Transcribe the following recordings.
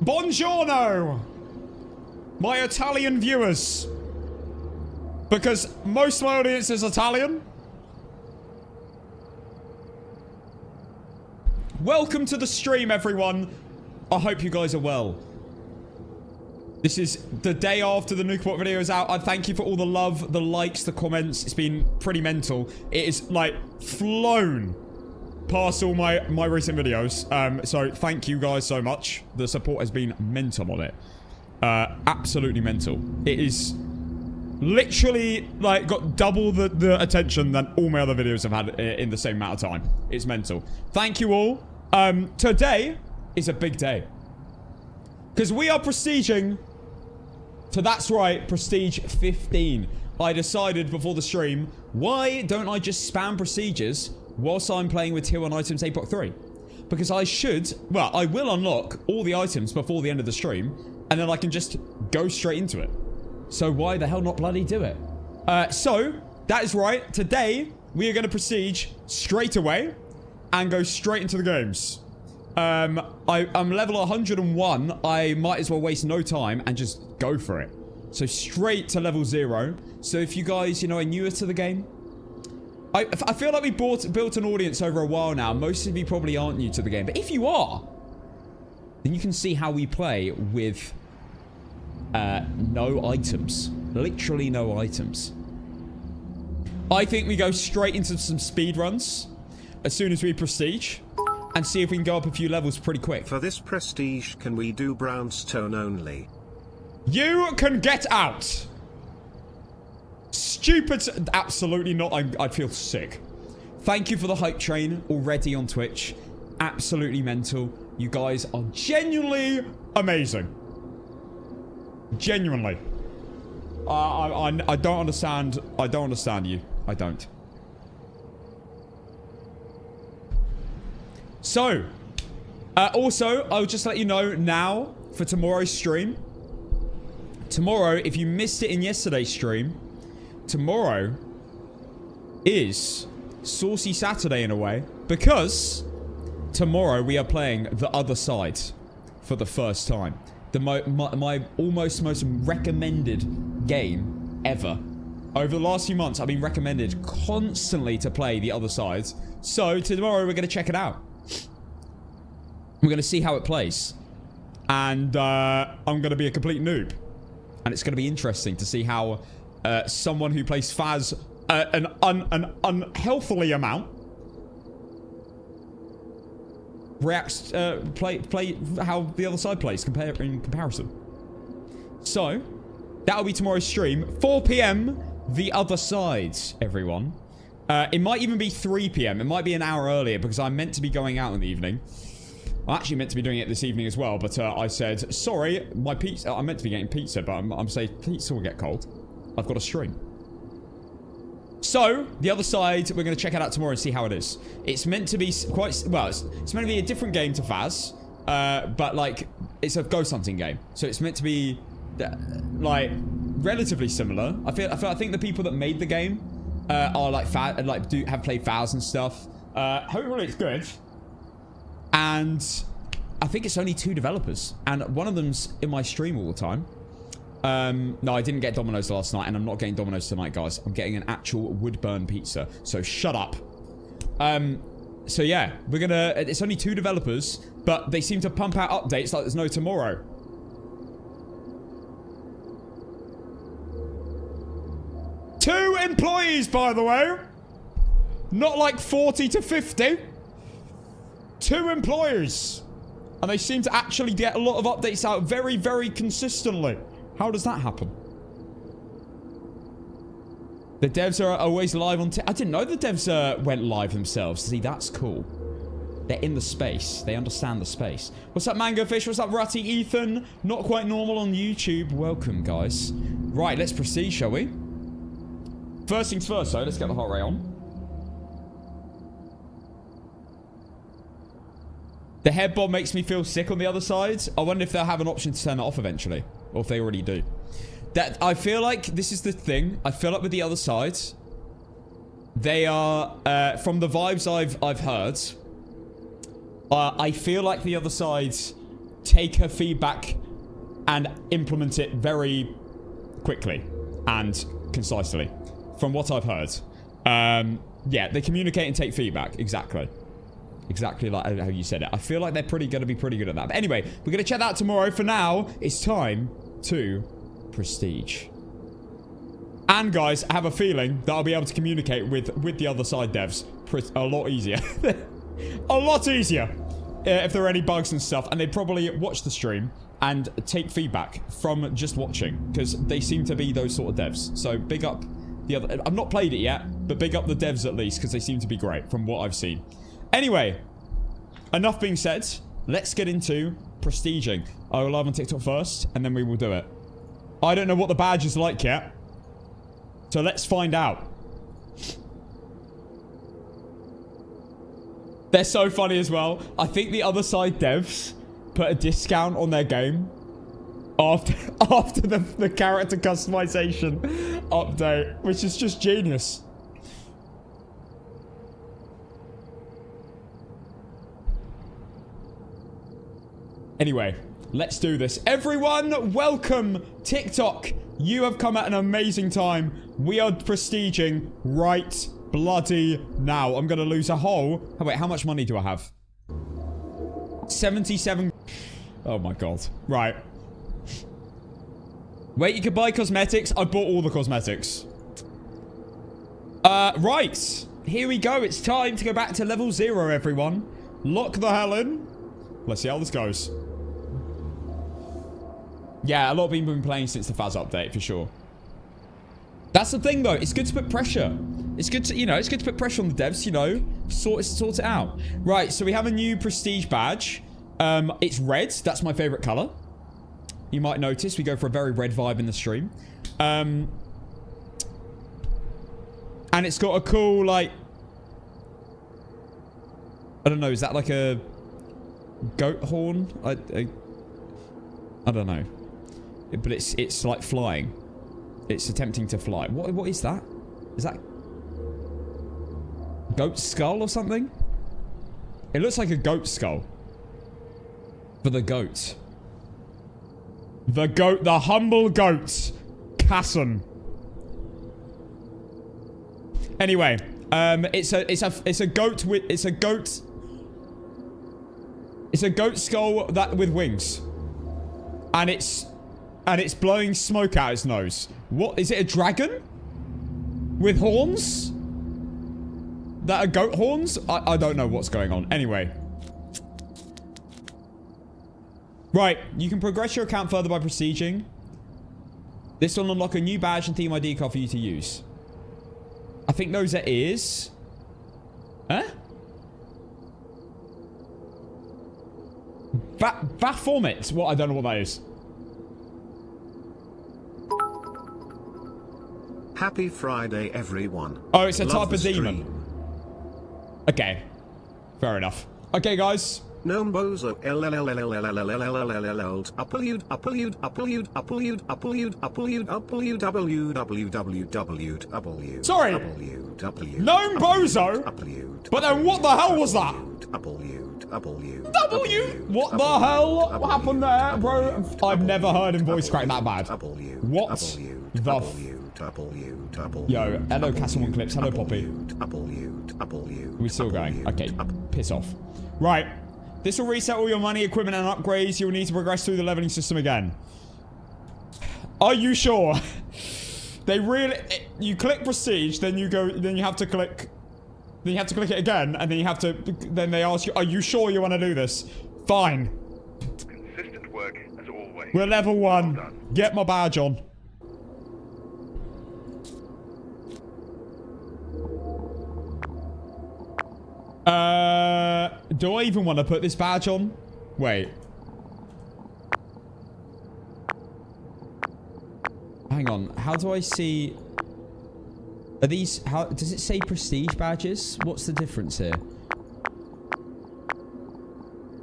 Buongiorno, my Italian viewers. Because most of my audience is Italian. Welcome to the stream, everyone. I hope you guys are well. This is the day after the Nukeport video is out. I thank you for all the love, the likes, the comments. It's been pretty mental. It is, like, flown past all my recent videos. So thank you guys so much. The support has been mental on it. Absolutely mental. It is literally, like, got double the attention than all my other videos have had in the same amount of time. It's mental. Thank you all. Today is a big day. Because we are prestiging... So that's right, Prestige 15. I decided before the stream, why don't I just spam procedures whilst I'm playing with tier 1 items APOC 3? Because I should, well, I will unlock all the items before the end of the stream, and then I can just go straight into it. So why the hell not bloody do it? So, that is right. Today, we are going to prestige straight away and go straight into the games. I'm level 101. I might as well waste no time and just go for it. So straight to level 0. So if you guys, you know, are newer to the game, I feel like we built an audience over a while now. Most of you probably aren't new to the game. But if you are, then you can see how we play with no items. Literally no items. I think we go straight into some speed runs as soon as we prestige. And see if we can go up a few levels pretty quick. For this prestige, can we do brownstone only? You can get out. Stupid. Absolutely not. I'd feel sick. Thank you for the hype train already on Twitch. Absolutely mental. You guys are genuinely amazing. Genuinely. I don't understand. I don't understand you. I don't. So, also, I'll just let you know now for tomorrow's stream. Tomorrow, if you missed it in yesterday's stream, tomorrow is Saucy Saturday in a way. Because tomorrow we are playing The Other Side for the first time. My almost most recommended game ever. Over the last few months, I've been recommended constantly to play The Other Side. So, tomorrow we're going to check it out. We're going to see how it plays. And I'm going to be a complete noob. And it's going to be interesting to see how someone who plays Phas an unhealthily amount reacts, play how the other side plays in comparison. So, that'll be tomorrow's stream. 4 PM, The Other Side, everyone. It might even be 3 PM. It might be an hour earlier because I'm meant to be going out in the evening. I'm actually meant to be doing it this evening as well, but I said, sorry, my pizza... I'm meant to be getting pizza, but I'm saying pizza will get cold. I've got a stream. So, The Other Side, we're going to check it out tomorrow and see how it is. It's meant to be quite... Well, it's meant to be a different game to Phas, but, like, it's a ghost hunting game. So it's meant to be, like, relatively similar. I think the people that made the game are, like, have played Phas and stuff. Hopefully it's good. And I think it's only 2 developers. And one of them's in my stream all the time. No, I didn't get Domino's last night. And I'm not getting Domino's tonight, guys. I'm getting an actual wood-burn pizza. So shut up. So yeah, we're gonna... It's only 2 developers. But they seem to pump out updates like there's no tomorrow. Two employees, by the way. Not like 40 to 50. 2 employers. And they seem to actually get a lot of updates out very, very consistently. How does that happen? The devs are always live on... I didn't know the devs went live themselves. See, that's cool. They're in the space. They understand the space. What's up, Mango Fish? What's up, Rutty Ethan? Not quite normal on YouTube. Welcome, guys. Right, let's proceed, shall we? First things first, though. Let's get the heart rate on. The head bob makes me feel sick on the other side. I wonder if they'll have an option to turn that off eventually. Or if they already do. I feel like this is the thing. I feel like with the other side, they are, from the vibes I've heard, I feel like the other side take her feedback and implement it very quickly and concisely, from what I've heard. Yeah, they communicate and take feedback. Exactly like how you said it. I feel like they're going to be pretty good at that. But anyway, we're going to check that out tomorrow. For now, it's time to prestige. And guys, I have a feeling that I'll be able to communicate with the other side devs a lot easier. A lot easier. If there are any bugs and stuff. And they probably watch the stream and take feedback from just watching, because they seem to be those sort of devs. So big up the other... I've not played it yet, but big up the devs at least, because they seem to be great from what I've seen. Anyway, enough being said, let's get into prestiging. I will live on TikTok first, and then we will do it. I don't know what the badge is like yet, so let's find out. They're so funny as well. I think the other side devs put a discount on their game after the character customization update, which is just genius. Anyway, let's do this. Everyone, welcome TikTok. You have come at an amazing time. We are prestiging right bloody now. I'm going to lose a whole... Oh, wait, how much money do I have? 77... Oh my god. Right. Wait, you can buy cosmetics? I bought all the cosmetics. Right. Here we go. It's time to go back to level 0, everyone. Lock the hell in. Let's see how this goes. Yeah, a lot of people have been playing since the Phas update, for sure. That's the thing, though. It's good to put pressure. It's good to, it's good to put pressure on the devs, Sort it out. Right, so we have a new prestige badge. It's red. That's my favorite color. You might notice we go for a very red vibe in the stream. And it's got a cool, like... I don't know. Is that like a goat horn? I don't know. But it's like flying. It's attempting to fly. What is that? Is that goat skull or something? It looks like a goat skull. For the goat. The goat, the humble goat. Kassan. Anyway, it's a goat with it's a goat skull that with wings. And it's blowing smoke out its nose. What is it, a dragon? With horns? That are goat horns? I don't know what's going on. Anyway. Right, you can progress your account further by prestiging. This will unlock a new badge and theme ID card for you to use. I think those are ears. Huh? Baphomet. What? I don't know what that is. Happy Friday, everyone. Oh, it's a Love type of the demon. stream. Okay. Fair enough. Okay, guys. Nombozo Sorry. Gnome Bozo? But then what the hell was that? W? What the hell? What happened there, bro? I've never heard him voice crack that bad. What the Yo, hello Castle One Clips. Hello Poppy. We're still going. Okay, piss off. Right. This will reset all your money, equipment, and upgrades. You will need to progress through the leveling system again. Are you sure? They really... You click prestige, then you go... Then you have to click... Then you have to click it again, and then you have to... Then they ask you, are you sure you want to do this? Fine. Consistent work, as always. We're level 1. Well done. Get my badge on. Do I even want to put this badge on? Wait. Hang on. How do I see... Are these... How does it say prestige badges? What's the difference here?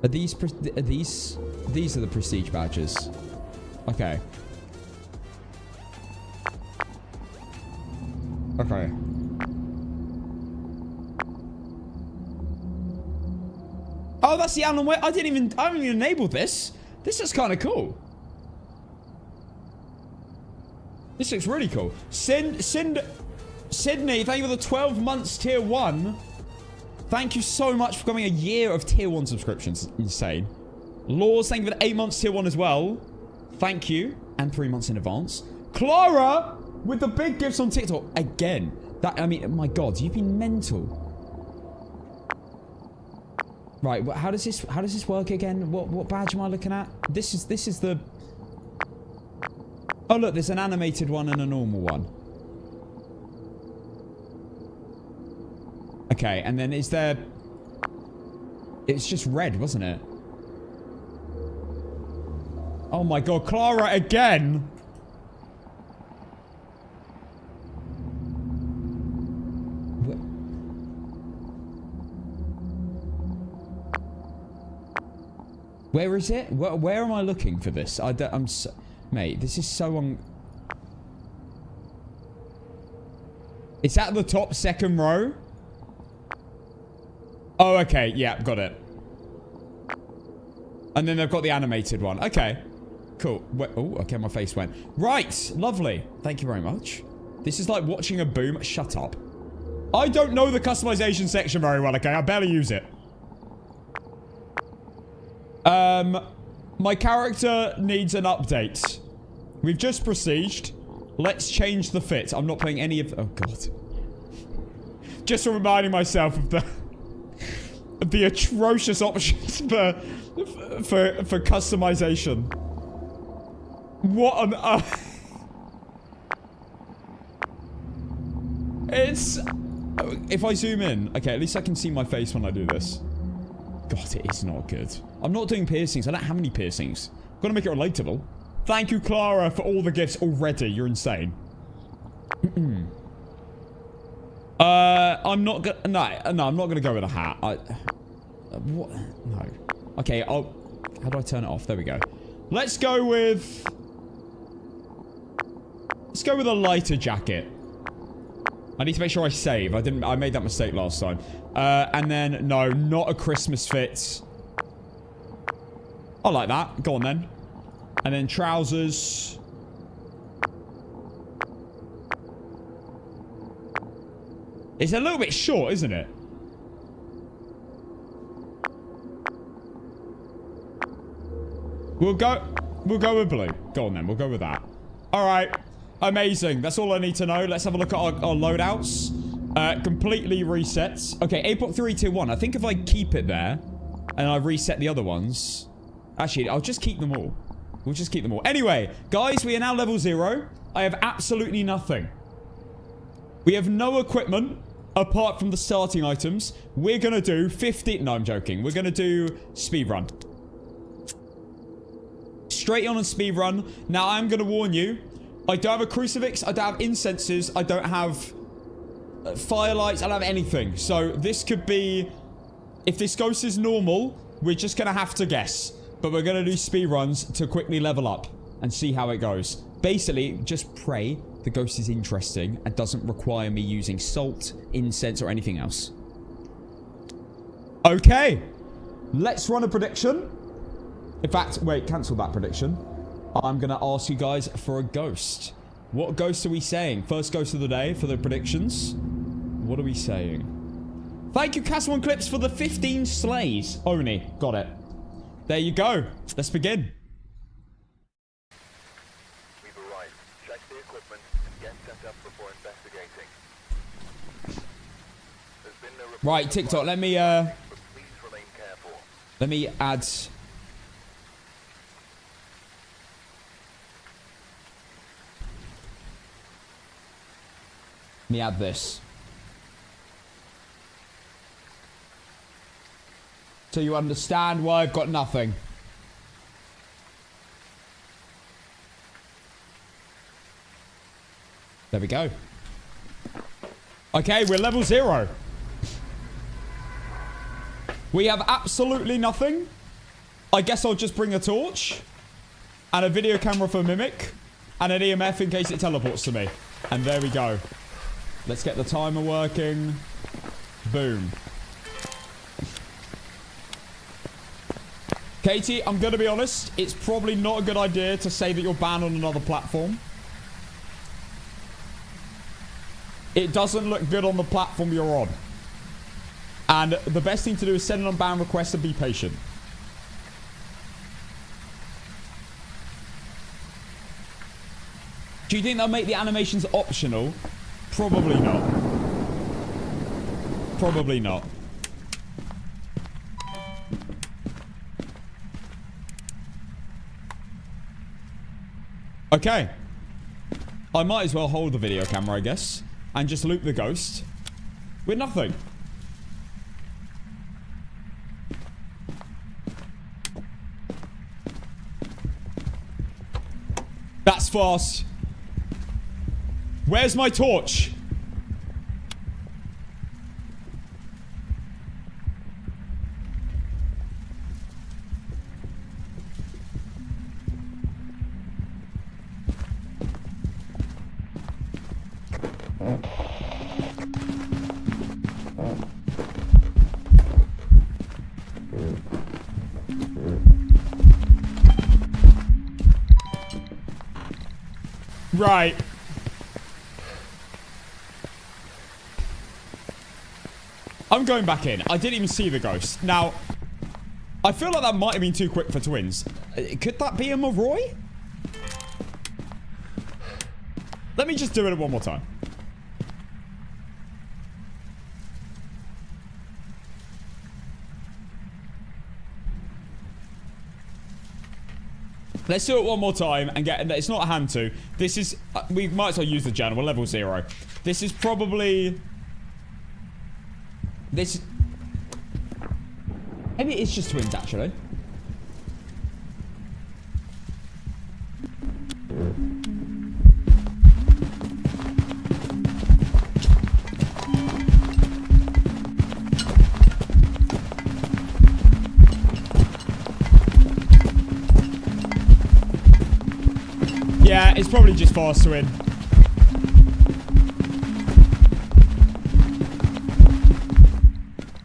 Are these... These are the prestige badges. Okay. Okay. Oh, that's the Alan Wake. I haven't even enabled this. This is kind of cool. This looks really cool. Sydney, thank you for the 12 months tier 1. Thank you so much for becoming a year of tier 1 subscriptions. Insane. Laws, thank you for the 8 months tier 1 as well. Thank you. And 3 months in advance. Clara with the big gifts on TikTok. Again. That, I mean, my God, you've been mental. Right, how does this work again? What badge am I looking at? This is the... Oh, look, there's an animated one and a normal one. Okay, and then is there... It's just red, wasn't it? Oh my God, Clara again! Where is it? Where am I looking for this? I'm so... Mate, this is so It's at the top second row. Oh, okay. Yeah, got it. And then they've got the animated one. Okay. Cool. Oh, okay, my face went. Right. Lovely. Thank you very much. This is like watching a boom. Shut up. I don't know the customization section very well, okay? I barely use it. My character needs an update. We've just besieged. Let's change the fit. I'm not playing any of... Oh, God. Just reminding myself of the atrocious options for customization. What on earth? It's... If I zoom in... Okay, at least I can see my face when I do this. God, it is not good. I'm not doing piercings. I don't have any piercings. I've got to make it relatable. Thank you, Clara, for all the gifts already. You're insane. I'm not gonna... No, I'm not gonna go with a hat. What? No. Okay, how do I turn it off? There we go. Let's go with... Let's go with a lighter jacket. I need to make sure I save. I made that mistake last time. And then, no, not a Christmas fit. I like that. Go on, then. And then trousers. It's a little bit short, isn't it? We'll go with blue. Go on, then. We'll go with that. All right. Amazing. That's all I need to know. Let's have a look at our loadouts. Completely resets. Okay, APOC 3 tier 1. I think if I keep it there and I reset the other ones... Actually, I'll just keep them all. We'll just keep them all. Anyway, guys, we are now level 0. I have absolutely nothing. We have no equipment apart from the starting items. We're going to do 50... No, I'm joking. We're going to do speedrun. Straight on and speedrun. Now, I'm going to warn you. I don't have a crucifix. I don't have incenses. I don't have firelights. I don't have anything. So this could be... If this ghost is normal, we're just going to have to guess. But we're going to do speedruns to quickly level up and see how it goes. Basically, just pray the ghost is interesting and doesn't require me using salt, incense, or anything else. Okay. Let's run a prediction. In fact, wait, cancel that prediction. I'm going to ask you guys for a ghost. What ghost are we saying? First ghost of the day for the predictions. What are we saying? Thank you, Cast1 Clips, for the 15 slays. Oni, got it. There you go. Let's begin. We've arrived. Check the equipment and get set up before investigating. There's been no right, TikTok, let me, but please remain careful. let me add... Let me add this. So you understand why I've got nothing. There we go. Okay, we're level 0. We have absolutely nothing. I guess I'll just bring a torch. And a video camera for Mimic. And an EMF in case it teleports to me. And there we go. Let's get the timer working. Boom. Katie, I'm going to be honest. It's probably not a good idea to say that you're banned on another platform. It doesn't look good on the platform you're on. And the best thing to do is send an unban request and be patient. Do you think they'll make the animations optional? Probably not. Probably not. Okay. I might as well hold the video camera, I guess, and just loop the ghost with nothing. That's fast. Where's my torch? Right. I'm going back in. I didn't even see the ghost. Now, I feel like that might have been too quick for twins. Could that be a Maroi? Let me just do it one more time. Let's do it one more time and get... It's not a hand to. This is... we might as well use the journal. We're level 0. This is probably... This... Maybe it's just twins, actually. Yeah, it's probably just fast to win.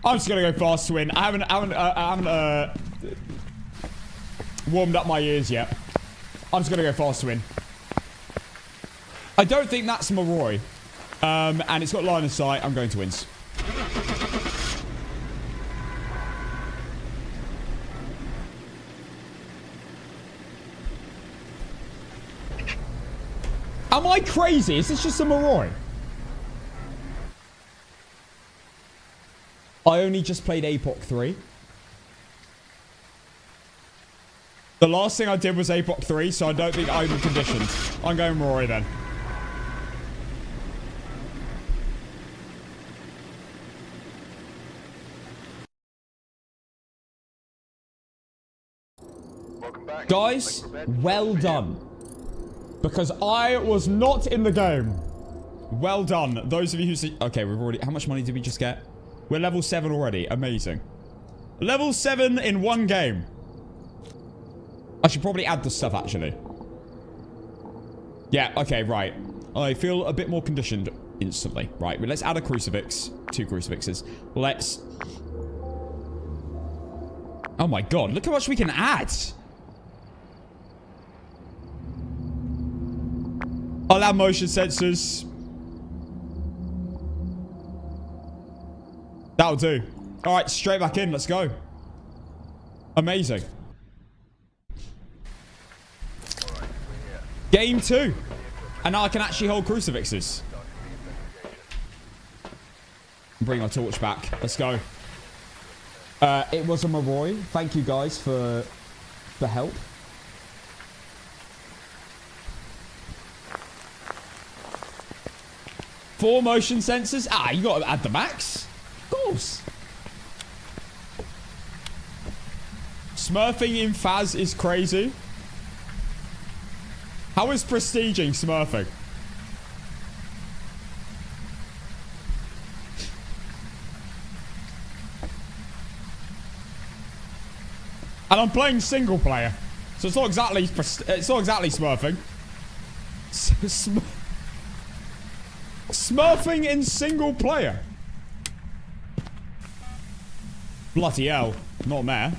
I'm just gonna go fast to win. I haven't warmed up my ears yet. I'm just gonna go fast to win. I don't think that's Maroi. And it's got line of sight. I'm going to wins. Am I crazy? Is this just a Maroi? I only just played APOC 3. The last thing I did was APOC 3, so I don't think I'm conditioned. I'm going Maroi then. Welcome back. Guys, well done. Because I was not in the game. Well done. Those of you who see... Okay, we've already... How much money did we just get? We're level 7 already. Amazing. Level 7 in one game. I should probably add the stuff, actually. Yeah, okay, right. I feel a bit more conditioned instantly. Right, well, let's add a crucifix. 2 crucifixes. Let's... Oh my god, look how much we can add. I'll add motion sensors. That'll do. Alright, straight back in. Let's go. Amazing. Game 2. And now I can actually hold crucifixes. Bring my torch back. Let's go. It was a Maroi. Thank you guys for the help. Four motion sensors? Ah, you gotta add the max. Of course. Smurfing in Phas is crazy. How is prestiging smurfing? And I'm playing single player, so it's not exactly smurfing. Smurfing in single player. Bloody hell, not meh.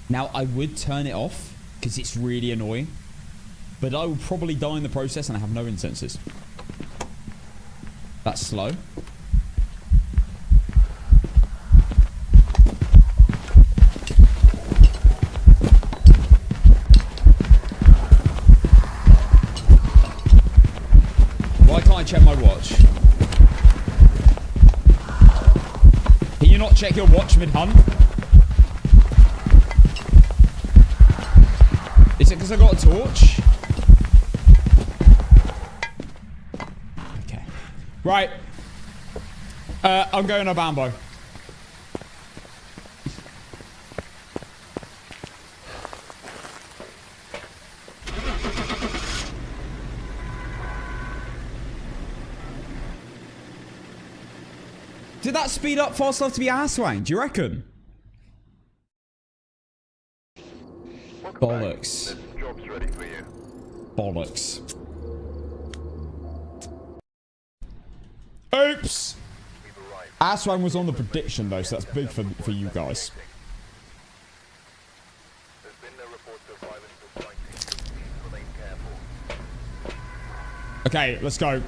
Now, I would turn it off because it's really annoying. But I will probably die in the process and I have no incenses. That's slow. Why can't I check my watch? Can you not check your watch mid-hunt? Is it because I got a torch? Okay. Right. I'm going to Bambo. Did that speed up fast enough to be ass-wang? Do you reckon? Bollocks. Job's ready for you. Bollocks. Oops! Aswang was on the prediction though, so that's big for you guys. There's been no reports of violence or fighting. Please remain careful. Okay, let's go.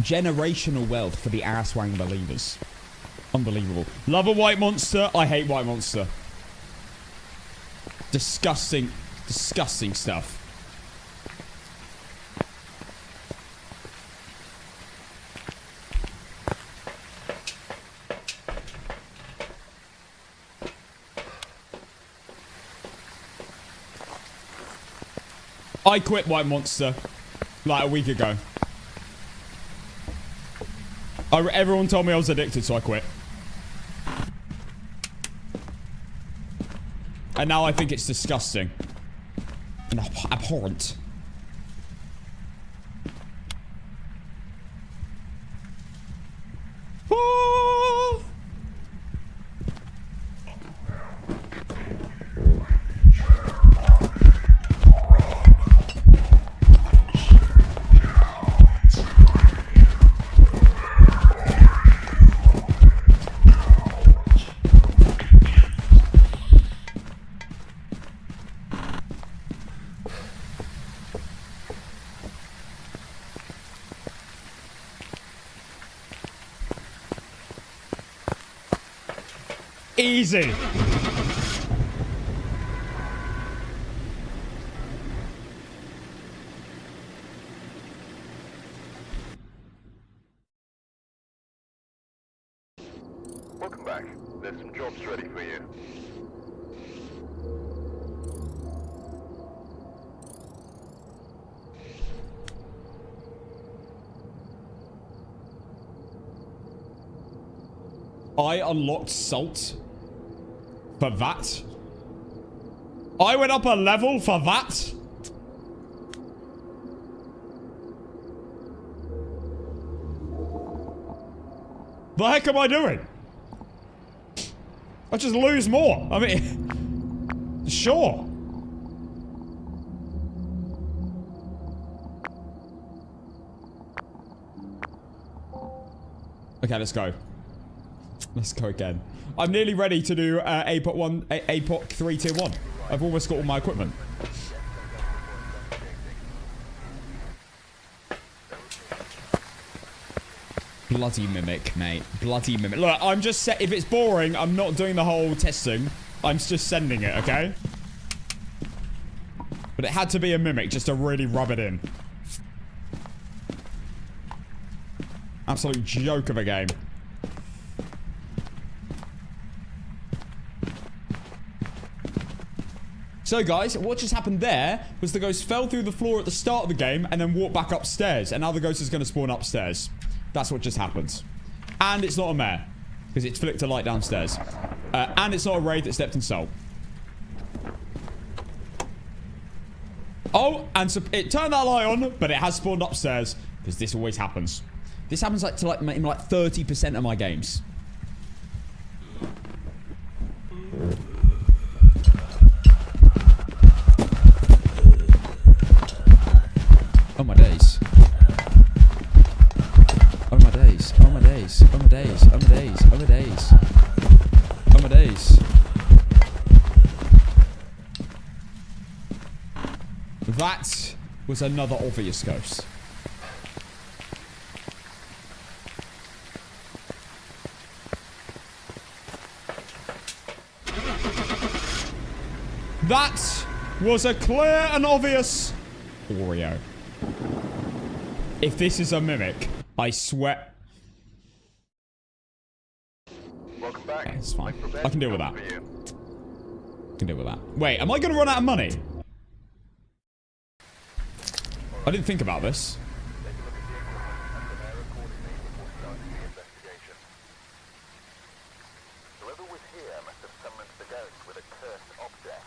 Generational wealth for the Aswang believers. Unbelievable. Love a white monster. I hate white monster. Disgusting, disgusting stuff. I quit white monster like a week ago. Everyone told me I was addicted, so I quit. And now I think it's disgusting. And abhorrent. Oh! Easy. Welcome back. There's some jobs ready for you. I unlocked salt for that. I went up a level for that. The heck am I doing? I just lose more. I mean, sure. Okay, let's go. Let's go again. I'm nearly ready to do APOC 1, APOC 3 tier 1. I've almost got all my equipment. Bloody mimic, mate. Bloody mimic. Look, I'm just if it's boring, I'm not doing the whole testing. I'm just sending it, okay? But it had to be a mimic just to really rub it in. Absolute joke of a game. So guys, what just happened there was the ghost fell through the floor at the start of the game and then walked back upstairs. And now the ghost is going to spawn upstairs. That's what just happened. And it's not a mare, because it's flicked a light downstairs. And it's not a raid that stepped in soul. Oh, and so it turned that light on, but it has spawned upstairs, because this always happens. This happens in like 30% of my games. Oh my days. Oh my days. Oh my days. Oh my days. Oh my days. Oh my days. Oh my days. That was another obvious ghost. That was a clear and obvious Oreo. If this is a mimic, I swear. Welcome back. Okay, it's fine. Wait for bed I can deal with to that. come for you. I can deal with that. Wait, am I going to run out of money? I didn't think about this. Take a look at the equipment and prepare accordingly before starting the investigation. Whoever was here must have summoned the ghost with a cursed object.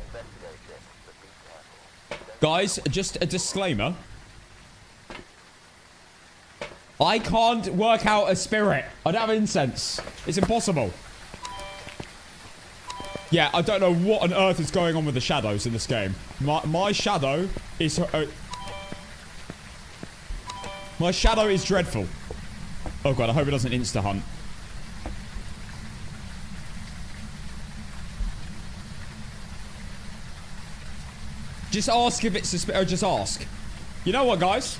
Investigate it, but be careful. Guys, just a disclaimer. I can't work out a spirit. I don't have incense. It's impossible. Yeah, I don't know what on earth is going on with the shadows in this game. My shadow is... my shadow is dreadful. Oh god, I hope it doesn't insta-hunt. Just ask if it's or just ask. You know what, guys?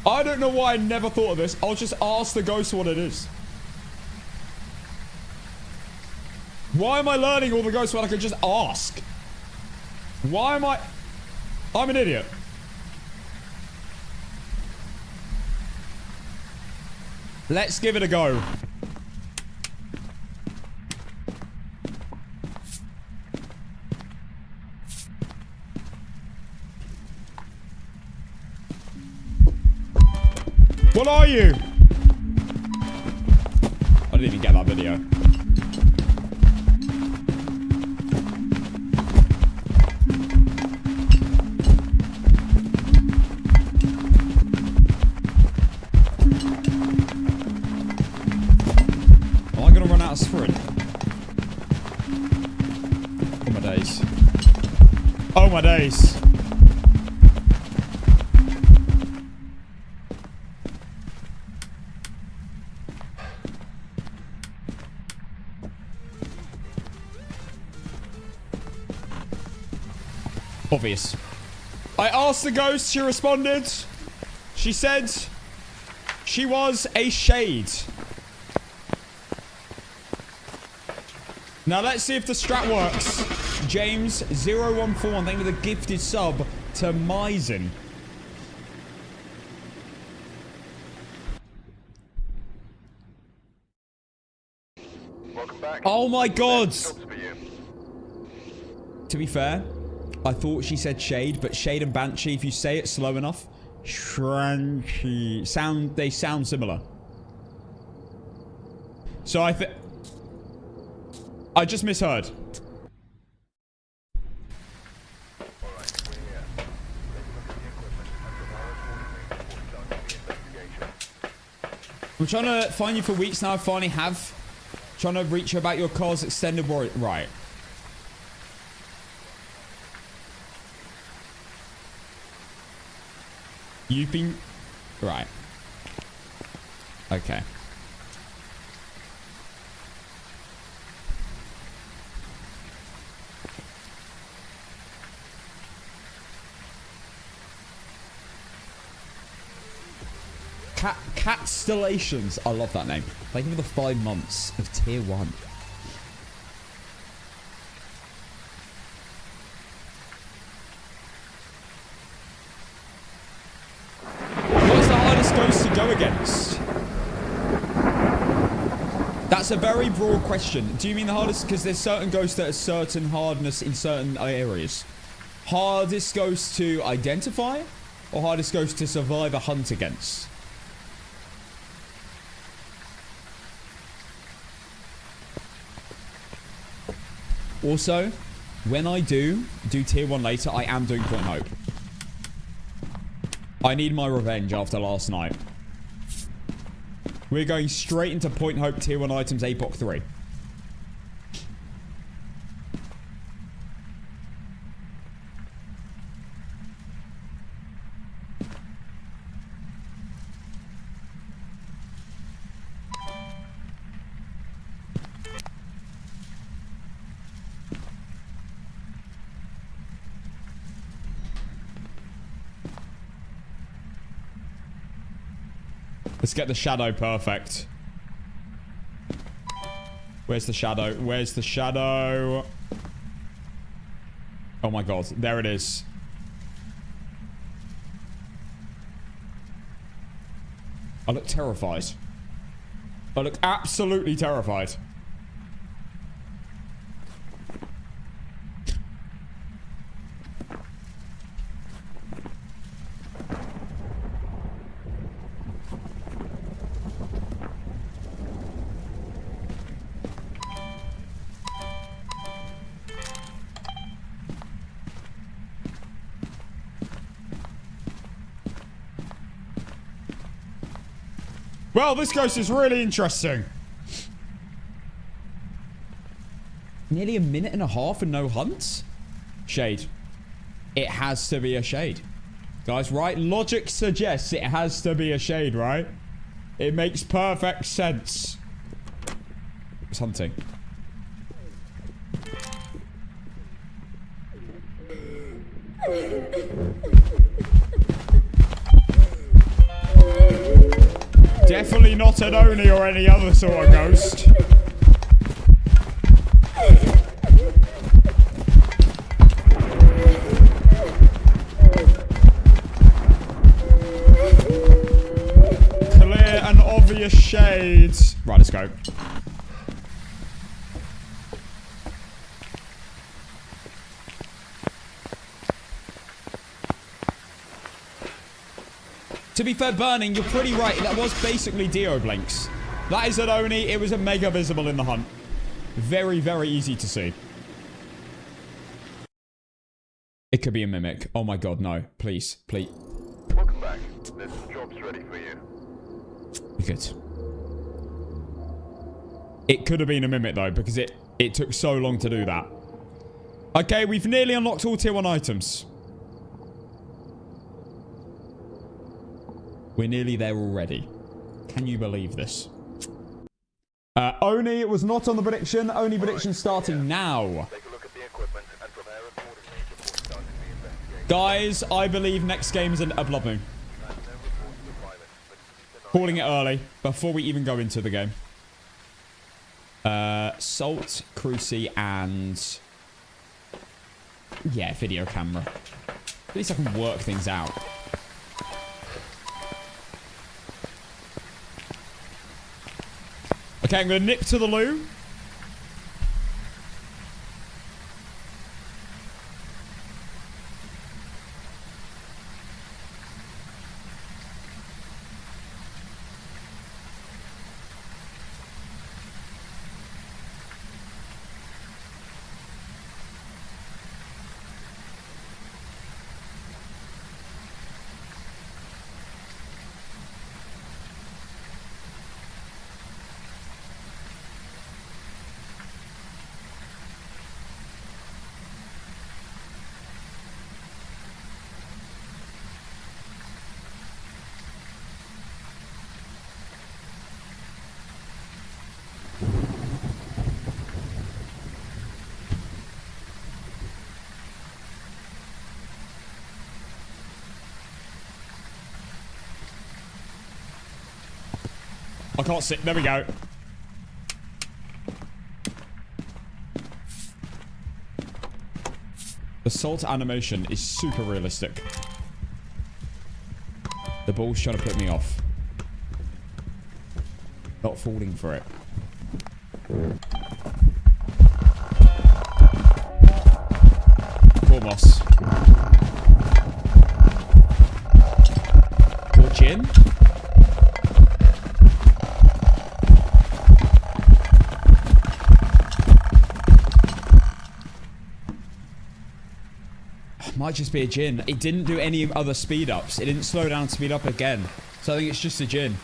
I don't know why I never thought of this. I'll just ask the ghost what it is. Why am I learning all the ghosts when I could just ask? Why am I... I'm an idiot. Let's give it a go. What are you? I didn't even get that video. Am I gonna run out of sprint? Oh my days. Oh my days. Obvious. I asked the ghost, she responded. She said she was a shade. Now let's see if the strat works. James014, thank you for the gifted sub to Maizen. Welcome back. Oh my god! Jobs for you. To be fair, I thought she said shade, but shade and banshee, if you say it slow enough, shranky, they sound similar. So I just misheard. Alright, we're here. Take a look at the equipment and prepare accordingly before starting the investigation. I'm trying to find you for weeks now. I finally have. Trying to reach you about your car's extended warranty. Right. You've been... Right. Okay. Catstellations. I love that name. Thank you for the 5 months of tier 1. What's the hardest ghost to go against? That's a very broad question. Do you mean the hardest? Because there's certain ghosts that are certain hardness in certain areas. Hardest ghost to identify? Or hardest ghost to survive a hunt against? Also, when I do tier 1 later, I am doing Point Hope. I need my revenge after last night. We're going straight into Point Hope tier 1 items APOC 3. Let's get the shadow perfect. Where's the shadow? Where's the shadow? Oh my god. There it is. I look terrified. I look absolutely terrified. Well, this ghost is really interesting. Nearly a minute and a half and no hunts? Shade. It has to be a shade. Guys, right? Logic suggests it has to be a shade, right? It makes perfect sense. It's hunting. Definitely not an Oni or any other sort of ghost. Clear and obvious shades. Right, let's go. To be fair, Burning, you're pretty right. That was basically Dio Blinks. That is an Oni. It was a mega visible in the hunt. Very, very easy to see. It could be a mimic. Oh my god, no. Please, please. Welcome back. There's some jobs ready for you. Good. It could have been a mimic though, because it took so long to do that. Okay, we've nearly unlocked all tier 1 items. We're nearly there already. Can you believe this? Oni was not on the prediction. Oni prediction starting now. Take a look at the equipment and prepare accordingly before starting the investigation. Guys, I believe next game is a blood moon. Calling it early, before we even go into the game. Salt, Cruci, and... yeah, video camera. At least I can work things out. Okay, I'm going to nip to the loo. I can't sit. There we go. The salt animation is super realistic. The ball's trying to put me off. Not falling for it. Poor moss. Poor chin. Might just be a Jinn. It didn't do any other speed ups. It didn't slow down, speed up again. So I think it's just a Jinn.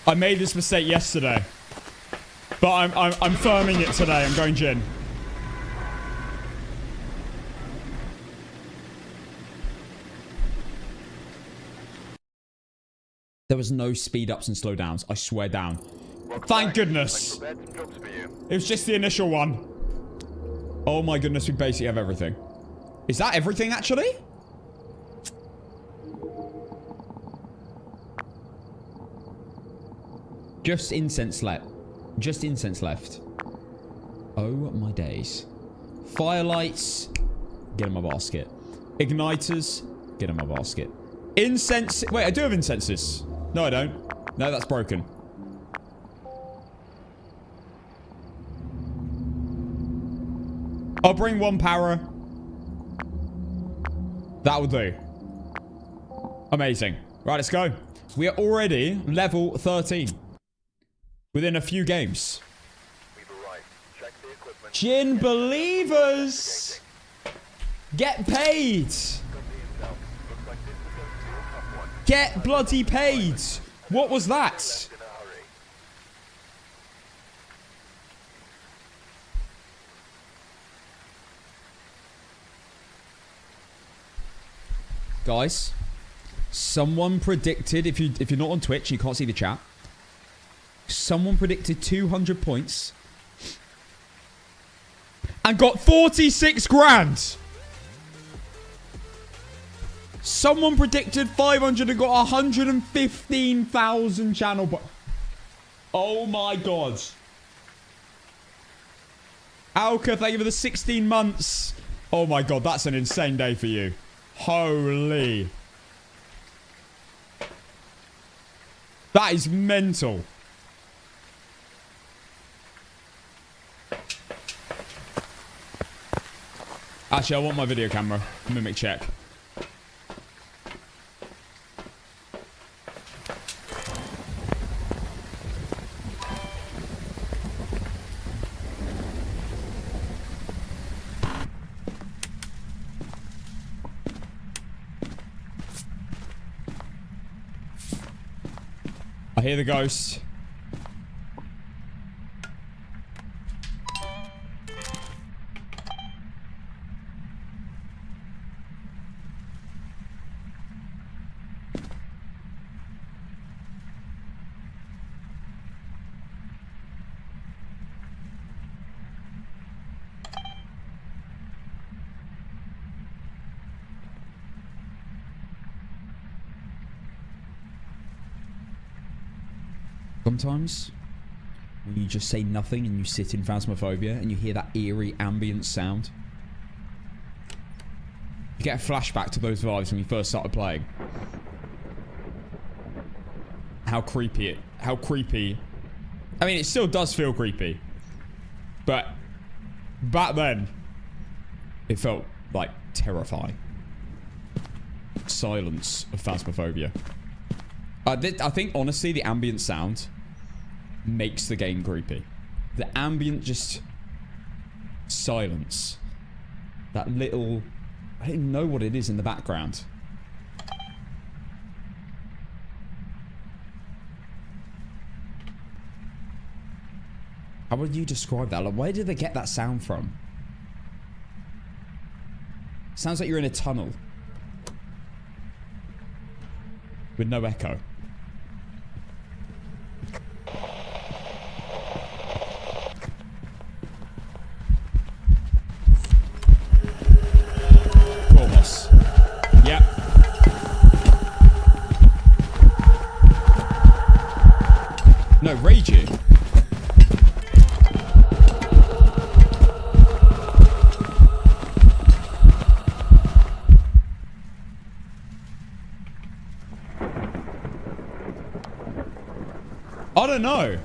I made this mistake yesterday, but I'm firming it today. I'm going Jinn. There was no speed ups and slow downs. I swear down. Thank goodness. It was just the initial one. Oh my goodness, we basically have everything. Is that everything, actually? Just incense left. Just incense left. Oh my days. Firelights. Get in my basket. Igniters. Get in my basket. Incense. Wait, I do have incenses. No, I don't. No, that's broken. I'll bring one power. That will do. Amazing. Right, let's go. We are already level 13. Within a few games. Gin believers! Get paid! Get bloody paid! What was that? Guys, someone predicted, if you're not on Twitch, you can't see the chat. Someone predicted 200 points and got 46 grand. Someone predicted 500 and got 115,000 channel points. Oh my god. Alka, thank you for the 16 months. Oh my god, that's an insane day for you. Holy. That is mental. Actually, I want my video camera. Mimic check. I hear the ghost. Sometimes, when you just say nothing and you sit in Phasmophobia and you hear that eerie ambient sound, you get a flashback to those vibes when you first started playing. How creepy I mean, it still does feel creepy, but back then, it felt like terrifying. Silence of Phasmophobia. I think, honestly, the ambient sound makes the game creepy. The ambient just silence. That little... I don't even know what it is in the background. How would you describe that? Like, where did they get that sound from? Sounds like you're in a tunnel. With no echo. Yep. No, raging. I don't know.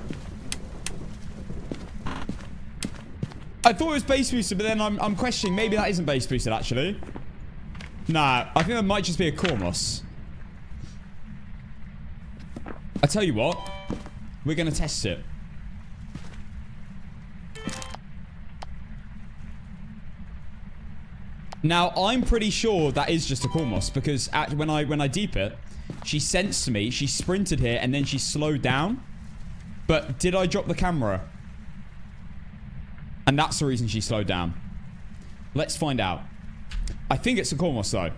I thought it was base boosted, but then I'm questioning maybe that isn't base boosted actually. Nah, I think that might just be a Cormos. I tell you what, we're gonna test it. Now, I'm pretty sure that is just a Cormos because when I deep it, she sensed me, she sprinted here, and then she slowed down. But did I drop the camera? And that's the reason she slowed down. Let's find out. I think it's a Cormos though.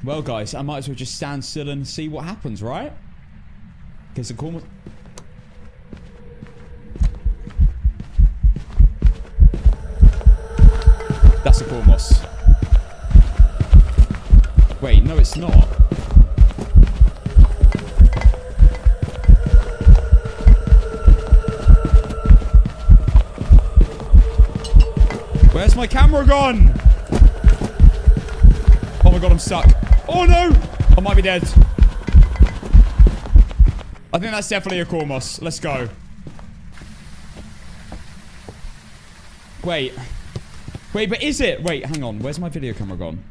Well guys, I might as well just stand still and see what happens, right? Because the Cormos... That's a Cormos. Wait, no it's not. Where's my camera gone? Oh my god, I'm stuck. Oh no! I might be dead. I think that's definitely a Cormos. Let's go. Wait. Wait, but is it? Wait, hang on. Where's my video camera gone?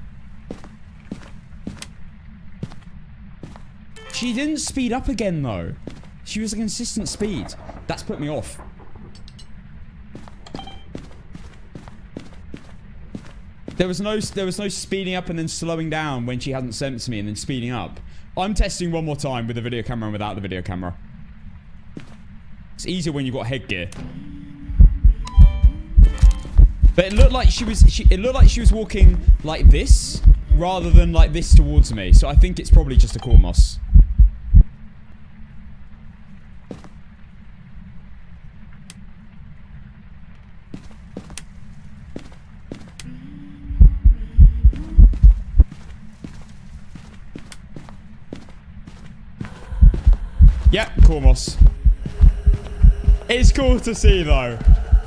She didn't speed up again, though. She was a consistent speed. That's put me off. There was no speeding up and then slowing down when she hadn't sensed me and then speeding up. I'm testing one more time with the video camera and without the video camera. It's easier when you've got headgear. But it looked like she was walking like this rather than like this towards me. So I think it's probably just a Cormos. Yep, Cormos. It's cool to see, though.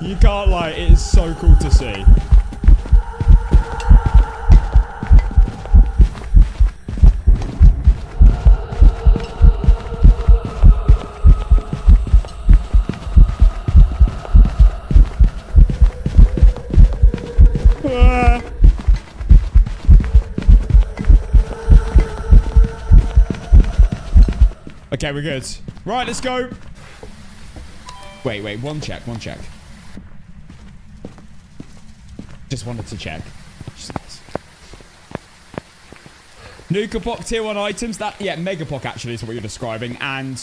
You can't lie, it is so cool to see. Okay, we're good. Right, let's go. Wait, one check. Just wanted to check. Nuke APOC tier 1 items. Yeah, Mega APOC actually is what you're describing. And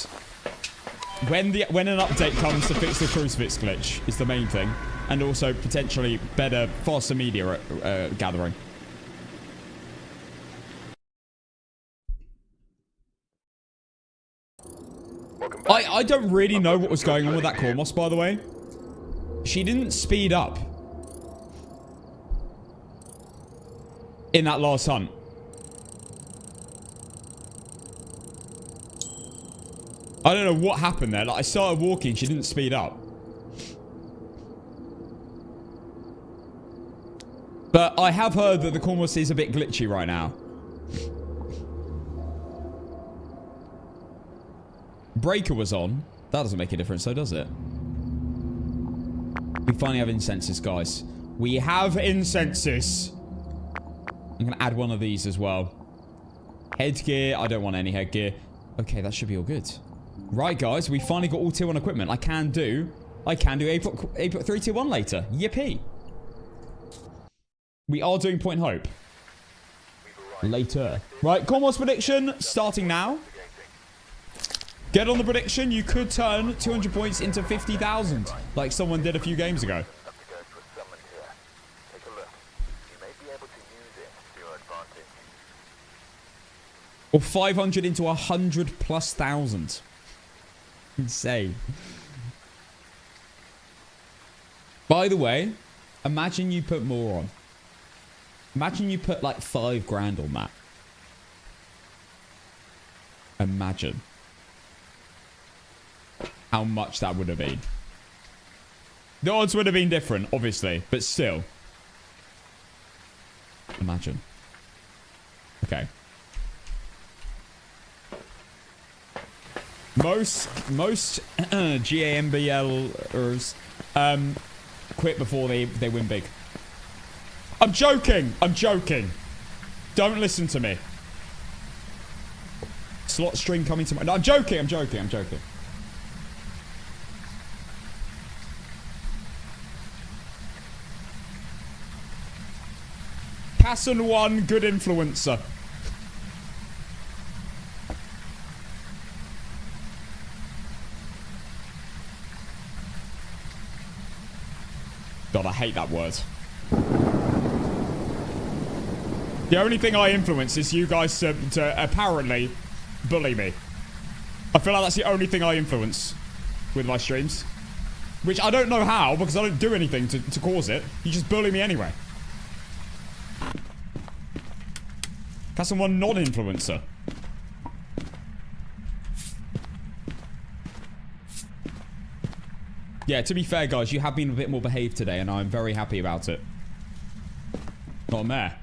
when an update comes to fix the crucifix glitch is the main thing. And also potentially better, faster media gathering. I don't really know what was going on with that Cormos, by the way. She didn't speed up in that last hunt. I don't know what happened there. Like, I started walking, she didn't speed up. But I have heard that the Cormos is a bit glitchy right now. Breaker was on. That doesn't make a difference, though, does it? We finally have incenses, guys. We have incenses. I'm going to add one of these as well. Headgear. I don't want any headgear. Okay, that should be all good. Right, guys. We finally got all tier 1 equipment. I can do APOC 3 tier 1 later. Yippee. We are doing Point Hope. Later. Right, Cormos prediction starting now. Get on the prediction. You could turn 200 points into 50,000, like someone did a few games ago. Or 500 into 100,000+. Insane. By the way, imagine you put more on. Imagine you put like 5 grand on that. Imagine how much that would have been. The odds would have been different, obviously, but still. Imagine. Okay. Most GAMBLers quit before they win big. I'm joking. Don't listen to me. Slot string coming to my... No, I'm joking. Casson 1, good influencer. God, I hate that word. The only thing I influence is you guys to apparently bully me. I feel like that's the only thing I influence with my streams. Which I don't know how, because I don't do anything to cause it. You just bully me anyway. That's one non-influencer. Yeah, to be fair, guys, you have been a bit more behaved today, and I'm very happy about it. Not a mare.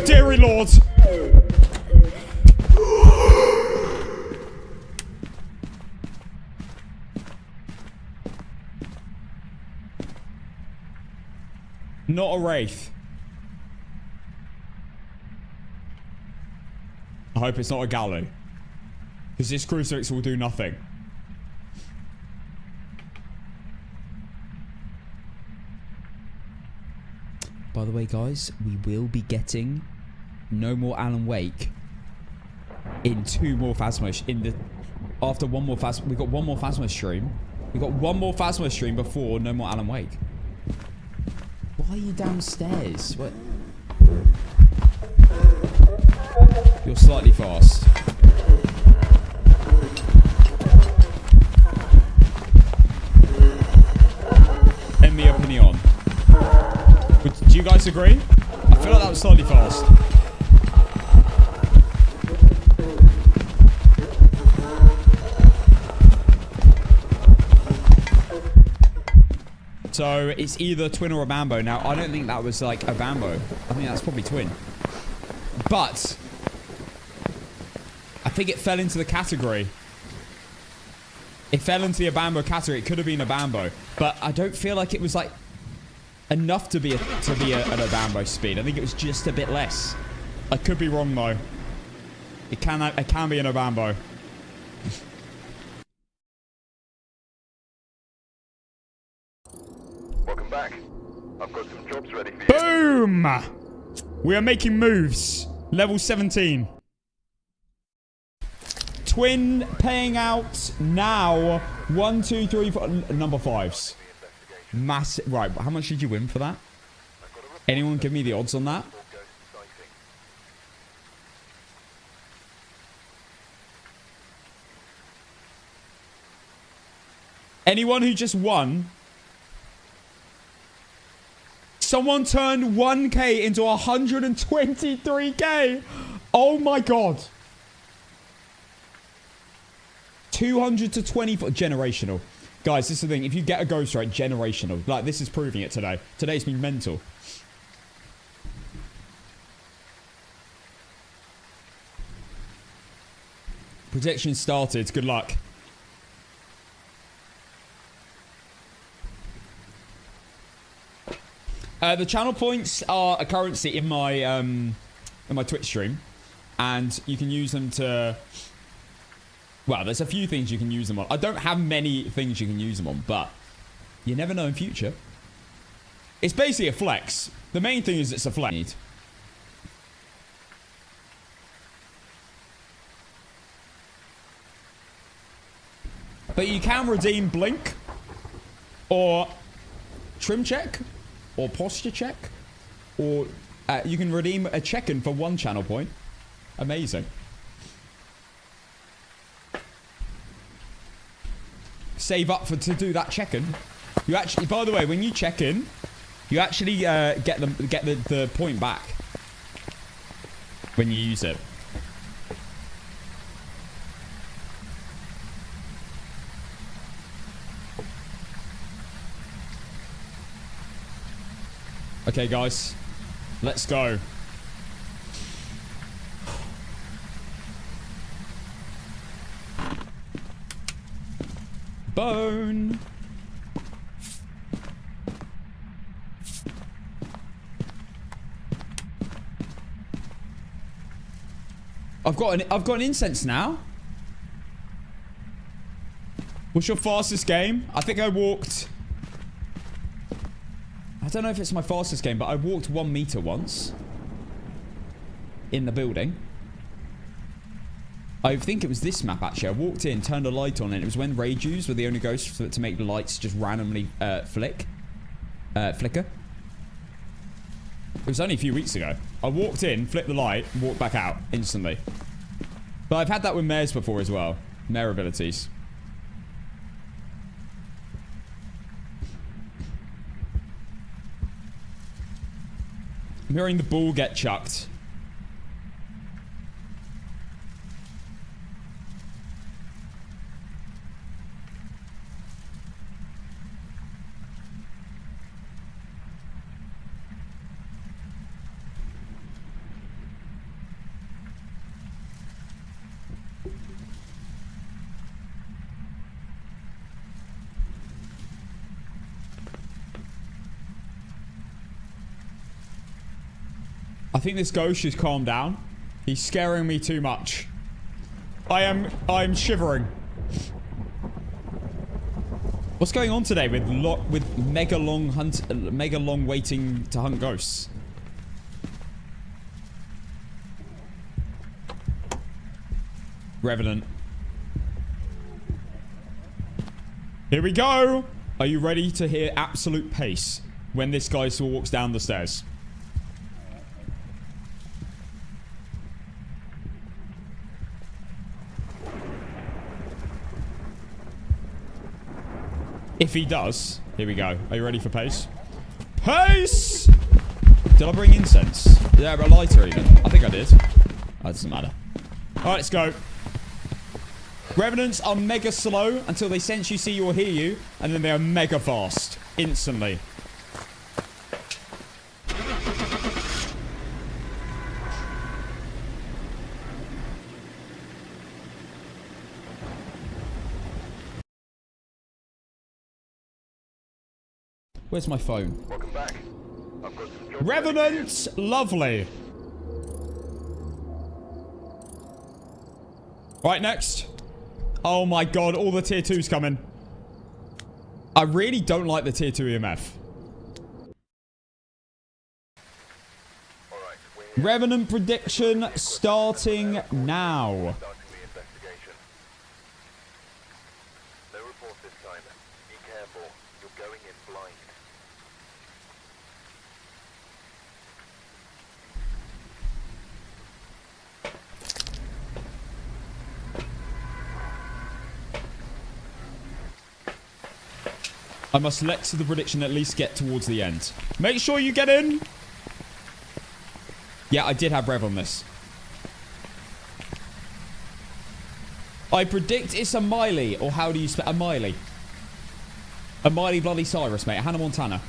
Deary Lord! Not a wraith. I hope it's not a gallow. Because this crucifix will do nothing. By the way, guys, we will be getting no more Alan Wake in 2 more Phasmo after one more Phasmo. We got 1 more Phasmo stream. We got 1 more Phasmo stream before no more Alan Wake. Why are you downstairs? What? You're slightly fast. En mi opinion. Do you guys agree? I feel like that was slightly fast. So it's either twin or a Bambo. Now, I don't think that was like a Bambo. I think that's probably twin. But I think it fell into the category. It fell into the Bambo category. It could have been a Bambo. But I don't feel like it was like enough to be at a Bambo speed. I think it was just a bit less. I could be wrong though. It can be an Obambo. Welcome back. I've got some jobs ready for you. Boom! We are making moves. Level 17. Twin paying out now. 1, 2, 3, 4. Number 5s. Massive. Right, how much did you win for that? Anyone give me the odds on that? Anyone who just won? Someone turned 1k into 123k. Oh my god. 200 to 24. Generational. Guys, this is the thing. If you get a ghost right, generational. Like, this is proving it today. Today's been mental. Protection started. Good luck. The channel points are a currency in my Twitch stream, and you can use them to. Well, there's a few things you can use them on. I don't have many things you can use them on, but you never know in future. It's basically a flex. The main thing is it's a flex. But you can redeem blink, or trim check, or posture check, or you can redeem a check-in for 1 channel point. Amazing. Save up to do that check-in. You actually, by the way, when you check in, you actually get the point back when you use it. Okay, guys, let's go. Bone. I've got an incense now. What's your fastest game? I think I walked. I don't know if it's my fastest game, but I walked 1 meter once in the building. I think it was this map, actually. I walked in, turned a light on, and it was when Rayju's were the only ghosts to make the lights just randomly flicker. It was only a few weeks ago. I walked in, flipped the light, and walked back out instantly. But I've had that with mares before as well. Mare abilities. I'm hearing the ball get chucked. think this ghost should calm down. He's scaring me too much. I'm shivering. What's going on today with mega long waiting to hunt ghosts? Revenant. Here we go. Are you ready to hear absolute pace when this guy walks down the stairs? If he does, here we go. Are you ready for pace? Pace! Did I bring incense? Did I have a lighter even? I think I did. Oh, it doesn't matter. Alright, let's go. Revenants are mega slow until they sense you, see you, or hear you. And then they are mega fast. Instantly. Where's my phone? Welcome back. I've got some jobs Revenant! Lovely. Right, next. Oh my god, all the tier 2s coming. I really don't like the tier 2 EMF. Alright, Revenant prediction starting now. starting the investigation. No report this time. Be careful. You're going in blind. I must let the prediction at least get towards the end. Make sure you get in. Yeah, I did have Rev on this. I predict it's a Miley, or how do you spell a Miley? A Miley Bloody Cyrus, mate. A Hannah Montana.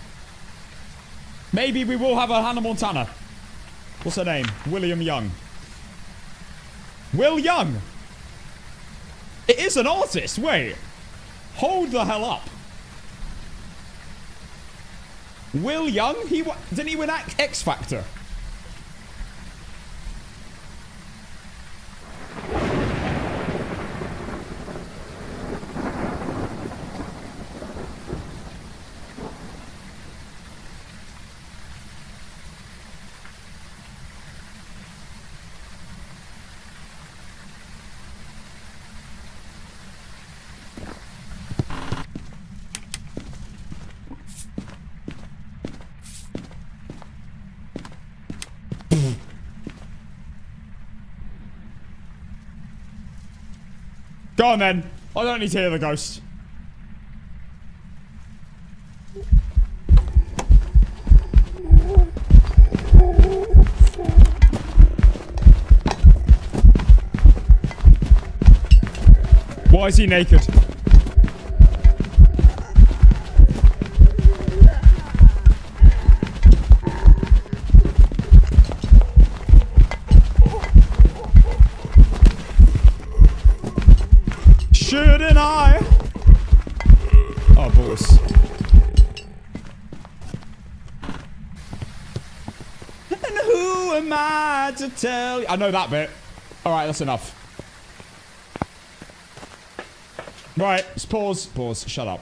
Maybe we will have a Hannah Montana. What's her name? William Young. Will Young. It is an artist. Wait. Hold the hell up. Will Young? Didn't he win X Factor? Go on then. I don't need to hear the ghost. Why is he naked? Shouldn't I? Oh, balls. And who am I to tell you? I know that bit. Alright, that's enough. Right, let's pause. Pause. Shut up.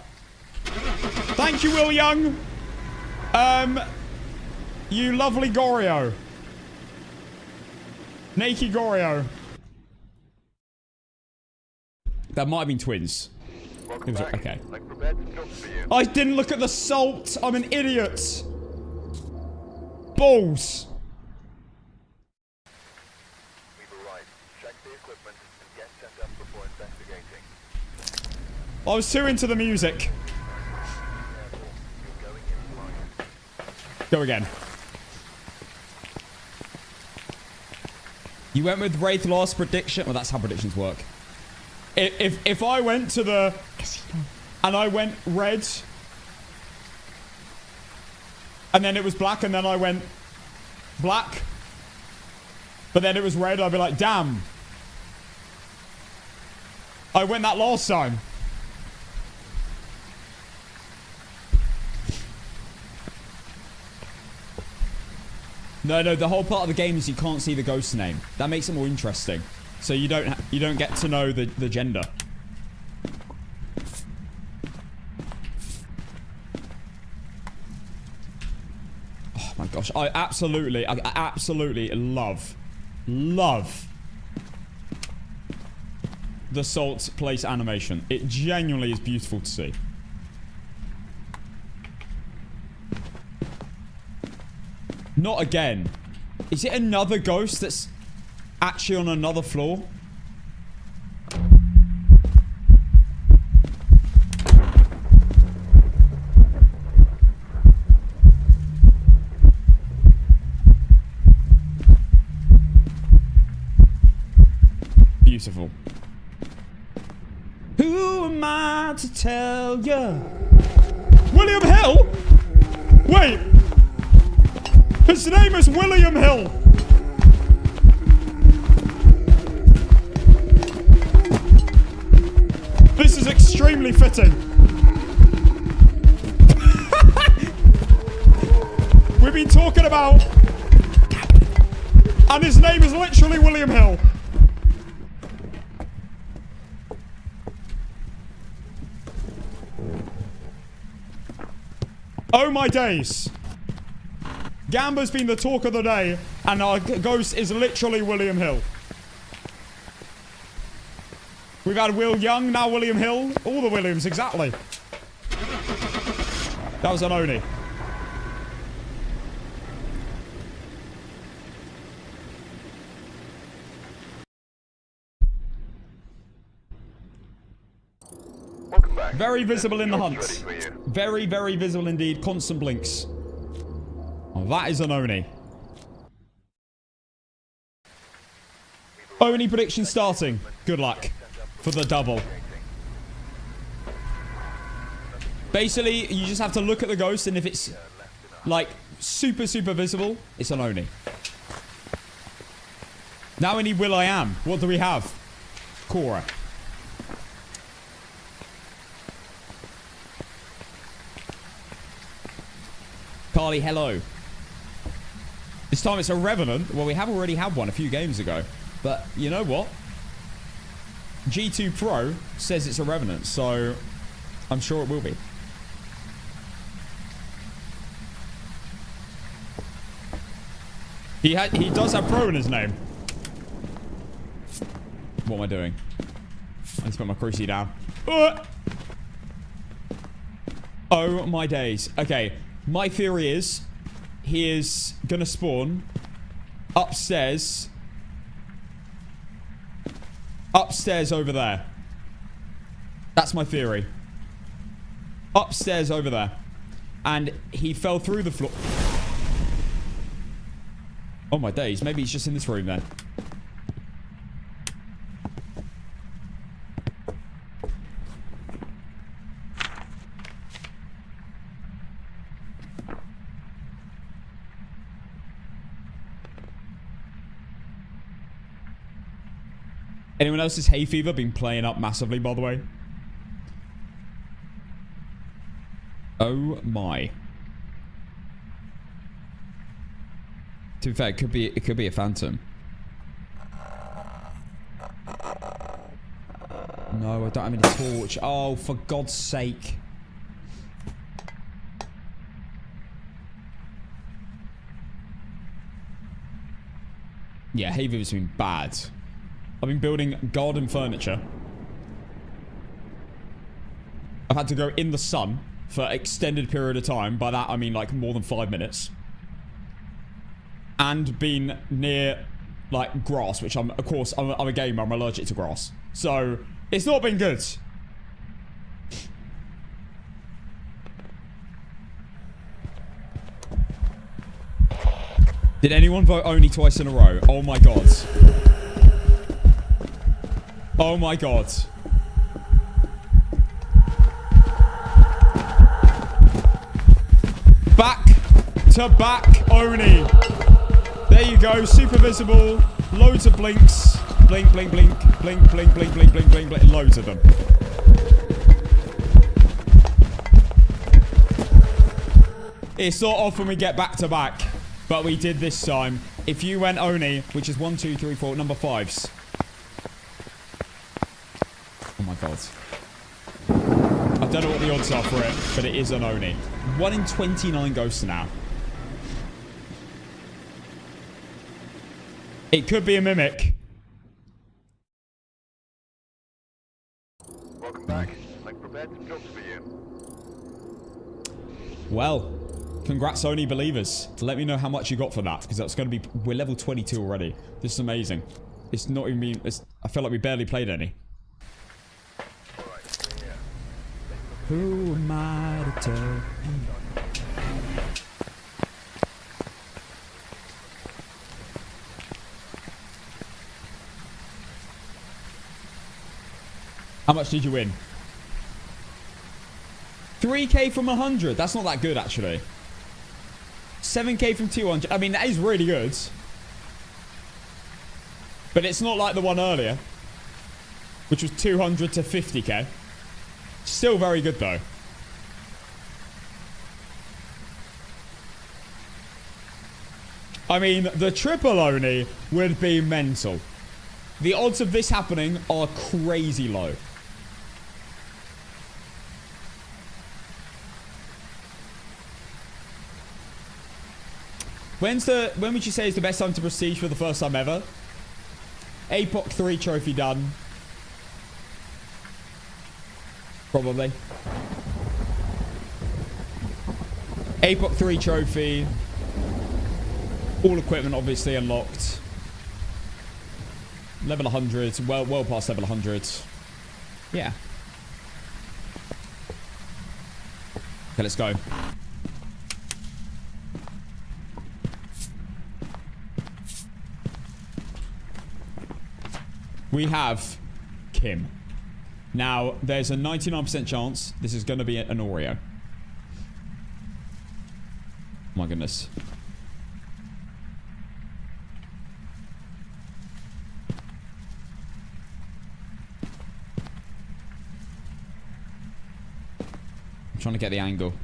Thank you, Will Young. You lovely Goryo. Naked Goryo. That might have been twins. Welcome back. Okay. I've prepared some jobs for you. I didn't look at the salt. I'm an idiot. Balls. We've arrived. Check the equipment and get set up before investigating. I was too into the music. Careful. You're going in blind. Go again. You went with Wraith last prediction. Well, that's how predictions work. If I went to the casino and I went red and then it was black and then I went black but then it was red, I'd be like, damn. I went that last time. No, no, the whole part of the game is you can't see the ghost's name. That makes it more interesting. So you don't get to know the gender. Oh my gosh, I absolutely love the salt place animation. It genuinely is beautiful to see. Not again. Is it another ghost that's actually on another floor? Beautiful. Who am I to tell you? William Hill? Wait. His name is William Hill. This is extremely fitting. We've been talking about... And his name is literally William Hill. Oh my days. Gamba's been the talk of the day, and our ghost is literally William Hill. We've had Will Young, now William Hill. All the Williams, exactly. That was an Oni. Welcome back. Very visible in the hunt. Ready for you. Very, very visible indeed. Constant blinks. Oh, that is an Oni. Oni prediction starting. Good luck for the double. Basically, you just have to look at the ghost, and if it's like super, super visible, it's an Oni. Now we need Will I Am. What do we have? Cora. Carly, hello. This time it's a Revenant. Well, we have already had one a few games ago. But you know what? G2 Pro says it's a Revenant, so I'm sure it will be. He does have Pro in his name. What am I doing? I need to put my crucie down. Oh my days. Okay. My theory is he is gonna spawn upstairs. Upstairs over there. That's my theory. Upstairs over there. And he fell through the floor. Oh my days. Maybe he's just in this room then. Anyone else's hay fever been playing up massively, by the way? Oh my. To be fair, it could be a phantom. No, I don't have any torch. Oh, for God's sake. Yeah, hay fever's been bad. I've been building garden furniture. I've had to go in the sun for an extended period of time. By that, I mean like more than 5 minutes. And been near like grass, which of course, I'm a gamer. I'm allergic to grass. So, it's not been good. Did anyone vote only twice in a row? Oh my god. Oh my god. Back to back Oni. There you go. Super visible. Loads of blinks. Blink, blink, blink. Blink, blink, blink, blink, blink, blink, blink. Loads of them. It's not often we get back to back. But we did this time. If you went Oni, which is 1, 2, 3, 4, number 5s. Oh my god. I don't know what the odds are for it, but it is an Oni. 1 in 29 ghosts now. It could be a mimic. Welcome back. I've prepared some jobs for you. Well, congrats Oni believers. Let me know how much you got for that, because that's going to be... We're level 22 already. This is amazing. It's not even been... I feel like we barely played any. Alright, we're here. Who am I to tell? How much did you win? 3k from 100. That's not that good, actually. 7k from 200. I mean, that is really good. But it's not like the one earlier, which was 200 to 50k. Still very good, though. I mean, the triple Oni would be mental. The odds of this happening are crazy low. When would you say is the best time to prestige for the first time ever? APOC 3 trophy done. Probably. APOC 3 trophy. All equipment obviously unlocked. Level 100. Well past level 100. Yeah. Okay, let's go. We have Kim. Now, there's a 99% chance this is going to be an Oreo. Oh my goodness. I'm trying to get the angle.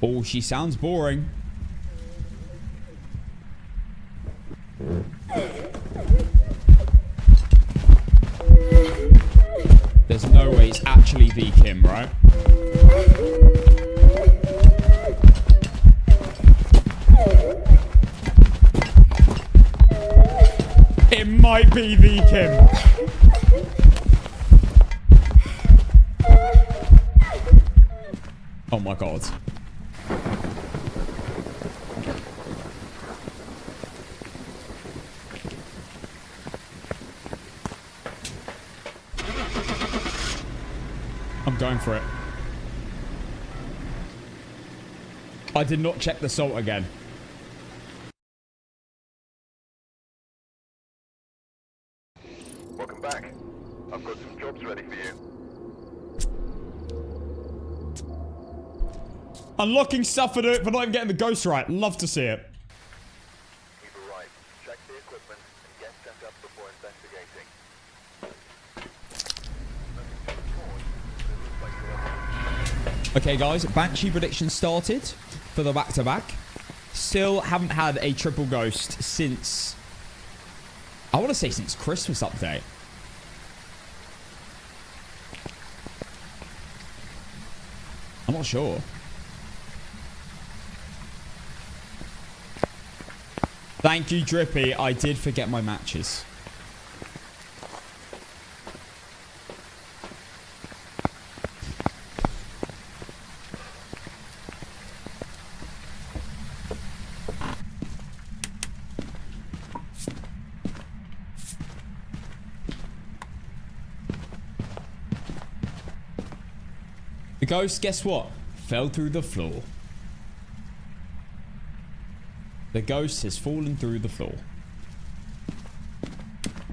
Oh, she sounds boring. There's no way it's actually the Kim, right? It might be the Kim. Oh my god. I'm going for it. I did not check the salt again. Welcome back. I've got some jobs ready for you. Unlocking stuff for not even getting the ghost right. Love to see it. You've arrived. Check the equipment and get set up before investigating. Nothing to report, but it looks like you're Okay, guys. Banshee prediction started for the back-to-back. Still haven't had a triple ghost since... I want to say since Christmas update. I'm not sure. Thank you, Drippy. I did forget my matches. The ghost, guess what? Fell through the floor. The ghost has fallen through the floor.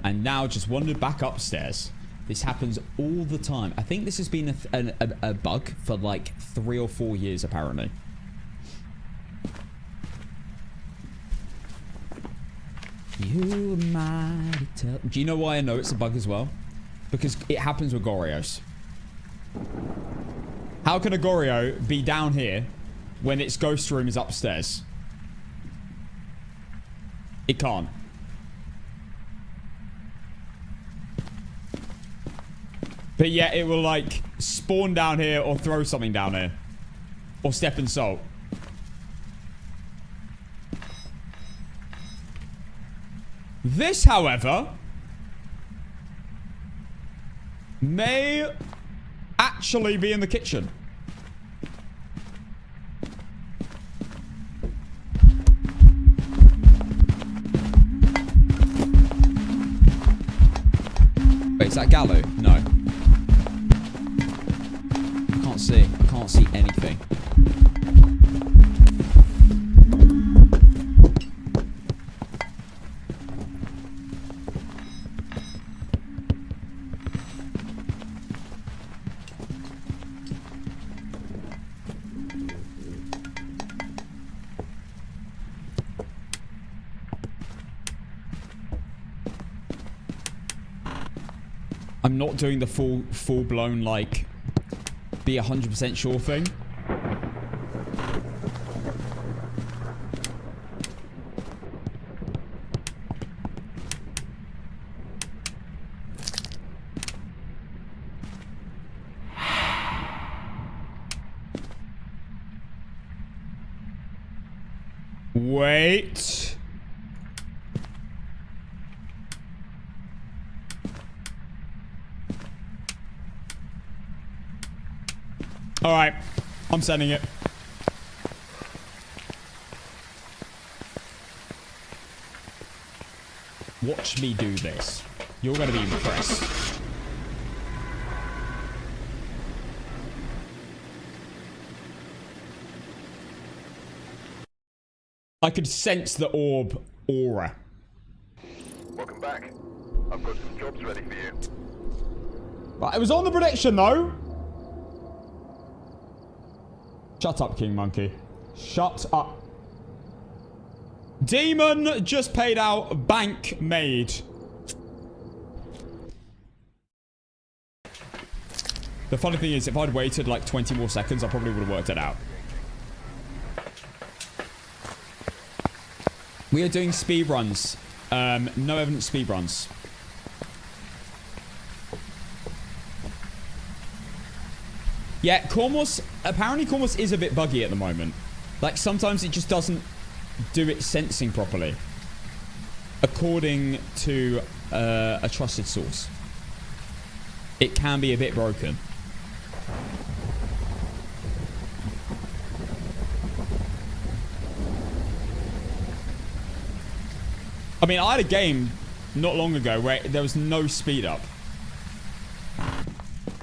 And now just wandered back upstairs. This happens all the time. I think this has been a bug for like 3 or 4 years, apparently. You might tell... Do you know why I know it's a bug as well? Because it happens with Gorios. How can a Goryo be down here when its ghost room is upstairs? It can't. But yeah, it will like spawn down here or throw something down here. Or step in salt. This, however, may actually be in the kitchen. Wait, is that Gallo? No. I can't see. I can't see anything. I'm not doing the full-blown, like, be 100% sure thing. Wait. All right, I'm sending it. Watch me do this. You're going to be impressed. I could sense the orb aura. Welcome back. I've got some jobs ready for you. Right, it was on the prediction, though. Shut up, King Monkey. Shut up. Demon just paid out bank made. The funny thing is, if I'd waited like 20 more seconds, I probably would have worked it out. We are doing speed runs. No evidence speed runs. Yeah, Cormos, apparently Cormos is a bit buggy at the moment. Like, sometimes it just doesn't do its sensing properly. According to a trusted source. It can be a bit broken. I mean, I had a game not long ago where there was no speed up.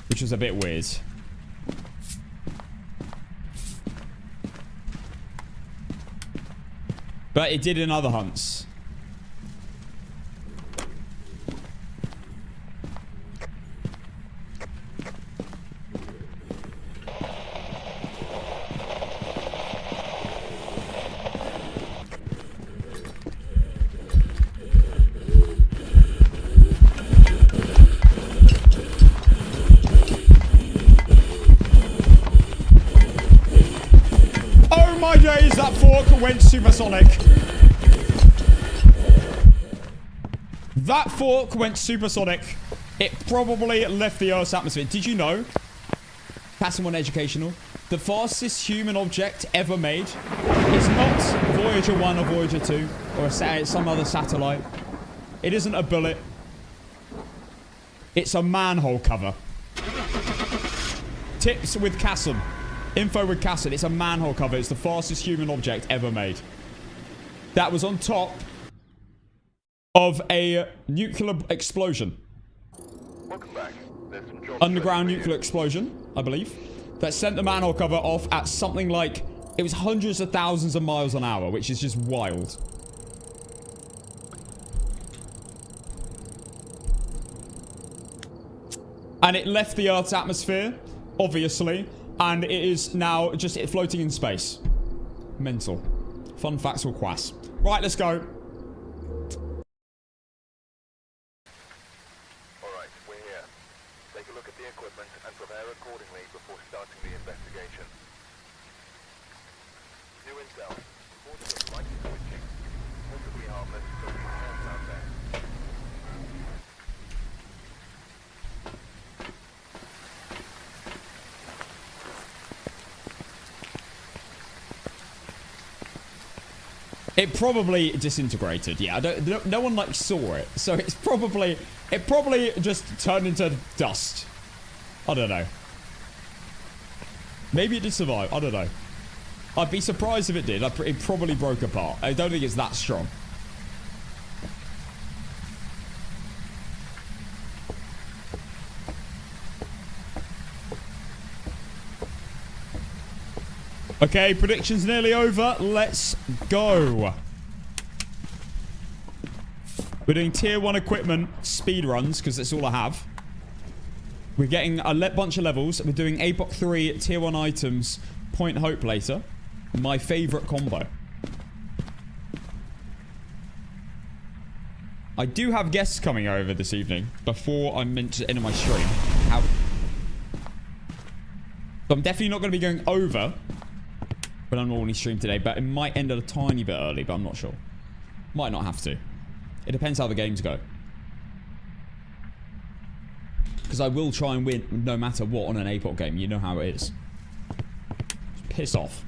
Which was a bit weird. But it did in other hunts. Oh my days, that fork went supersonic. That fork went supersonic. It probably left the Earth's atmosphere. Did you know? Passing one educational. The fastest human object ever made is not Voyager 1 or Voyager 2 or some other satellite. It isn't a bullet. It's a manhole cover. Tips with Casson. Info with Casson. It's a manhole cover. It's the fastest human object ever made. That was on top of a nuclear explosion. Welcome back. There's some jobs Underground ready for nuclear explosion, I believe. That sent the manhole cover off at something like... It was hundreds of thousands of miles an hour, which is just wild. And it left the Earth's atmosphere, obviously. And it is now just floating in space. Mental. Fun facts will quass. Right, let's go. Alright, we're here. Take a look at the equipment and prepare a accordingly before starting the investigation. New intel. Reported of light switching. Possibly harmless, but be careful out there. It probably disintegrated. Yeah, no one like saw it, so it probably just turned into dust. I don't know. Maybe it did survive. I don't know. I'd be surprised if it did. It probably broke apart. I don't think it's that strong. Okay, predictions nearly over. Let's go. We're doing tier 1 equipment speed runs because that's all I have. We're getting a bunch of levels. We're doing APOC 3 tier 1 items, point hope later. My favorite combo. I do have guests coming over this evening before I'm meant to end my stream. So I'm definitely not going to be going over when I'm normally stream today, but it might end a tiny bit early, but I'm not sure. Might not have to. It depends how the games go. Because I will try and win no matter what on an APOC game. You know how it is. Just piss off.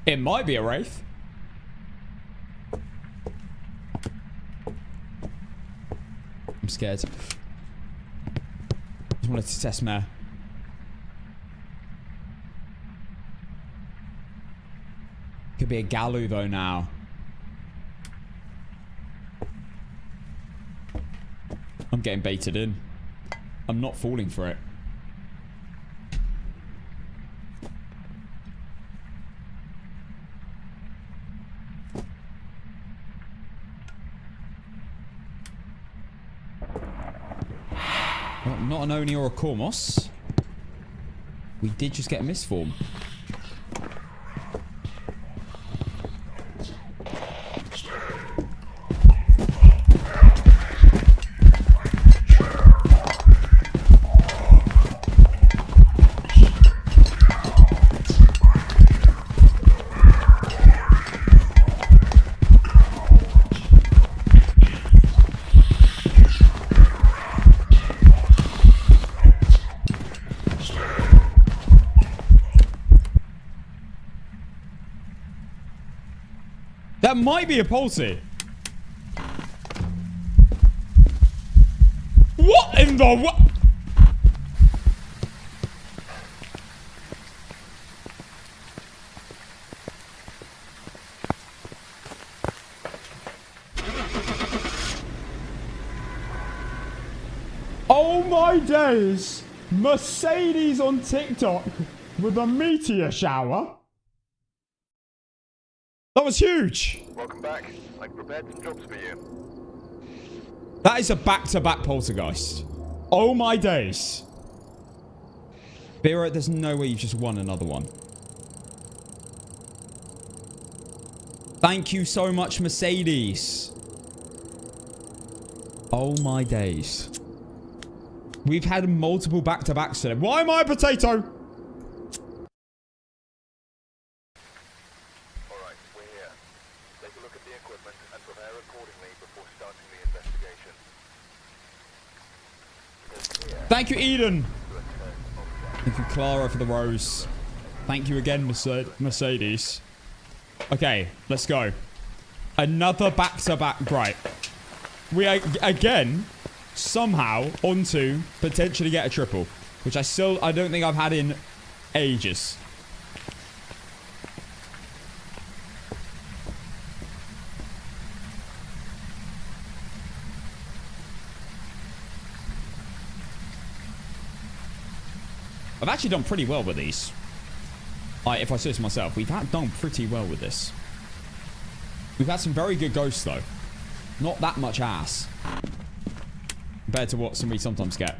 It might be a wraith. I'm scared. Just wanted to test mare. Could be a Galu though now. I'm getting baited in. I'm not falling for it. Not an Oni or a Kormos. We did just get a misform. That might be a Pulsey. What in the what? Oh my days! Mercedes on TikTok with a meteor shower. That was huge. Welcome back. I've prepared some jobs for you. That is a back-to-back poltergeist. Oh my days. Vera, there's no way you just won another one. Thank you so much, Mercedes. Oh my days. We've had multiple back-to-backs today. Why am I a potato? Thank you, Eden. Thank you, Clara, for the rose. Thank you again, Mercedes. Okay, let's go. Another back-to-back gripe. We are, again, somehow onto potentially get a triple. Which I don't think I've had in ages. I've actually done pretty well with these. If I say so myself, we've done pretty well with this. We've had some very good ghosts, though. Not that much ass. compared to what we sometimes get.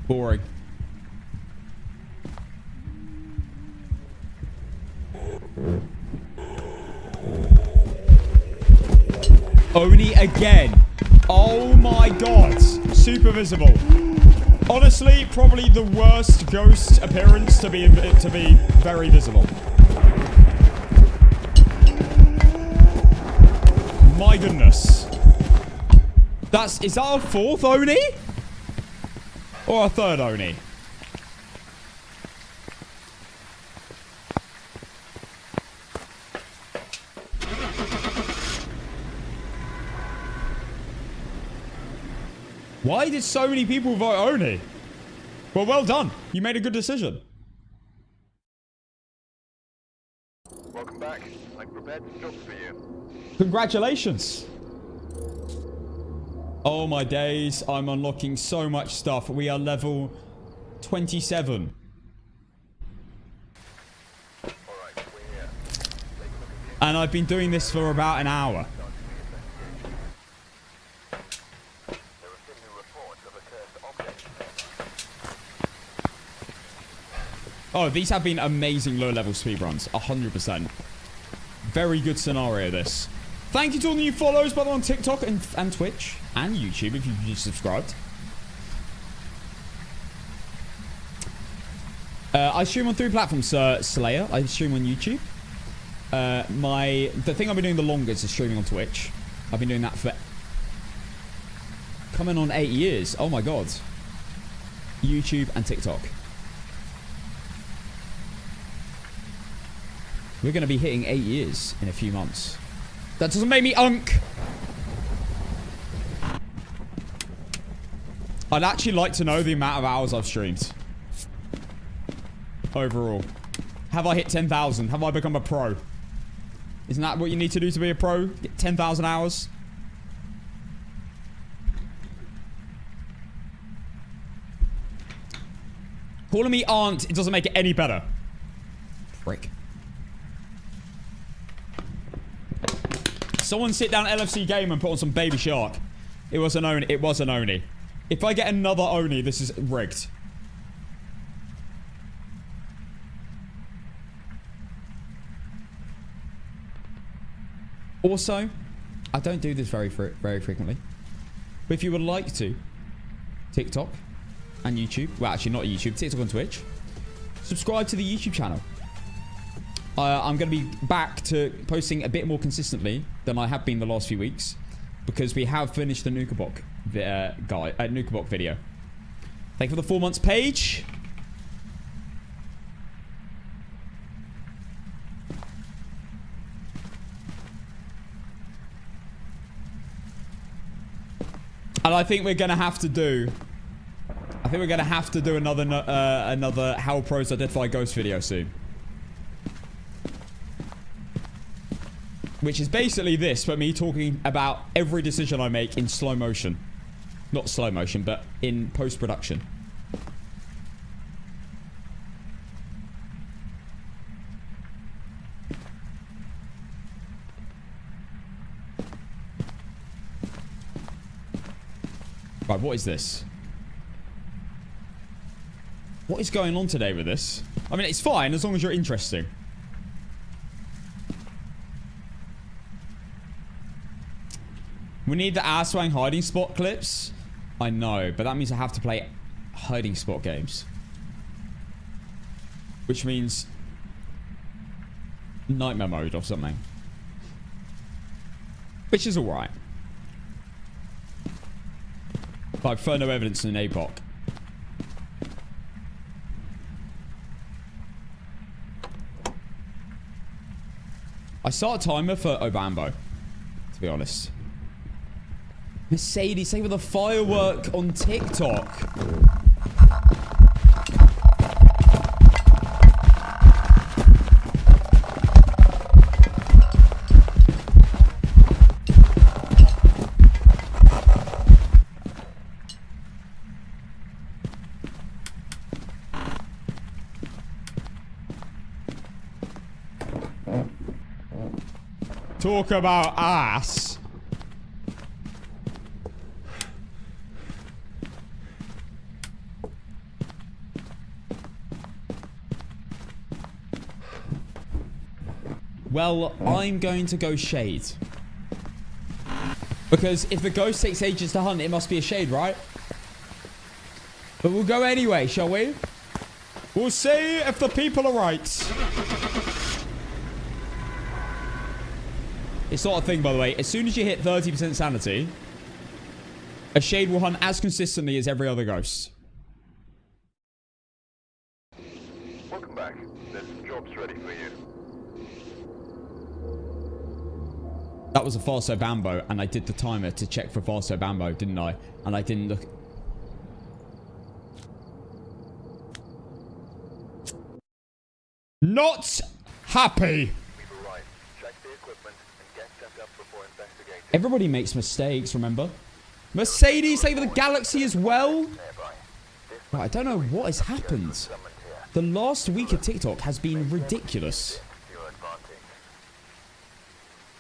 Boring. Oni again. Oh my god. Super visible. Honestly, probably the worst ghost appearance to be very visible. My goodness. Is that our fourth Oni? Or our third Oni? Why did so many people vote Oni? Well done. You made a good decision. Welcome back. I prepared some jobs for you. Congratulations. Oh my days. I'm unlocking so much stuff. We are level 27. Alright, we're here. Take a look at And I've been doing this for about an hour. there are some new reports of a cursed object. Oh, these have been amazing low-level speedruns. 100%. Very good scenario, this. Thank you to all the new follows, by the way, on TikTok and Twitch. And YouTube, if you've just subscribed. I stream on 3 platforms, Slayer. I stream on YouTube. The thing I've been doing the longest is streaming on Twitch. I've been doing that for... coming on 8 years. Oh my god. YouTube and TikTok. We're going to be hitting 8 years in a few months. That doesn't make me unk. I'd actually like to know the amount of hours I've streamed. Overall. Have I hit 10,000? Have I become a pro? Isn't that what you need to do to be a pro? Get 10,000 hours? Calling me aunt, it doesn't make it any better. Prick. Someone sit down LFC game and put on some Baby Shark. It was an Oni. It was an Oni. If I get another Oni, this is rigged. Also, I don't do this very frequently. But if you would like to, TikTok and YouTube. Well, actually not YouTube. TikTok and Twitch. Subscribe to the YouTube channel. I'm going to be back to posting a bit more consistently than I have been the last few weeks. Because we have finished the Nukabok Nukabok video. Thank you for the 4 months page. And I think we're going to have to do... another How Pros Identify Ghosts video soon. Which is basically this, but me talking about every decision I make in slow motion. Not slow motion, but in post-production. Right, what is this? What is going on today with this? I mean, it's fine as long as you're interesting. We need the ass-wang hiding spot clips. I know, but that means I have to play hiding spot games. Which means nightmare mode or something. Which is alright. But I prefer no evidence in APOC. I start a timer for Obambo, to be honest. Mercedes, say with a firework on TikTok. Talk about ass. Well, I'm going to go shade. Because if the ghost takes ages to hunt, it must be a shade, right? But we'll go anyway, shall we? We'll see if the people are right. It's not a thing, by the way. As soon as you hit 30% sanity, a shade will hunt as consistently as every other ghost. Welcome back. There's some jobs ready for you. That was a Faso Bambo, and I did the timer to check for Faso Bambo, didn't I? And I didn't look... Not happy. We've arrived. Check the equipment and get set up before investigating. Everybody makes mistakes, remember? Mercedes save the galaxy as well? Right, I don't know what has happened. The last week of TikTok has been ridiculous.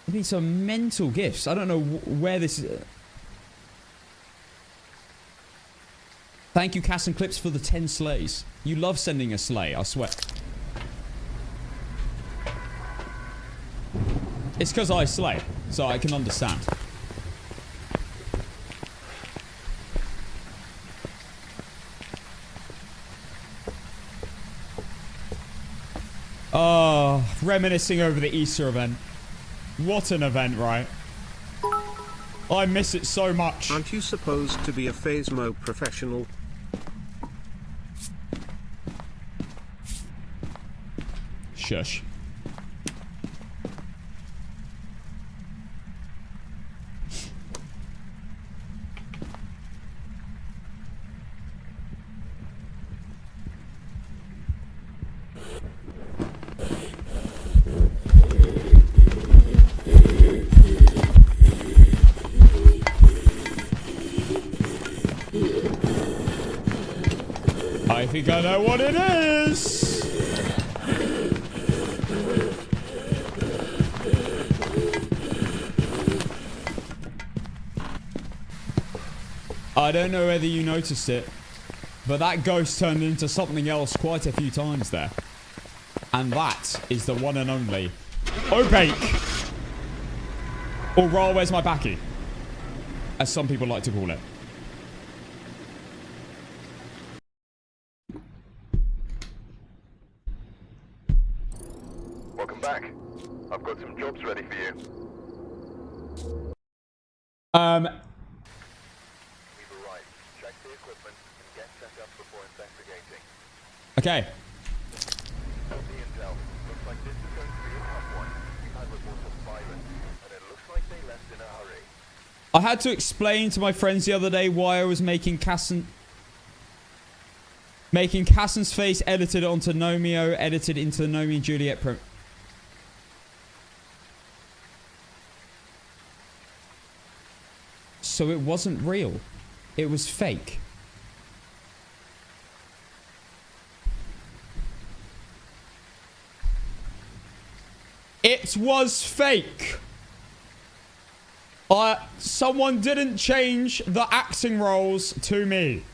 I need some mental gifts. I don't know where this is. Thank you, Cass and Clips, for the 10 slays. You love sending a slay, I swear. It's because I slay, so I can understand. Oh, reminiscing over the Easter event. What an event, right? I miss it so much. Aren't you supposed to be a Phasmo professional? Shush. I think I know what it is. I don't know whether you noticed it, but that ghost turned into something else quite a few times there. And that is the one and only Opaque. Or Ra, where's my backy? As some people like to call it. Welcome back. I've got some jobs ready for you. We've arrived. Check the equipment and get set up before investigating. Okay. Got the intel. Looks like this is going to be a tough one. We've had reports of violence, and it looks like they left in a hurry. I had to explain to my friends the other day why I was making Cassan's face edited onto Nomeo, edited into the Nomeo and Juliet So it wasn't real. It was fake. It was fake. Someone didn't change the acting roles to me.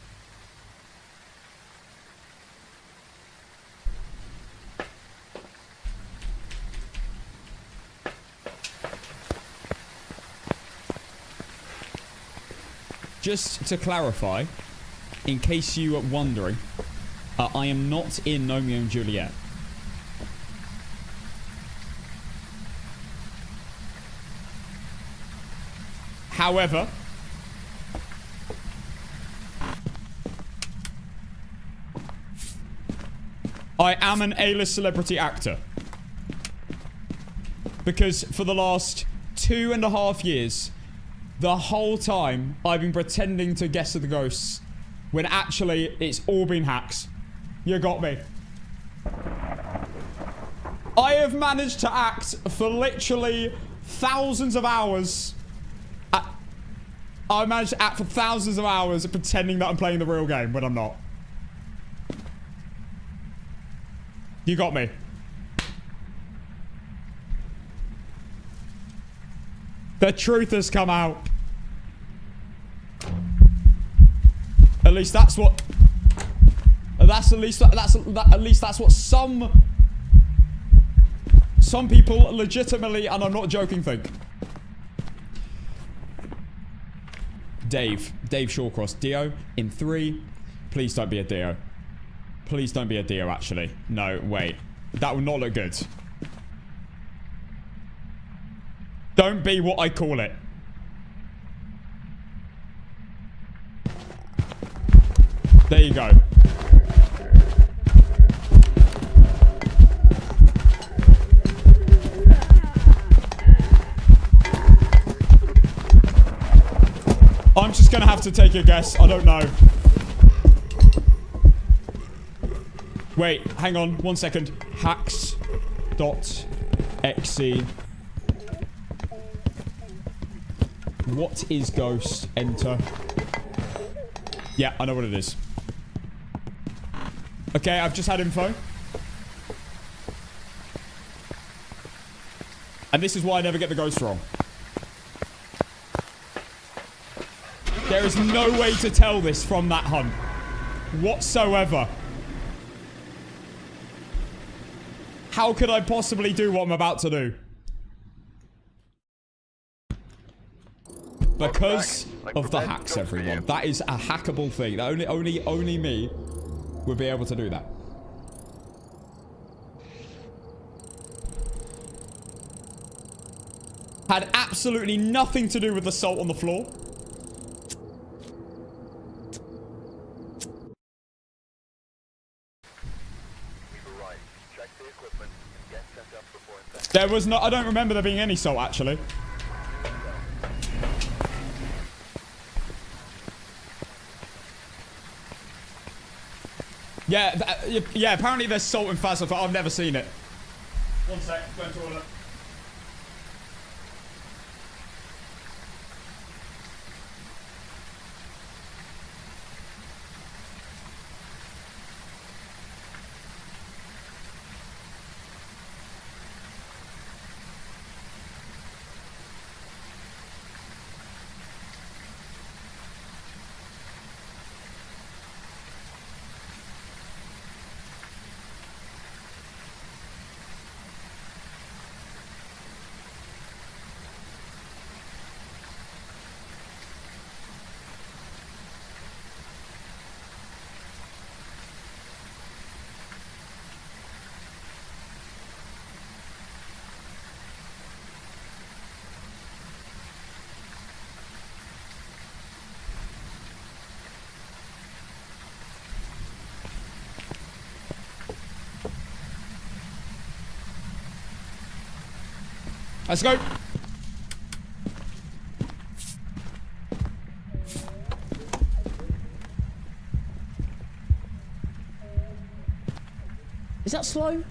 Just to clarify, in case you are wondering, I am not in Romeo and Juliet. However, I am an A-list celebrity actor. Because for the last 2.5 years, the whole time I've been pretending to guess at the ghosts, when actually it's all been hacks. You got me. I have managed to act for literally thousands of hours. I managed to act for thousands of hours pretending that I'm playing the real game when I'm not. You got me. The truth has come out. At least that's what... That's at least that's what some people legitimately, and I'm not joking, think. Dave Shawcross, Dio in 3. Please don't be a Dio. Please don't be a Dio, actually. No, wait. That would not look good. Don't be what I call it. There you go. I'm just gonna have to take a guess. I don't know. Wait, hang on. 1 second. Hacks.exe. What is ghost? Enter. Yeah, I know what it is. Okay, I've just had info. And this is why I never get the ghost wrong. There is no way to tell this from that hunt. Whatsoever. How could I possibly do what I'm about to do? Because of the hacks, everyone. That is a hackable thing. Only me would be able to do that. Had absolutely nothing to do with the salt on the floor. There was no... I don't remember there being any salt, actually. Yeah, apparently there's salt in Phasmophobia. I've never seen it. 1 sec, go into toilet. Let's go. Is that slow?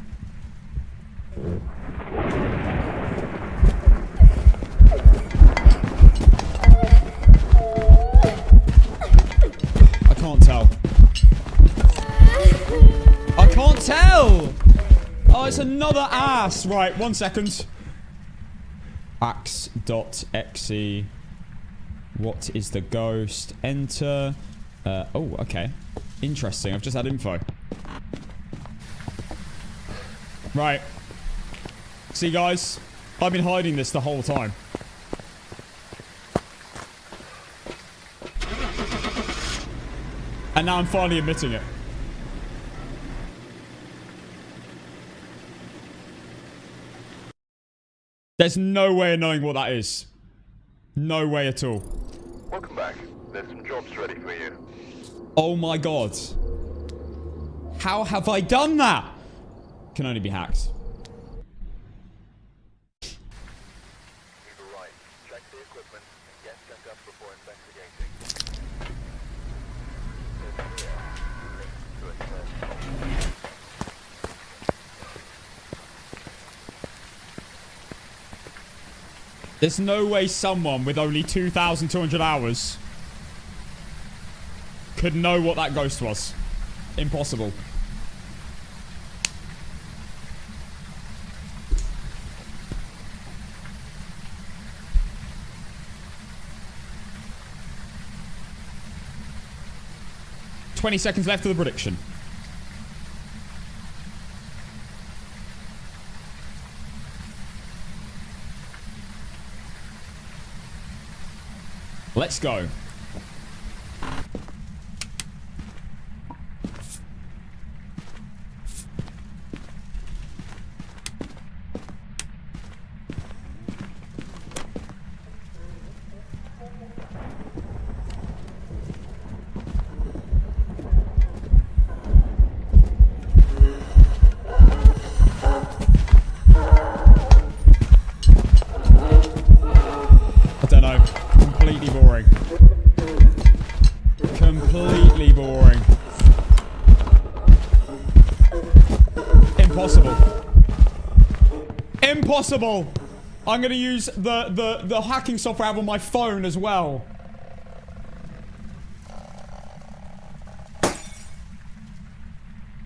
I can't tell. I can't tell! Oh, it's another ass. Right, 1 second. Axe.exe. What is the ghost? Enter. Oh, okay. Interesting. I've just had info. Right. See, guys? I've been hiding this the whole time. And now I'm finally admitting it. There's no way of knowing what that is. No way at all. Welcome back. There's some jobs ready for you. Oh my god. How have I done that? Can only be hacked. You've arrived. Check the equipment and get set up before investigating. There's no way someone with only 2,200 hours could know what that ghost was. Impossible. 20 seconds left of the prediction. Let's go. I don't know. Completely boring. Completely boring. Impossible. Impossible. I'm gonna use the hacking software I have on my phone as well.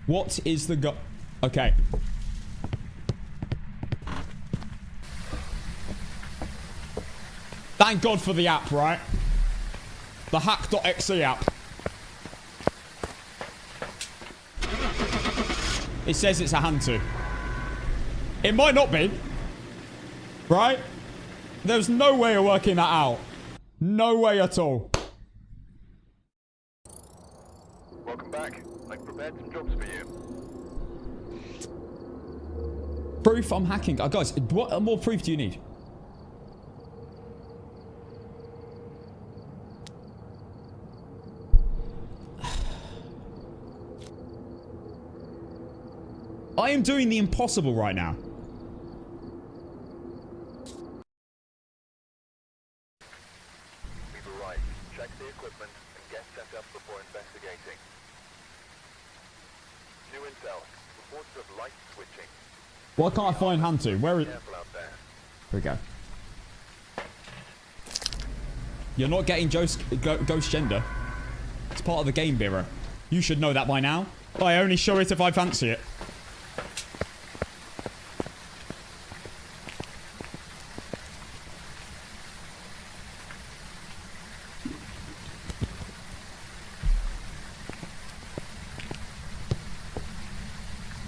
What is the go- Okay. Thank God for the app, right? The hack.exe app. It says it's a Hantu. It might not be. Right? There's no way of working that out. No way at all. Welcome back. I've prepared some jobs for you. Proof I'm hacking. Oh, guys, what more proof do you need? I am doing the impossible right now. We've arrived. Check the equipment and get set up before investigating. New intel. Reports of light switching. Why can't I find Hantu? Where is... Careful out there. Here we go. You're not getting ghost gender. It's part of the game, Biro. You should know that by now. I only show it if I fancy it.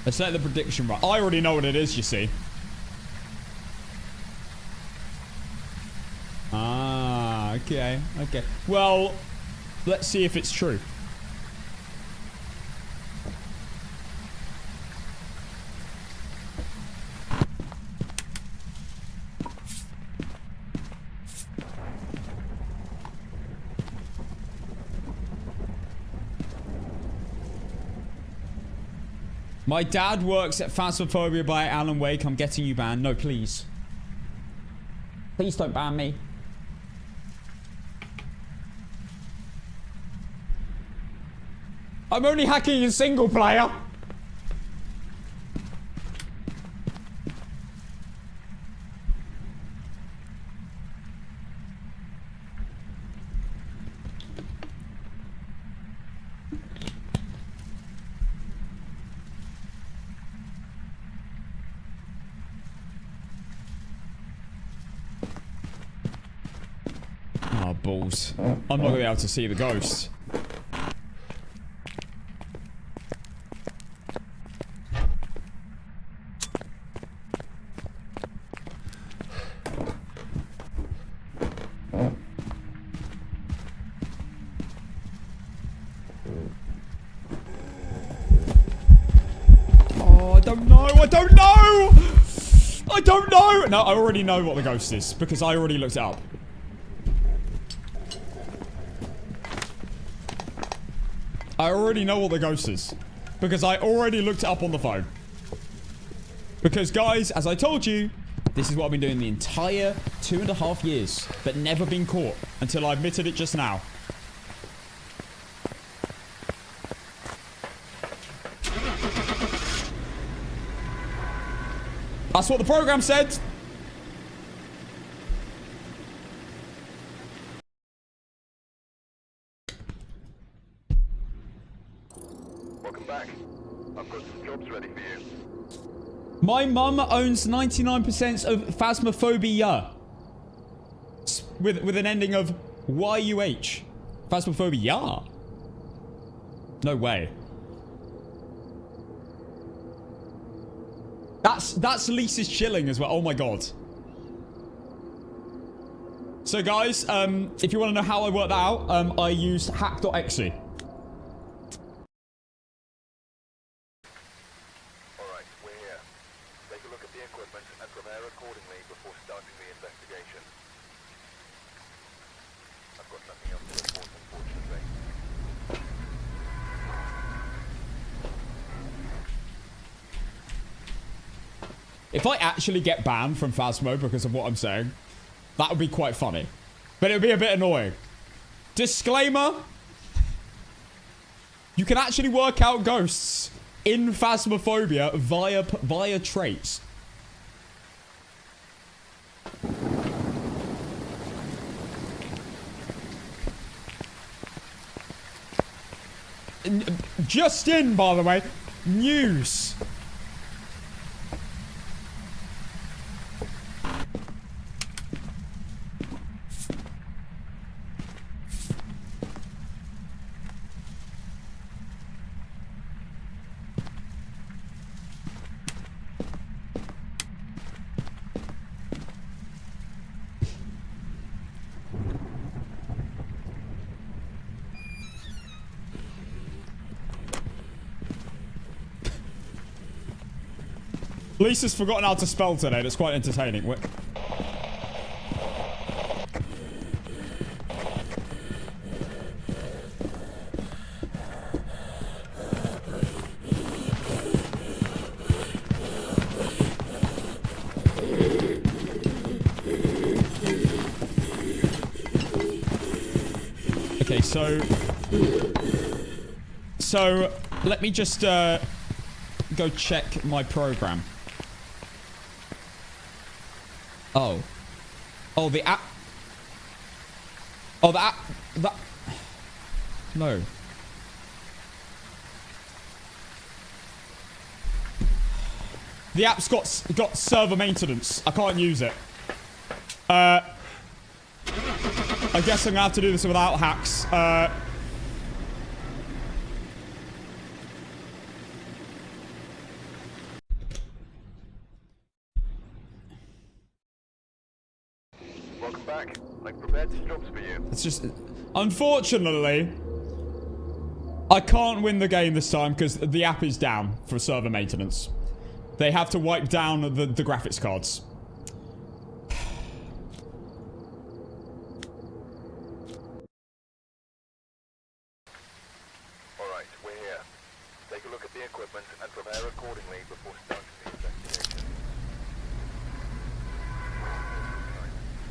Let's let the prediction run. I already know what it is, you see. Ah, okay, okay. Well, let's see if it's true. My dad works at Phasmophobia by Alan Wake. I'm getting you banned. No, please. Please don't ban me. I'm only hacking in single player. Oh, balls. I'm not going to be able to see the ghost. Oh, I don't know. I don't know. I don't know. No, I already know what the ghost is because I already looked it up. I already know what the ghost is. Because I already looked it up on the phone. Because, guys, as I told you, this is what I've been doing the entire 2.5 years. But never been caught. Until I admitted it just now. That's what the program said. Welcome back. I've got some jobs ready for you. My mum owns 99% of Phasmophobia. With an ending of Y-U-H. Phasmophobia. No way. That's Lisa's chilling as well. Oh my god. So guys, if you want to know how I worked that out, I used hack.exe. Alright, we're here. Take a look at the equipment and prepare accordingly before starting the investigation. I've got nothing else to report, unfortunately. If I actually get banned from Phasmo because of what I'm saying, that would be quite funny. But it would be a bit annoying. Disclaimer. You can actually work out ghosts in Phasmophobia via traits. Just in, by the way, news. Lisa's forgotten how to spell today. That's quite entertaining. Okay, so let me just go check my program. Oh, the app. Oh, the app. That. No. The app's got server maintenance. I can't use it. I guess I'm gonna have to do this without hacks. Welcome back. I've prepared some jobs for you. It's just... Unfortunately, I can't win the game this time because the app is down for server maintenance. They have to wipe down the graphics cards. Alright, we're here. Take a look at the equipment and prepare accordingly before starting the investigation.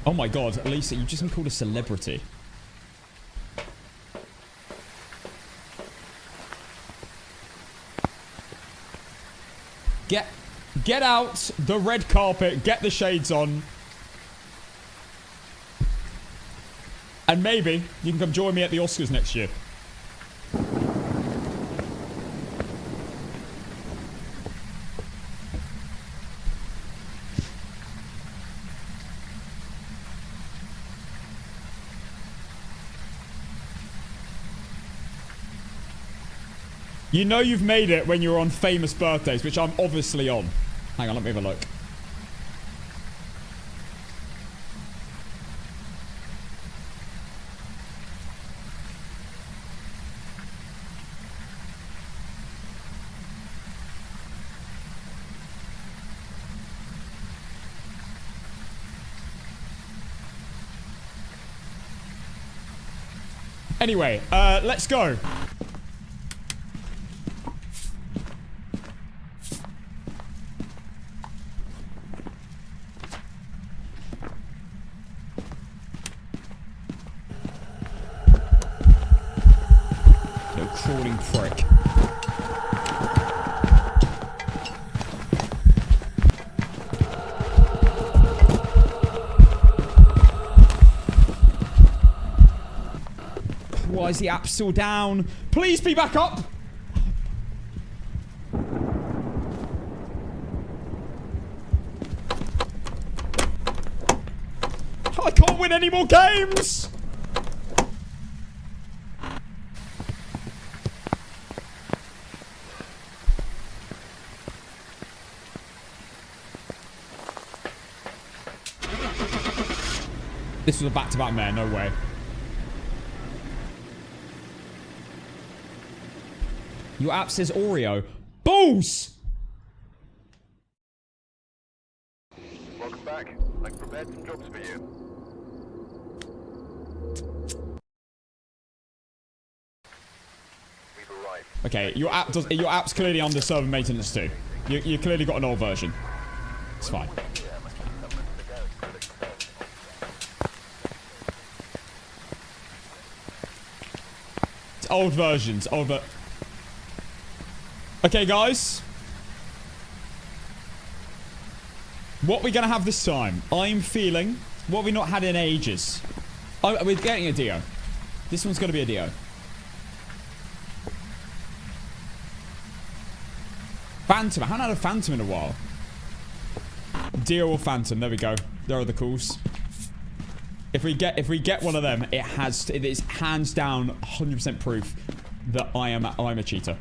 Oh my god, Lisa, you've just been called a celebrity. Get out the red carpet, get the shades on. And maybe you can come join me at the Oscars next year. You know you've made it when you're on famous birthdays, which I'm obviously on. Hang on, let me have a look. Anyway, let's go. Crawling prick. Why is the app still down? Please be back up! I can't win any more games! This was a back-to-back mare. No way. Your app says Oreo. Balls! Welcome back. I've prepared some jobs for you. We've arrived. Okay, your app's clearly under server maintenance too. You clearly got an old version. It's fine. It's old versions. Okay, guys. What we gonna have this time? I'm feeling what we not had in ages. Oh, we're getting a Dio. This one's gonna be a Dio. Phantom. I haven't had a Phantom in a while. Dio or Phantom. There we go. There are the calls. If we get one of them, it is hands down 100% proof that I'm a cheater.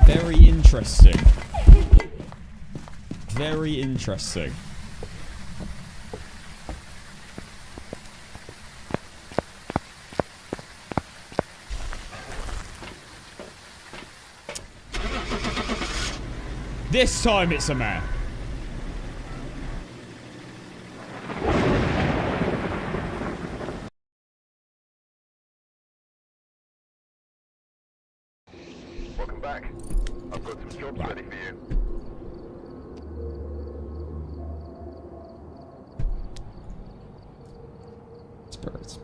Very interesting. Very interesting. This time it's a mare. Welcome back. I've got some jobs ready for you. Spirits.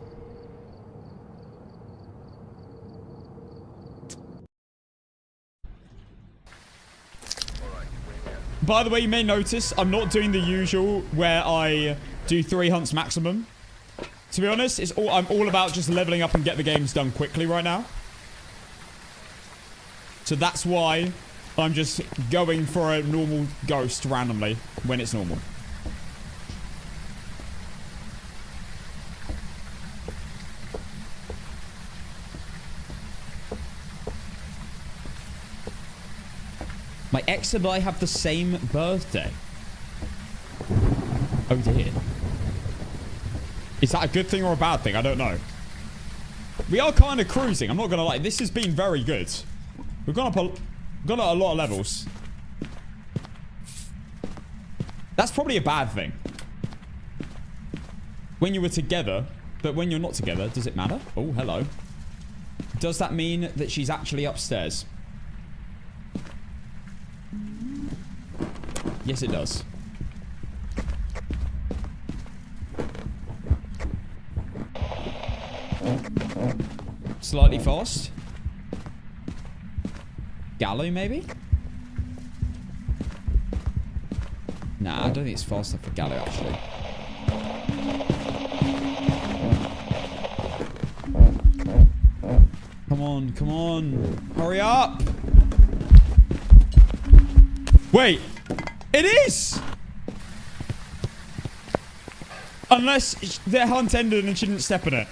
By the way, you may notice I'm not doing the usual where I do 3 hunts maximum. To be honest, I'm all about just leveling up and get the games done quickly right now. So that's why I'm just going for a normal ghost randomly when it's normal. My ex and I have the same birthday. Oh dear. Is that a good thing or a bad thing? I don't know. We are kind of cruising. I'm not going to lie. This has been very good. We've gone up a lot of levels. That's probably a bad thing. When you were together, but when you're not together, does it matter? Oh, hello. Does that mean that she's actually upstairs? Yes, it does. Slightly fast. Gallo, maybe? Nah, I don't think it's fast enough for Gallo, actually. Come on, come on. Hurry up! Wait! It is! Unless their hunt ended and she didn't step in it.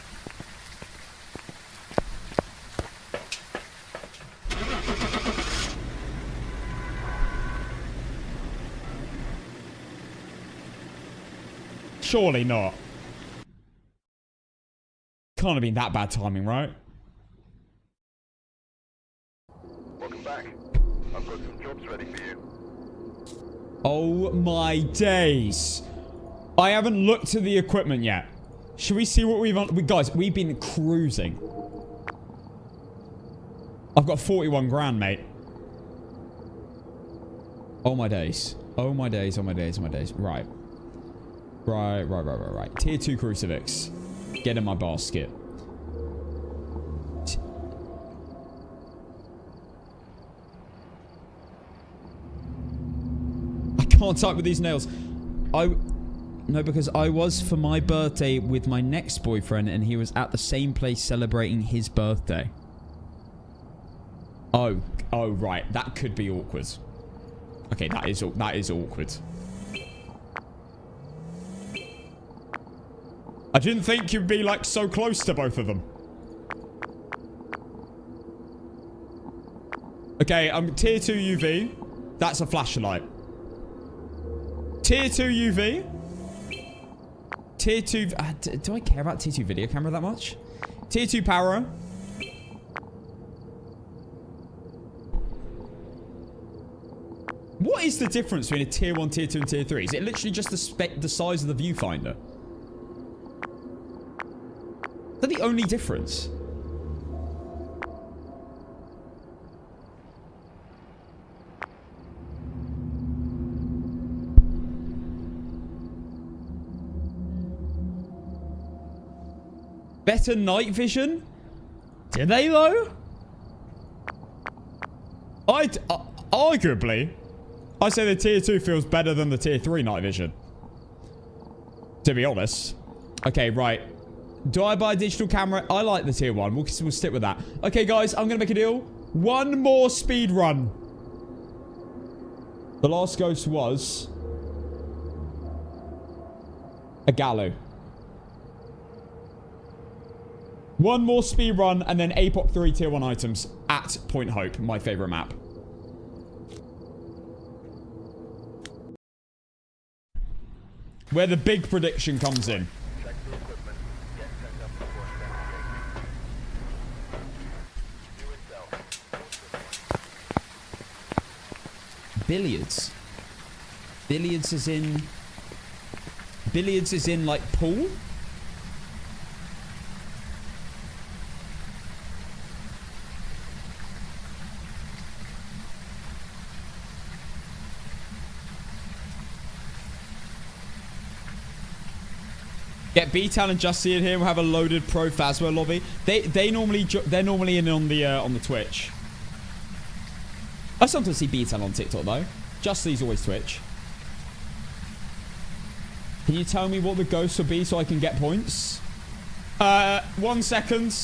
Surely not. Can't have been that bad timing, right? Welcome back. I've got some jobs ready for you. Oh my days. I haven't looked at the equipment yet. Should we see what we've on? Guys, we've been cruising. I've got 41 grand, mate. Oh my days. Oh my days, oh my days, oh my days. Right. Right. Tier 2 crucifix. Get in my basket. I can't type with these nails. No, because I was for my birthday with my next boyfriend and he was at the same place celebrating his birthday. Oh, right. That could be awkward. Okay, that is awkward. I didn't think you'd be, like, so close to both of them. Okay, tier 2 UV. That's a flashlight. Tier 2 UV. Tier 2... do I care about tier 2 video camera that much? Tier 2 power. What is the difference between a tier 1, tier 2, and tier 3? Is it literally just the size of the viewfinder? Is that the only difference? Better night vision? Did they though? Arguably, I say the tier 2 feels better than the tier 3 night vision. To be honest. Okay, right. Do I buy a digital camera? I like the tier 1. We'll stick with that. Okay, guys, I'm going to make a deal. One more speed run. The last ghost was a Gallo. One more speed run and then APOC 3 tier 1 items at Point Hope, my favorite map. Where the big prediction comes in. Check the equipment. Get sent up before investigation. New intel. Billiards. Billiards is in like pool? Get B-Town and Justy in here. We'll have a loaded pro Phasmo lobby. They're normally in on the Twitch. I sometimes see B-Town on TikTok though. Justy's always Twitch. Can you tell me what the ghost will be so I can get points? 1 second.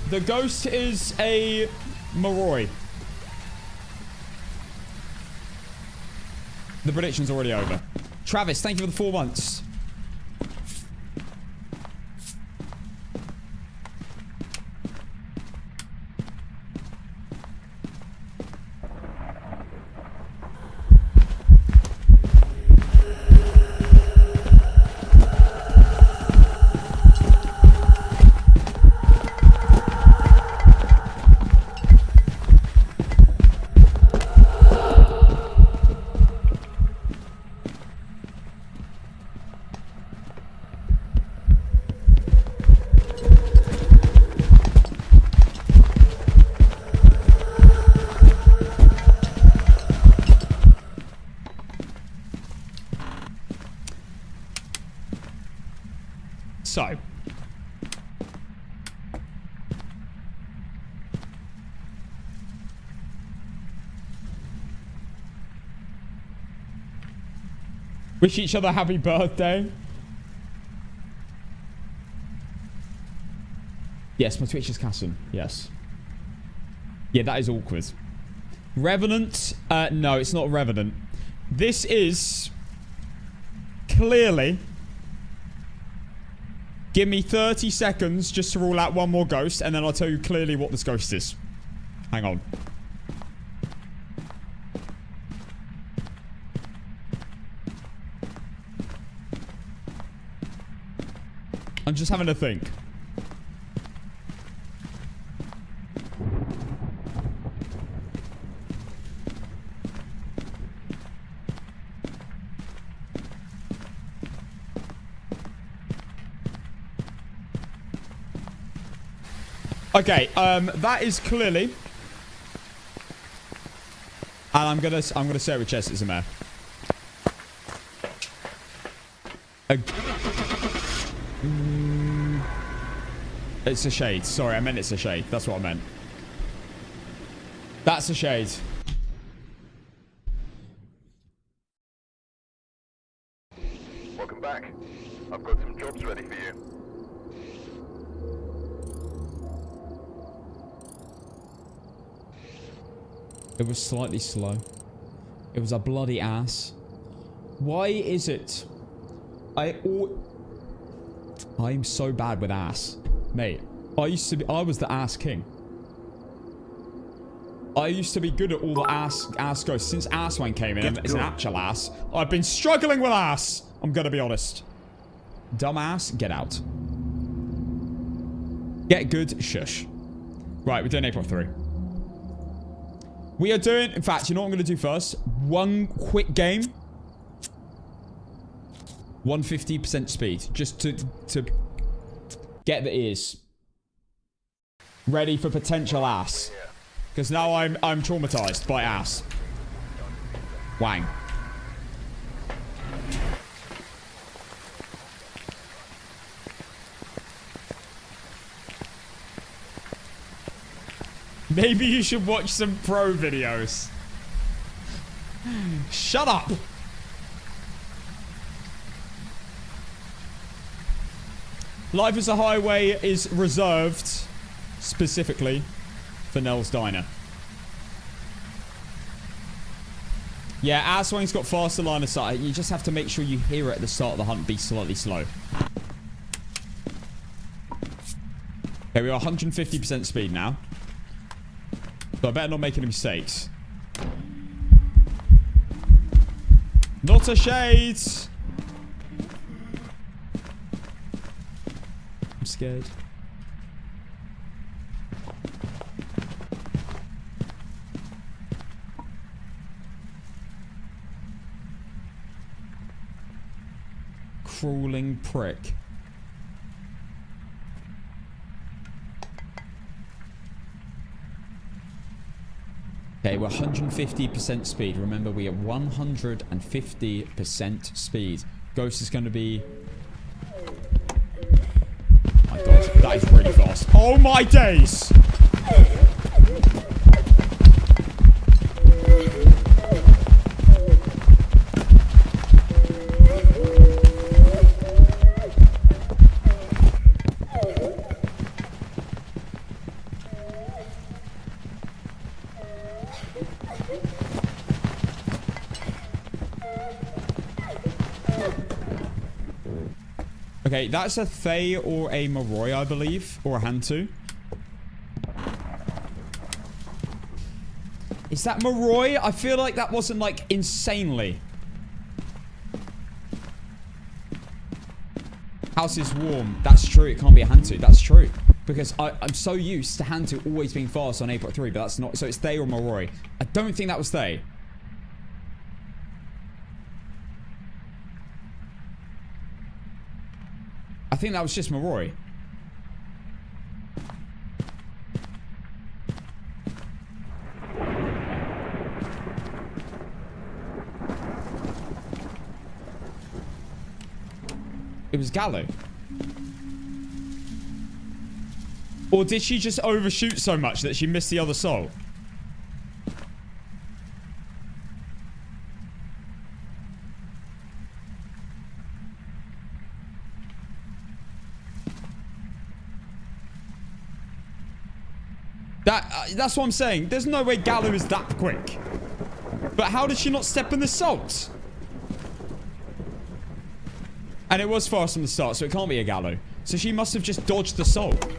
The ghost is a Moroi. The prediction's already over. Travis, thank you for the 4 months. So. Wish each other happy birthday. Yes, my Twitch is Casson. Yes. Yeah, that is awkward. Revenant. No, it's not Revenant. This is clearly... Give me 30 seconds just to rule out one more ghost, and then I'll tell you clearly what this ghost is. Hang on. I'm just having a think. Okay, that is clearly, and I'm gonna say it with chest. It's a mare. It's a shade. Sorry, I meant it's a shade. That's what I meant. That's a shade. Welcome back. I've got some jobs ready for you. It was slightly slow. It was a bloody ass. Why is it? I'm so bad with ass. Mate, I was the ass king. I used to be good at all the ass ghosts. Since Asswang came in as an actual ass, I've been struggling with ass. I'm gonna be honest. Dumbass, get out. Get good, shush. Right, we're doing APOC 3. We are doing, in fact, you know what I'm gonna do first? One quick game. 150% speed. Just to get the ears ready for potential ass. Because now I'm traumatized by ass. Wang. Maybe you should watch some pro videos. Shut up. Life is a Highway is reserved specifically for Nell's Diner. Yeah, Asswang's got faster line of sight. You just have to make sure you hear it at the start of the hunt. Be slightly slow. Okay, we are 150% speed now. So I better not make any mistakes. Not a shade. I'm scared. Crawling prick. Okay, we're 150% speed. Remember, we are 150% speed. Ghost is going to be... My god, that is really fast. Oh my days! Okay, that's a Thay or a Moroi, I believe. Or a Hantu. Is that Moroi? I feel like that wasn't, like, insanely. House is warm. That's true. It can't be a Hantu. That's true. Because I'm so used to Hantu always being fast on APOC 3, but that's not... So it's Thay or Moroi. I don't think that was Thay. I think that was just Moroi. It was Gallo. Or did she just overshoot so much that she missed the other soul? That's what I'm saying. There's no way Gallo is that quick. But how did she not step in the salt? And it was fast from the start, so it can't be a Gallo. So she must have just dodged the salt.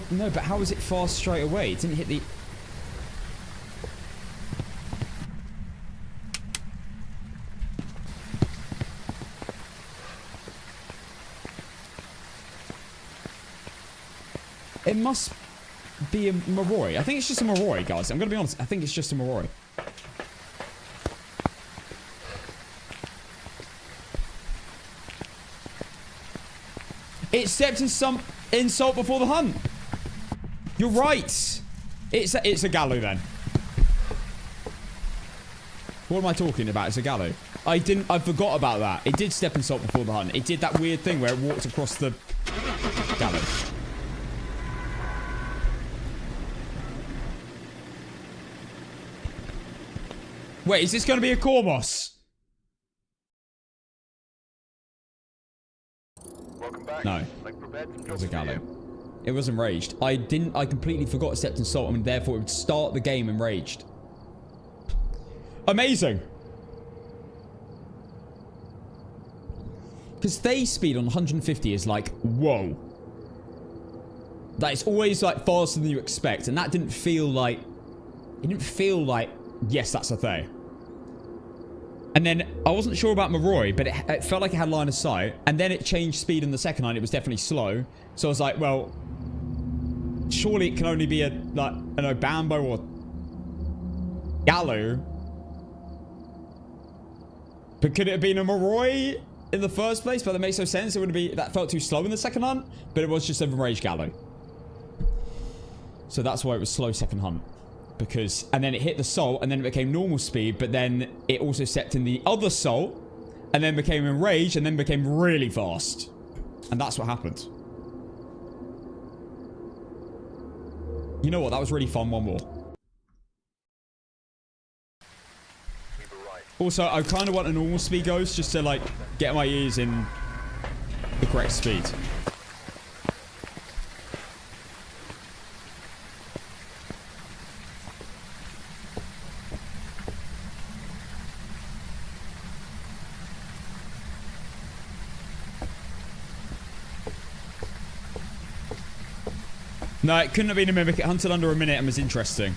No, but how was it fast straight away? It didn't hit the... It must be a Moroi. I think it's just a Moroi, guys. I'm going to be honest. I think it's just a Moroi. It stepped in some insult before the hunt. You're right. It's a Gallo then. What am I talking about? It's a Gallo. I forgot about that. It did step and salt before the hunt. It did that weird thing where it walked across the Gallo. Wait, is this going to be a Cormos? Welcome back. No. Like prepared some It was a jobs for Gallo. you. It was enraged. I completely forgot stepped and salt and therefore it would start the game enraged. Amazing. Because phase speed on 150 is like, whoa. That is always like faster than you expect. And that didn't feel like, yes, that's a thing. And then I wasn't sure about Maroi, but it felt like it had line of sight. And then it changed speed in the second line. It was definitely slow. So I was like, well, surely it can only be an Obambo or Gallo. But could it have been a Maroi in the first place? But that makes no sense. It wouldn't be, that felt too slow in the second hunt. But it was just a enraged Gallo. So that's why it was slow second hunt. Because, and then it hit the salt, and then it became normal speed, but then it also stepped in the other salt, and then became enraged, and then became really fast. And that's what happened. You know what? That was really fun. One more. Also, I kind of want a normal speed ghost, just to, like, get my ears in the correct speed. No, it couldn't have been a mimic. It hunted under a minute and was interesting.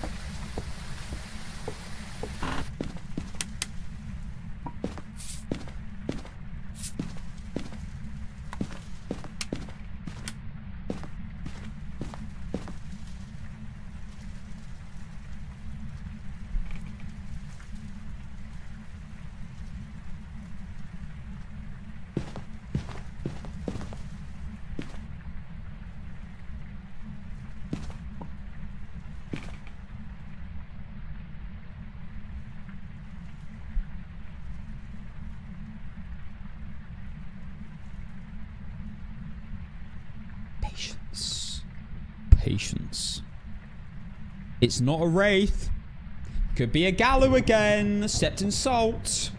Patience. It's not a wraith. Could be a Gallo again. Stepped in salt.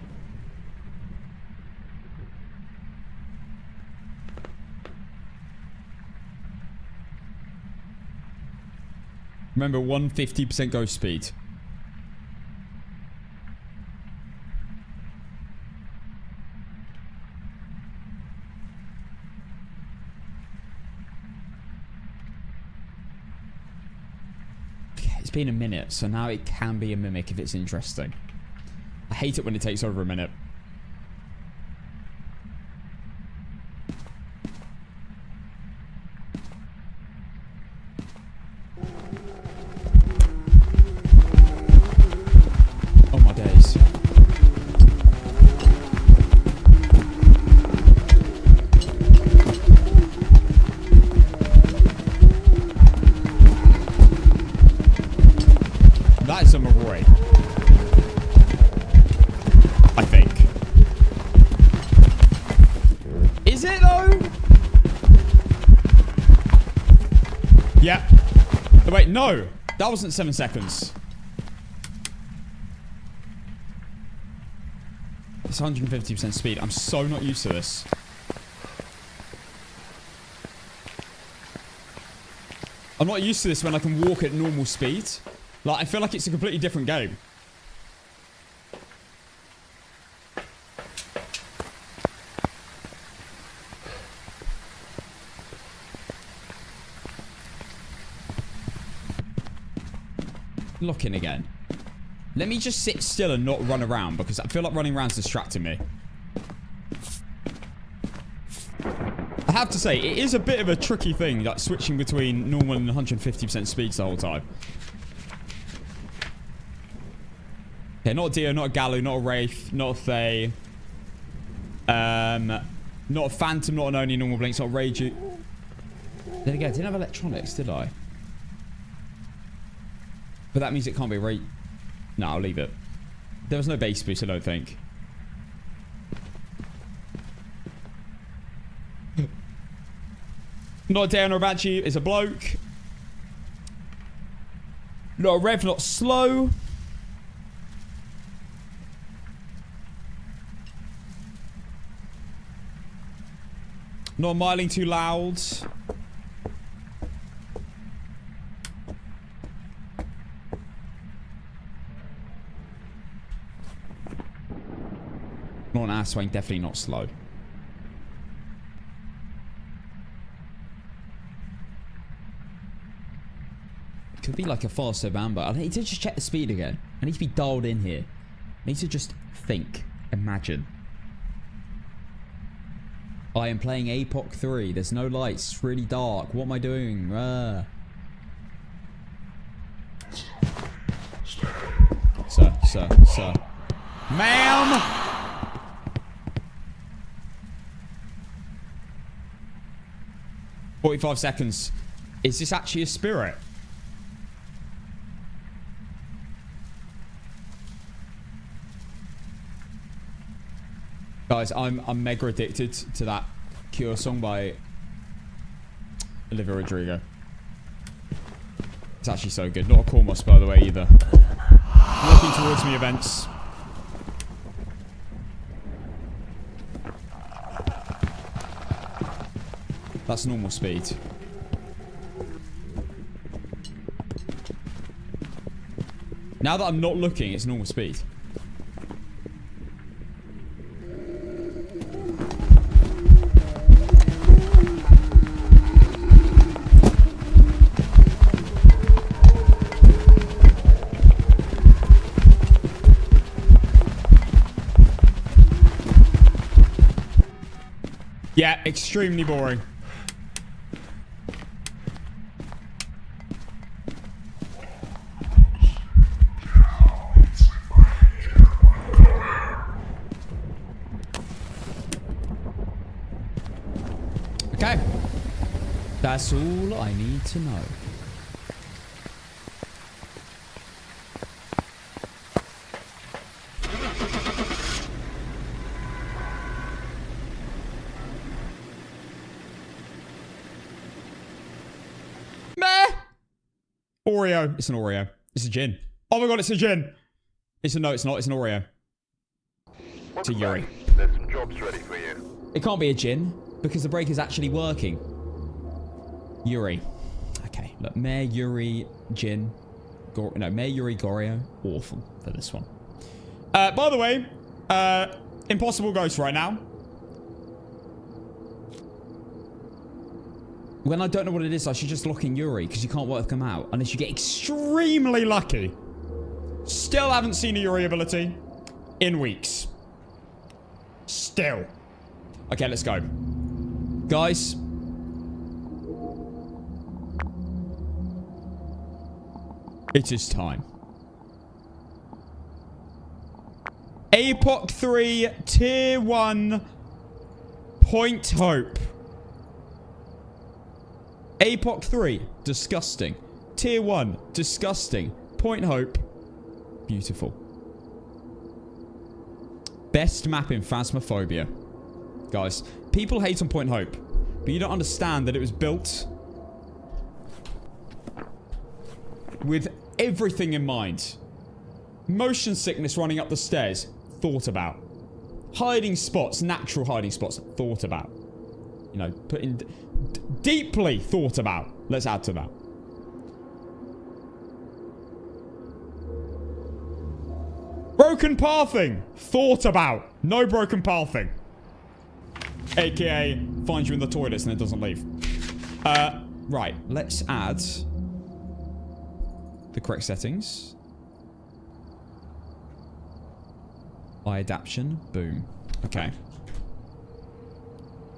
Remember, 150% ghost speed. It's been a minute, so now it can be a mimic if it's interesting. I hate it when it takes over a minute. Oh my days. That is a Maroi. I think. Is it though? Yeah. Oh, wait, no. That wasn't 7 seconds. It's 150% speed. I'm so not used to this. I'm not used to this when I can walk at normal speed. Like, I feel like it's a completely different game. Lock in again. Let me just sit still and not run around, because I feel like running around is distracting me. I have to say, it is a bit of a tricky thing, like switching between normal and 150% speeds the whole time. Okay, not a Dio, not a Gallo, not a Wraith, not a Fae. Not a Phantom, not an only normal Blinks, not a Rage. Then again, I didn't have electronics, did I? But that means it can't be right. No, I'll leave it. There was no base boost, I don't think. Not a down or banshee, is a bloke. Not a rev, not slow. Not miling too loud. Not an ass swing, definitely not slow. Could be like a faster Bambo. I need to just check the speed again. I need to be dialed in here. I need to just think. Imagine. I am playing APOC 3. There's no lights. It's really dark. What am I doing? Sir. Ma'am! 45 seconds. Is this actually a spirit? Guys, I'm mega addicted to that Cure song by Olivia Rodrigo. It's actually so good. Not a Cormos, by the way, either. Looking towards me events. That's normal speed. Now that I'm not looking, it's normal speed. Yeah, extremely boring. Okay. That's all I need to know. Oreo. It's an Oreo. It's a gin. Oh my god, it's a gin. It's a no, it's not. It's an Oreo. It's a Yuri. There's some jobs ready for you. It can't be a gin because the brake is actually working. Yuri. Okay, look. Mayor Yuri gin. No, Mayor Yuri Goreo. Awful for this one. By the way, impossible ghost right now. When I don't know what it is, I should just lock in Yuri, because you can't work them out unless you get extremely lucky. Still haven't seen a Yuri ability in weeks. Still. Okay, let's go. Guys. It is time. APOC 3 Tier 1 Point Hope. APOC 3, disgusting. Tier 1, disgusting. Point Hope, beautiful. Best map in Phasmophobia. Guys, people hate on Point Hope, but you don't understand that it was built with everything in mind. Motion sickness running up the stairs, thought about. Hiding spots, natural hiding spots, thought about. You know, put in... deeply thought about. Let's add to that. Broken pathing. Thought about. No broken pathing. AKA finds you in the toilets and it doesn't leave. Right. Let's add the correct settings. Eye adaptation. Boom. Okay.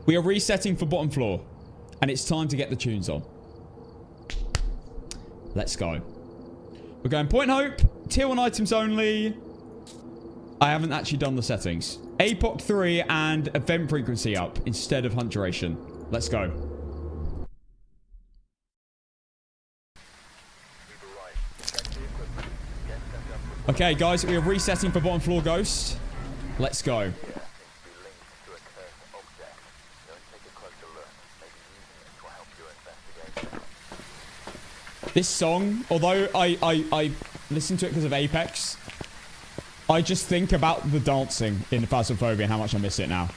We are resetting for bottom floor. And it's time to get the tunes on. Let's go. We're going Point Hope. Tier 1 items only. I haven't actually done the settings. APOC 3 and event frequency up instead of hunt duration. Let's go. Okay, guys, we are resetting for bottom floor ghost. Let's go. Seems to be linked to a cursed object. Go and take a closer look. Maybe using it will help your investigation. This song, although I listen to it because of Apex, I just think about the dancing in Phasmophobia and how much I miss it now.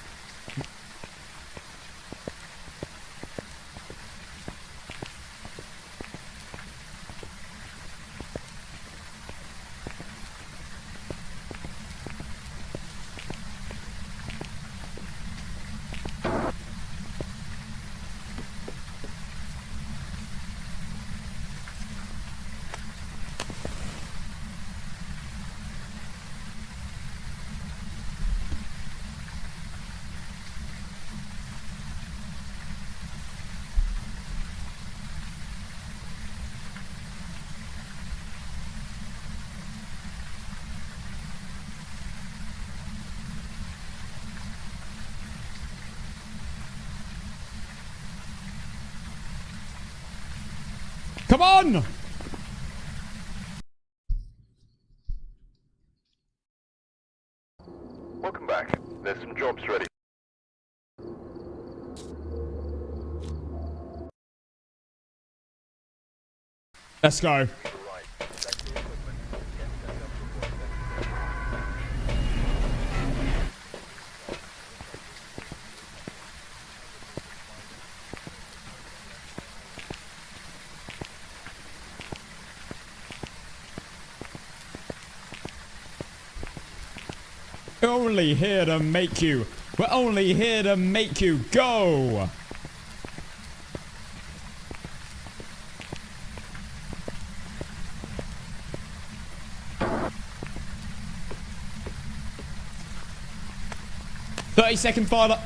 Come on! Welcome back. There's some jobs ready. Let's go. Right. Check the equipment. Get set up before investigation. We're only here to make you. We're only here to make you go. "30-second fire."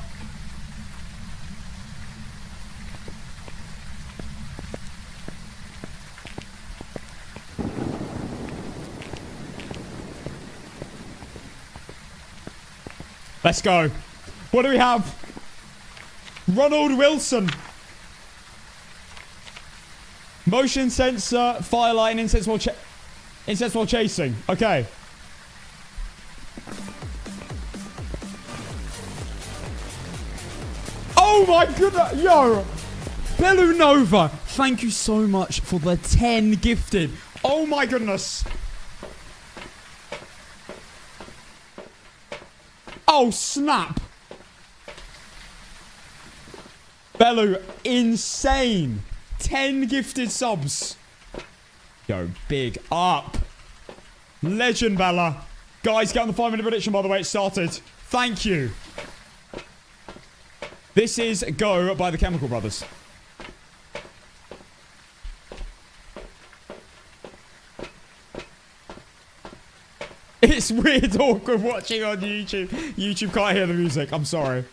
Let's go. What do we have? Ronald Wilson. Motion sensor, firelight, incense while chasing. Okay. Oh my goodness. Yo. Bellu Nova. Thank you so much for the 10 gifted. Oh my goodness. Oh, snap. Bellu, insane. 10 gifted subs. Yo, big up. Legend, Bella. Guys, get on the 5-minute prediction, by the way. It started. Thank you. This is Go by the Chemical Brothers. It's weird, awkward watching on YouTube. YouTube can't hear the music. I'm sorry.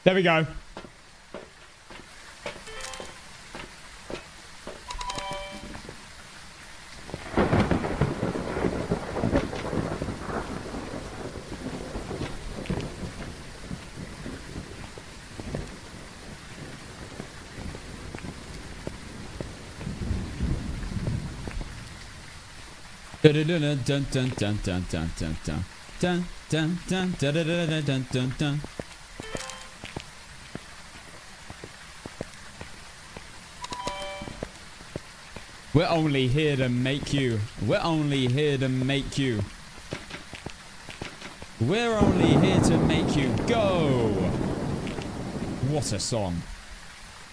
There we go. Dun dun dun dun dun dun dun dun dun dun dun dun dun dun dun dun. We're only here to make you. We're only here to make you. We're only here to make you go. What a song.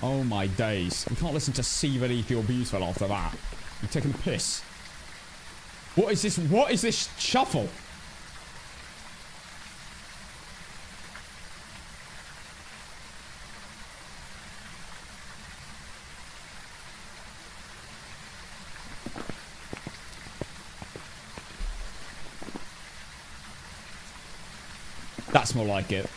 Oh my days. We can't listen to See Beneath Your Beautiful after that. You're taking a piss. What is this? What is this shuffle? That's more like it.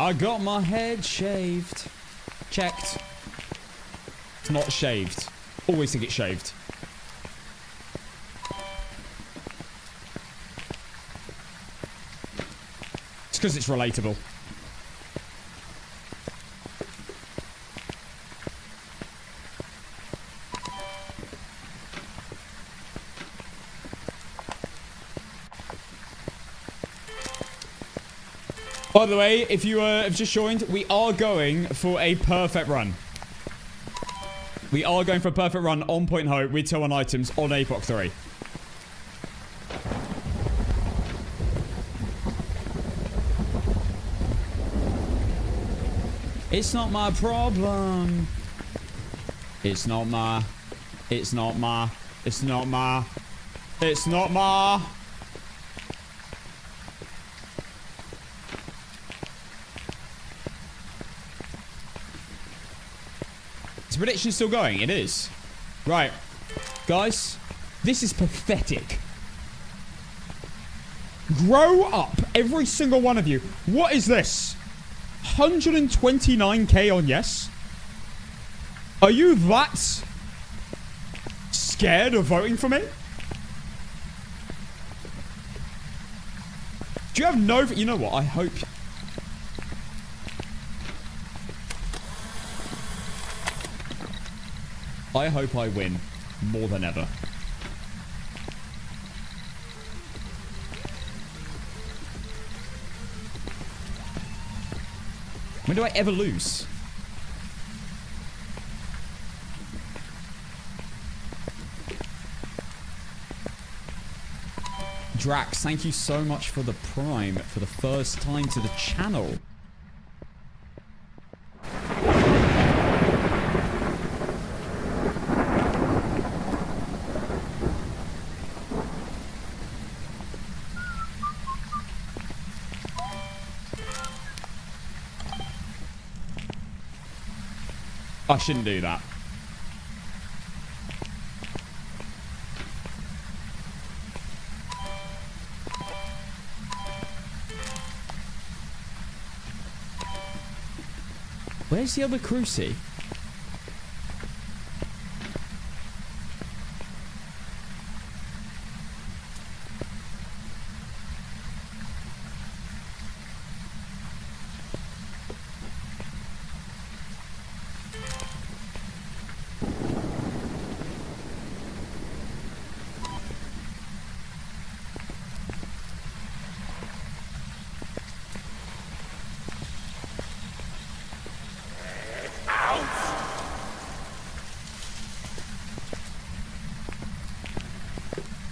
I got my head shaved. Checked. It's not shaved. Always think it's shaved. It's because it's relatable. By the way, if you have just joined, we are going for a perfect run. We are going for a perfect run on Point Hope with tier 1 items on APOC 3. It's not my problem. It's not my. It's not my. It's not my. It's not my. Is the prediction still going? It is. Right. Guys, this is pathetic. Grow up, every single one of you. What is this? 129k on yes? Are you that scared of voting for me? Do you have no... You know what? I hope... I hope I win more than ever. When do I ever lose? Drax, thank you so much for the Prime for the first time to the channel. I shouldn't do that. Where's the other cruci?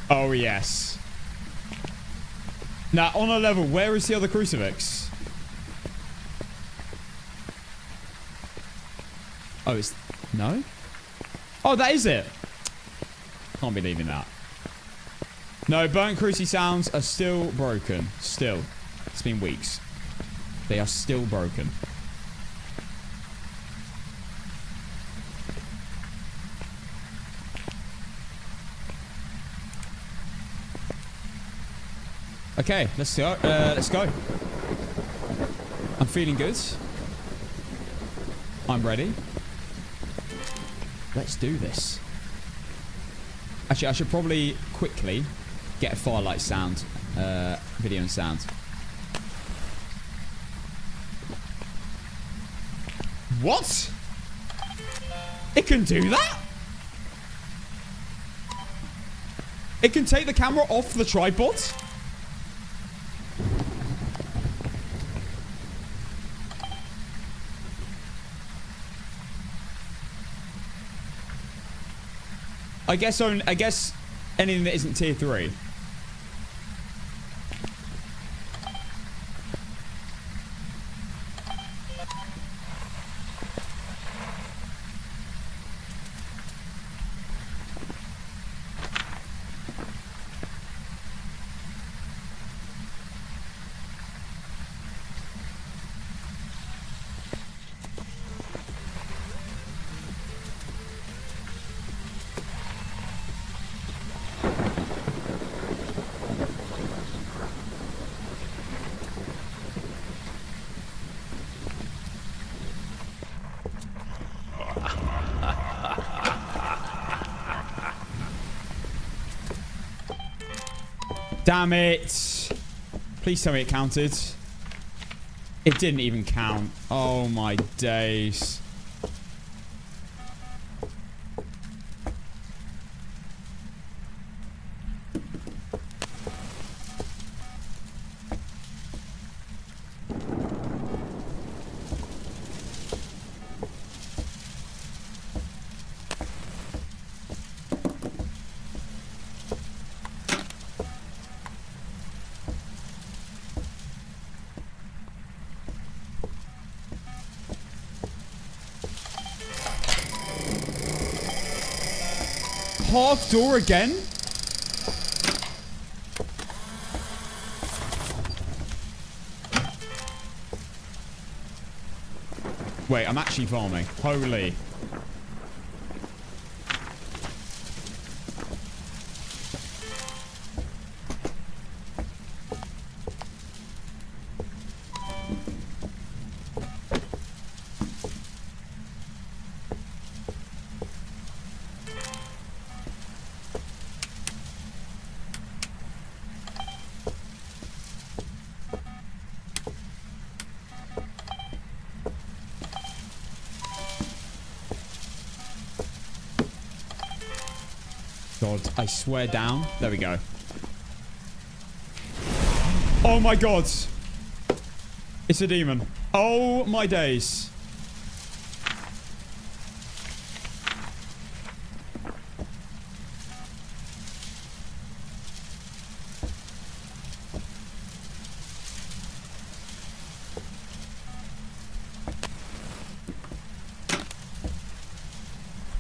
Oh, yes. Now, on a level, where is the other crucifix? Oh, it's... No? Oh, that is it. Can't be leaving that. No, burnt cruci sounds are still broken. Still. It's been weeks. They are still broken. Okay, let's go. Let's go. I'm feeling good. I'm ready. Let's do this. Actually, I should probably quickly get a Firelight sound, video and sound. What? It can do that? It can take the camera off the tripod? I guess anything that isn't tier 3. Damn it. Please tell me it counted. It didn't even count. Oh my days. Half door again? Wait, I'm actually farming. Holy. God, I swear down. There we go. Oh my God. It's a demon. Oh my days.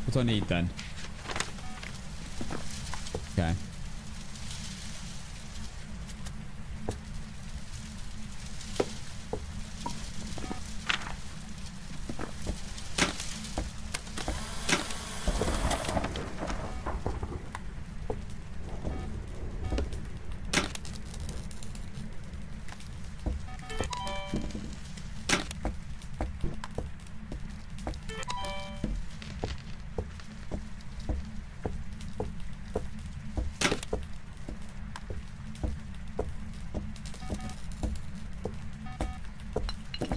What do I need then? Okay.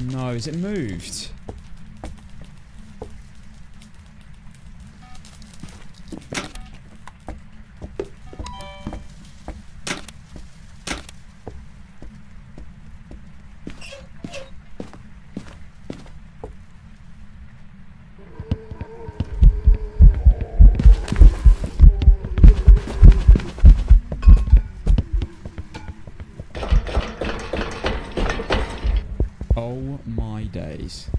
No, is it moved? Oh my days.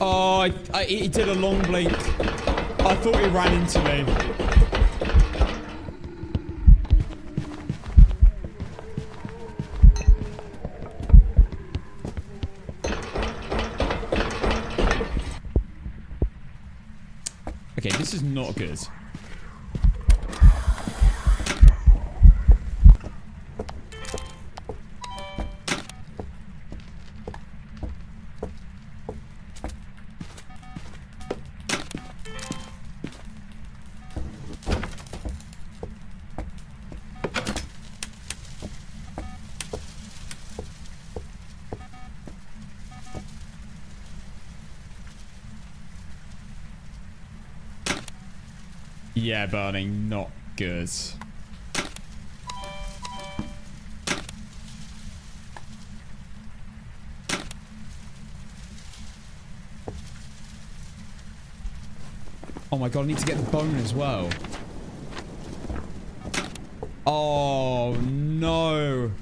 Oh, he did a long blink. I thought he ran into me. Okay, this is not good. Yeah, burning, not good. Oh my God, I need to get the bone as well. Oh no.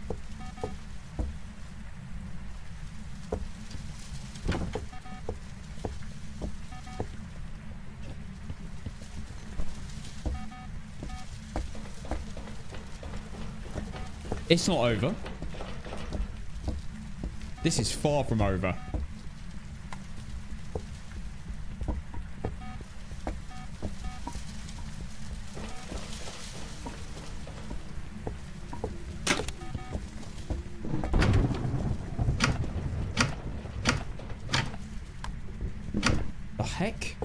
It's not over. This is far from over. heck?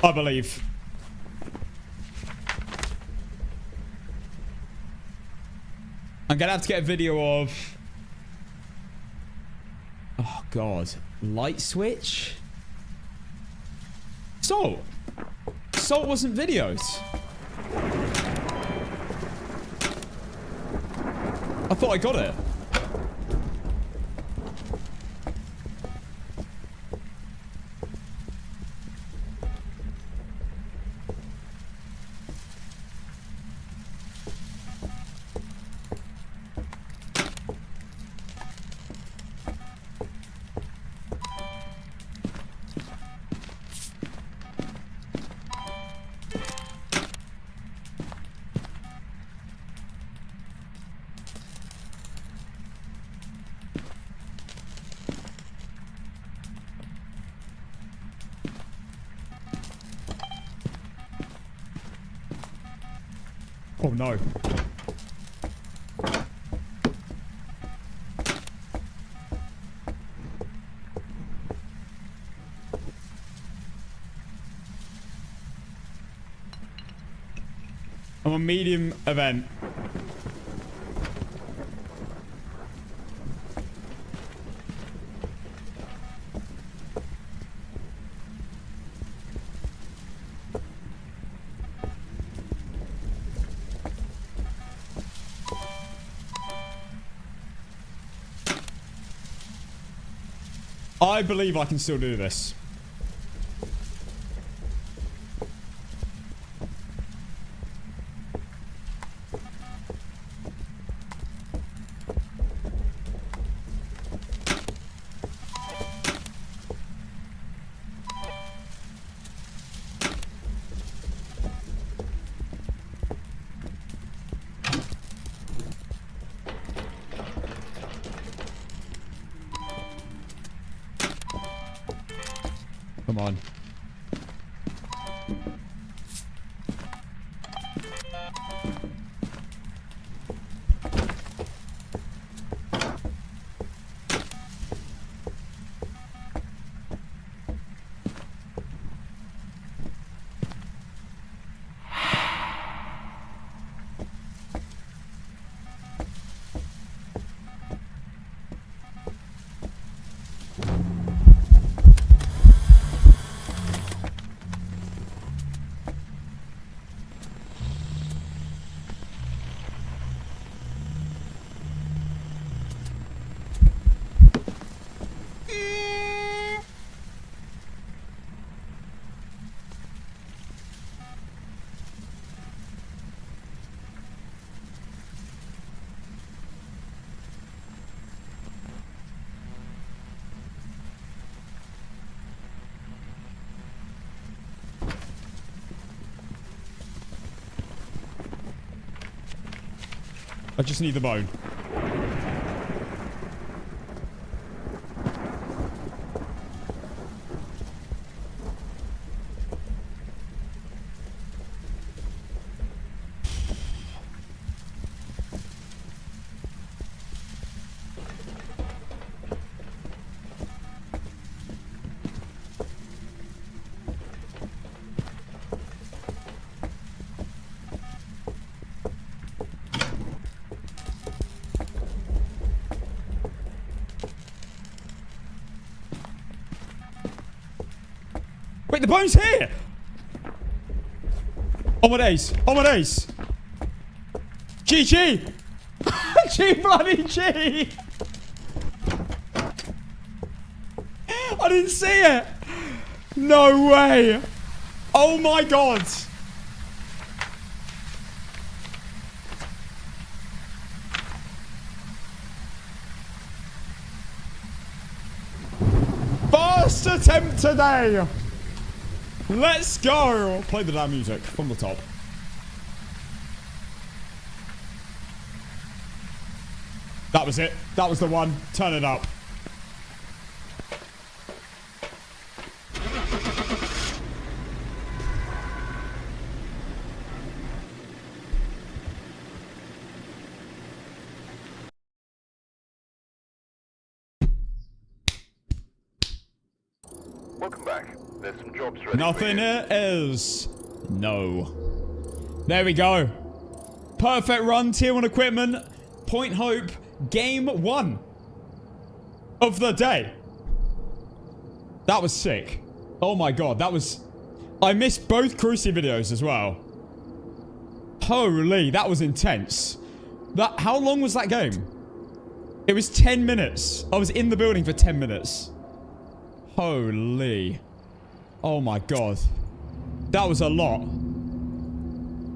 I believe. I'm gonna have to get a video of... Oh, God. Light switch? Salt. Salt wasn't videos. I thought I got it. Oh no. I'm a medium event. I believe I can still do this. Come on. I just need the bone. Wait, the bone's here! Oh my days. Oh my days. GG. G bloody G. I didn't see it. No way. Oh my god. First attempt today. Let's go. Play the damn music from the top. That was it. That was the one. Turn it up. Welcome back. There's some jobs ready. Nothing it is. No. There we go. Perfect run. Tier 1 equipment. Point Hope. Game 1 of the day. That was sick. Oh my god. That was... I missed both Cruci videos as well. Holy. That was intense. How long was that game? It was 10 minutes. I was in the building for 10 minutes. Holy. Oh my god. That was a lot.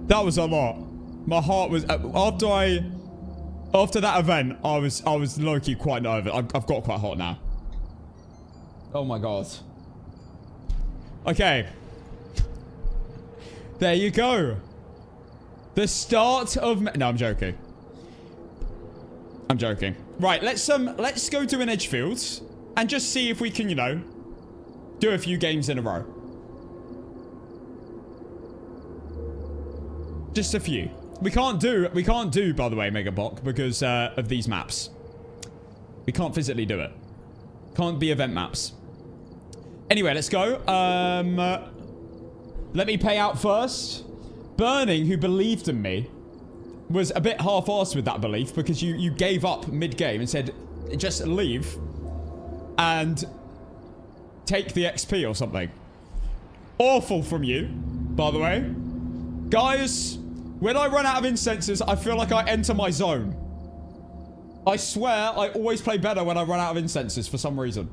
That was a lot. My heart was... After that event, I was low-key quite nervous. I've got quite hot now. Oh my god. Okay. There you go. The start of... No, I'm joking. I'm joking. Right, let's go to an Edgefield and just see if we can, you know, do a few games in a row. Just a few. We can't do, by the way, Mega Block, because of these maps. We can't physically do it. Can't be event maps. Anyway, let's go. Let me pay out first. Burning, who believed in me, was a bit half-assed with that belief, because you gave up mid-game and said, just leave and take the XP or something. Awful from you, by the way. Guys, when I run out of incenses, I feel like I enter my zone. I swear, I always play better when I run out of incenses for some reason.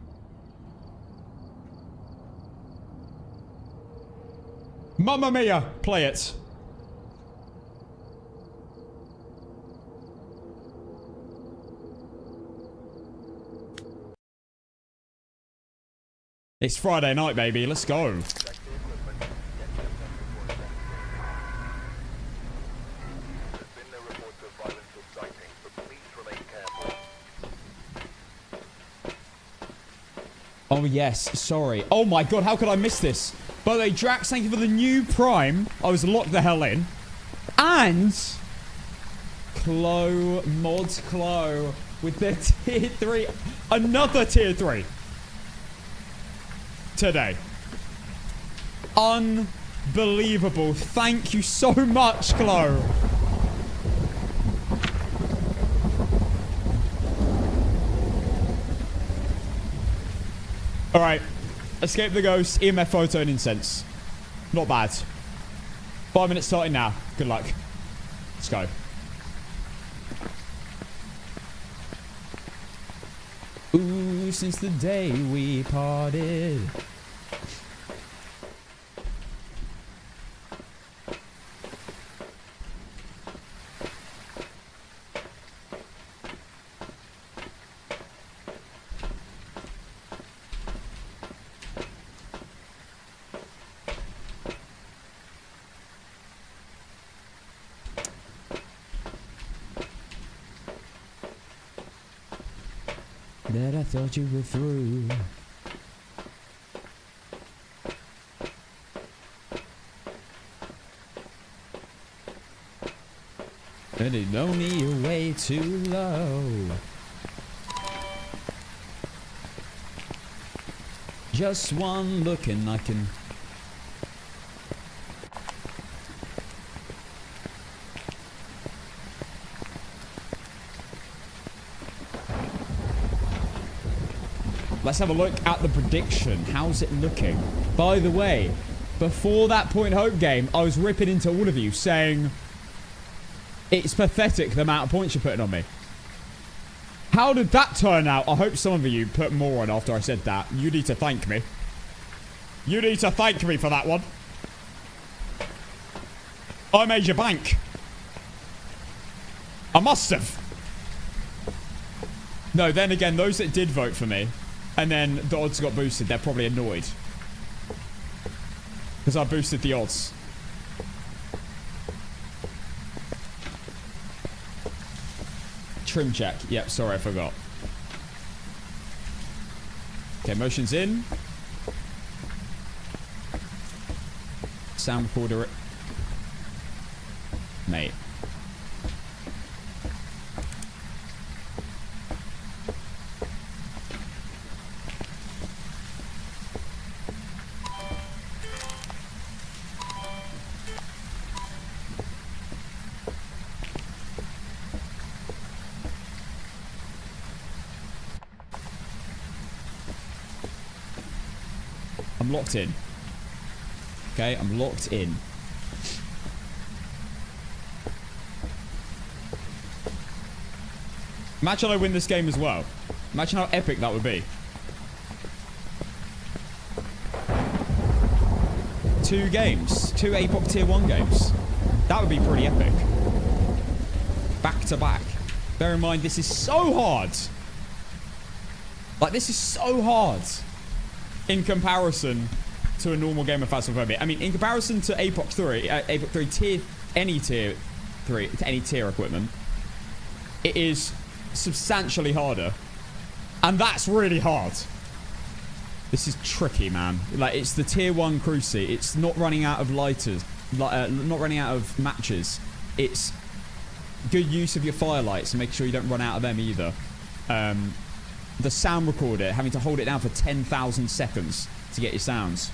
Mamma mia, play it. It's Friday night, baby. Let's go. Oh, yes. Sorry. Oh, my God. How could I miss this? By the way, Drax, thank you for the new Prime. I was locked the hell in. And... Clo, Mod Clo, with the tier 3. Another tier 3. Today. Unbelievable. Thank you so much, Clo. Alright. Escape the ghost, EMF photo, and incense. Not bad. 5 minutes starting now. Good luck. Let's go. Ooh, since the day we parted. That I thought you were through. And it only you're way too low. Just one look and I can... Let's have a look at the prediction. How's it looking? By the way, Before that Point Hope game, I was ripping into all of you saying it's pathetic the amount of points you're putting on me. How did that turn out? I hope some of you put more on after I said that. You need to thank me. You need to thank me for that one. I made you bank. I must have. No, then again, those that did vote for me and then the odds got boosted, they're probably annoyed. Because I boosted the odds. Trim check. Yep, sorry, I forgot. Okay, motion's in. Sound recorder. Mate. I'm locked in. Okay, I'm locked in. Imagine I win this game as well. Imagine how epic that would be. 2 games. 2 APOC Tier 1 games. That would be pretty epic. Back to back. Bear in mind, this is so hard. Like, this is so hard. In comparison to a normal game of Phasmophobia. I mean, in comparison to APOC 3 tier, any tier 3, any tier equipment, it is substantially harder. And that's really hard. This is tricky, man. Like, it's the tier 1 cruci. It's not running out of lighters, not running out of matches. It's good use of your firelights and make sure you don't run out of them either. The sound recorder, having to hold it down for 10,000 seconds to get your sounds.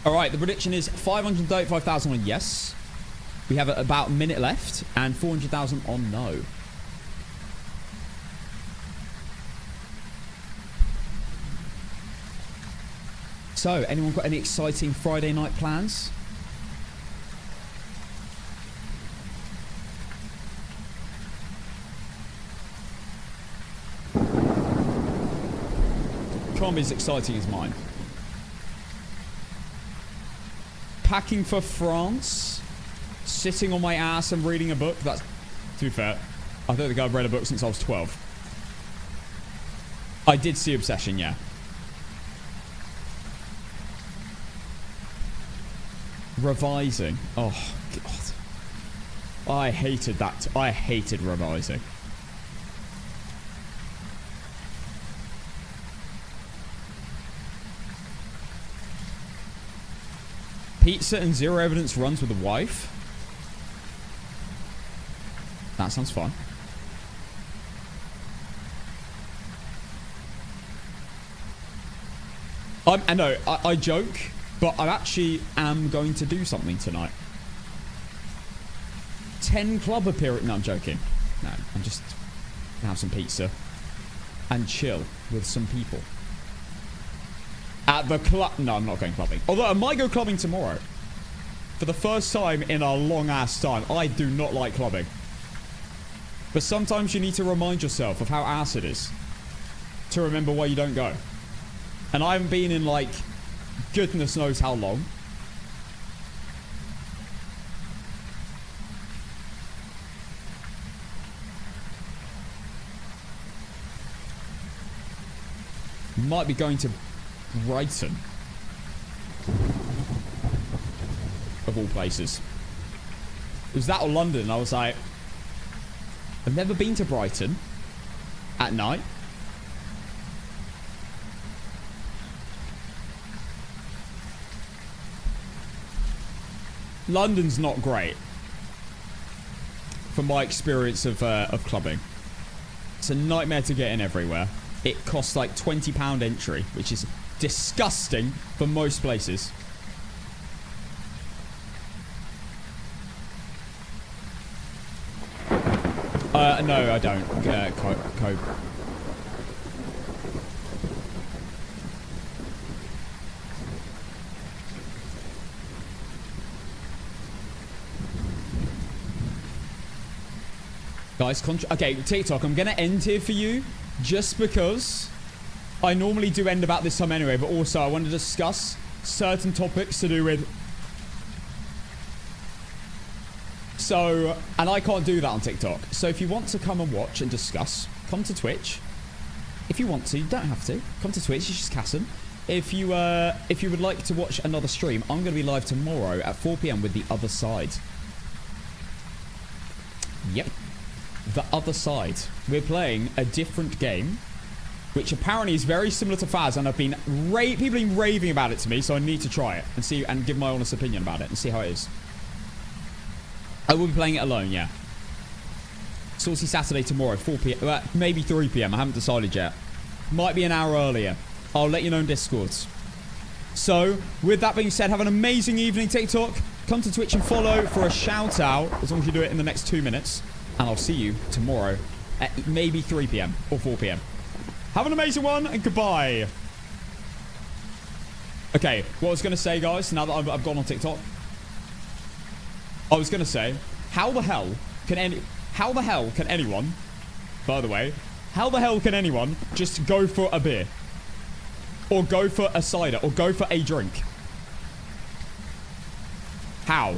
Alright, the prediction is 535,000 on yes. We have about a minute left and 400,000 on no. So, anyone got any exciting Friday night plans? Can't be as exciting as mine. Packing for France. Sitting on my ass and reading a book. That's, to be fair, I don't think I've read a book since I was 12. I did see Obsession, yeah. Revising. Oh, God. I hated that. I hated revising. Pizza and zero evidence runs with a wife. That sounds fun. I know, I joke, but I actually am going to do something tonight. 10 club appearance. No, I'm joking. No, I'm just gonna have some pizza and chill with some people. At the club. No, I'm not going clubbing. Although I might go clubbing tomorrow. For the first time in a long ass time. I do not like clubbing. But sometimes you need to remind yourself of how ass it is to remember why you don't go. And I haven't been in, like, goodness knows how long. Might be going to Brighton. Of all places. It was that or London. And I was like, I've never been to Brighton at night. London's not great from my experience of clubbing. It's a nightmare to get in everywhere. It costs like £20 entry, which is disgusting for most places. No, I don't. Cope. Guys, okay, TikTok, I'm going to end here for you just because I normally do end about this time anyway, but also I want to discuss certain topics to do with... So, and I can't do that on TikTok. So if you want to come and watch and discuss, come to Twitch. If you want to, you don't have to. Come to Twitch, it's just Cassim. If you would like to watch another stream, I'm going to be live tomorrow at 4 PM with The Other Side. Yep. The Other Side. We're playing a different game, which apparently is very similar to Phas, and people have been raving about it to me, so I need to try it and see and give my honest opinion about it and see how it is. I will be playing it alone, yeah. Saucy Saturday tomorrow, 4 PM, maybe 3 PM. I haven't decided yet. Might be an hour earlier. I'll let you know in Discord. So, with that being said, have an amazing evening, TikTok. Come to Twitch and follow for a shout out, as long as you do it in the next 2 minutes. And I'll see you tomorrow at maybe 3 PM or 4 PM. Have an amazing one, and goodbye. Okay, what I was going to say, guys, now that I've gone on TikTok. I was going to say, how the hell can anyone, by the way, how the hell can anyone just go for a beer? Or go for a cider? Or go for a drink? How?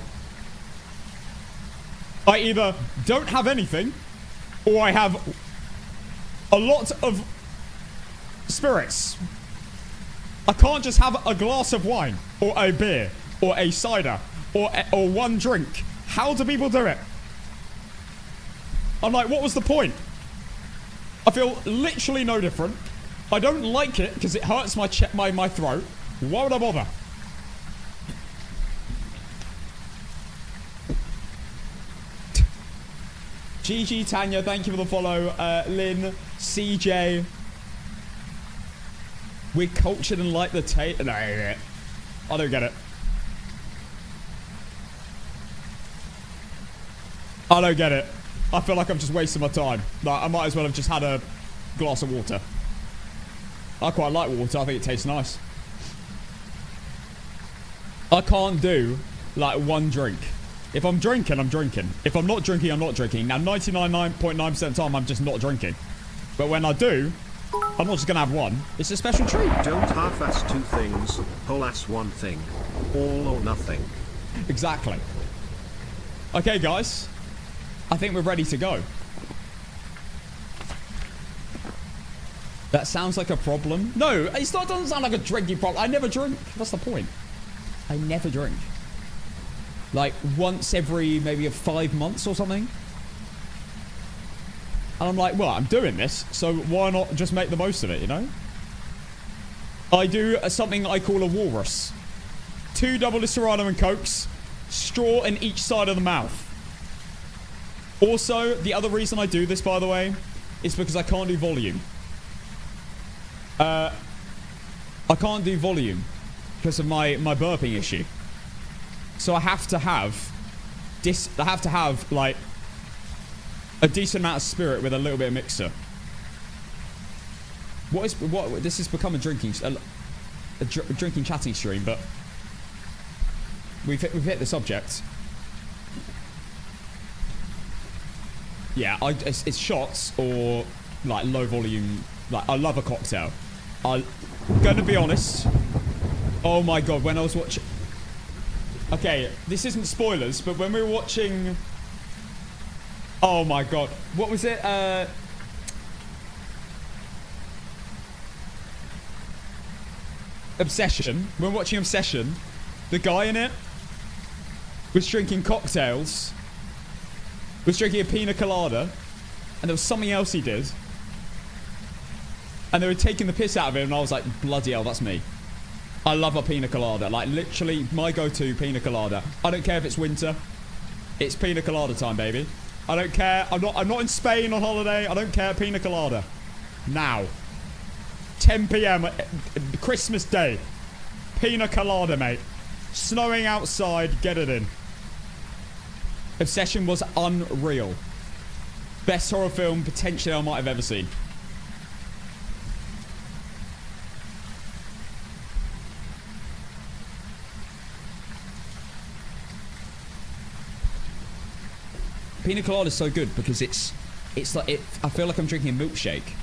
I either don't have anything, or I have a lot of spirits. I can't just have a glass of wine, or a beer, or a cider, or one drink. How do people do it? I'm like, what was the point? I feel literally no different. I don't like it because it hurts my throat. Why would I bother? GG Tanya, thank you for the follow. Lynn, CJ. We're cultured and like the taste. No, I don't get it. I don't get it. I feel like I'm just wasting my time. Like, I might as well have just had a glass of water. I quite like water. I think it tastes nice. I can't do, like, one drink. If I'm drinking, I'm drinking. If I'm not drinking, I'm not drinking. Now, 99.9% of the time, I'm just not drinking. But when I do, I'm not just going to have one. It's a special treat. Don't half-ass two things, whole-ass one thing. All or nothing. Exactly. Okay, guys. I think we're ready to go. That sounds like a problem. No, it doesn't sound like a drinking problem. I never drink. That's the point. I never drink. Like, once every maybe 5 months or something. And I'm like, well, I'm doing this, so why not just make the most of it, you know? I do something I call a walrus. 2 double Listerano and Cokes. Straw in each side of the mouth. Also, the other reason I do this, by the way, is because I can't do volume. I can't do volume because of my burping issue. So I have to have like a decent amount of spirit with a little bit of mixer. This has become a drinking chatting stream, but we've hit the subject. Yeah, it's shots or like low volume. Like, I love a cocktail. I'm gonna be honest. Oh my god, when I was watching... Okay, this isn't spoilers, but when we were watching... Oh my god. What was it? Obsession. When watching Obsession, the guy in it was drinking cocktails. Was drinking a pina colada. And there was something else he did. And they were taking the piss out of him, and I was like, bloody hell, that's me. I love a pina colada. Like, literally, my go-to pina colada. I don't care if it's winter. It's pina colada time, baby. I don't care. I'm not in Spain on holiday. I don't care. Pina colada. Now. 10 PM, Christmas Day. Pina colada, mate. Snowing outside. Get it in. Obsession was unreal. Best horror film potentially I might have ever seen. Pina colada is so good because it's like I feel like I'm drinking a milkshake.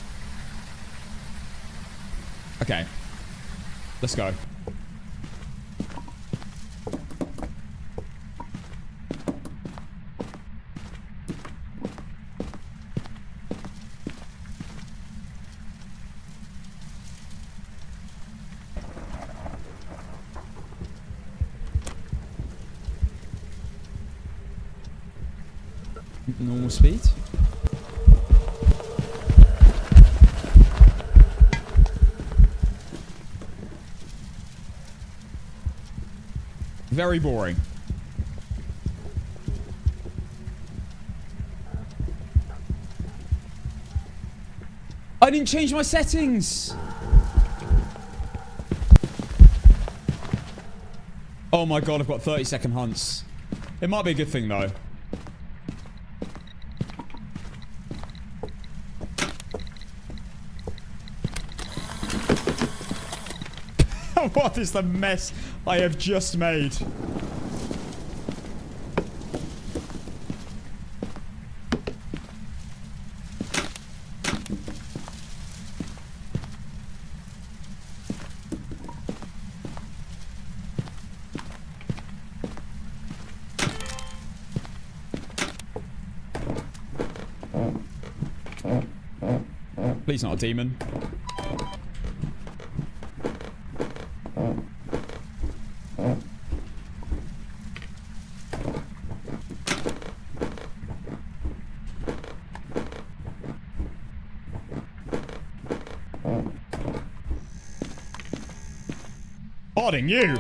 Okay, let's go. Normal speed. Very boring. I didn't change my settings. Oh my god, I've got 30-second hunts. It might be a good thing though. What is the mess I have just made? Please not a demon. Harding, you!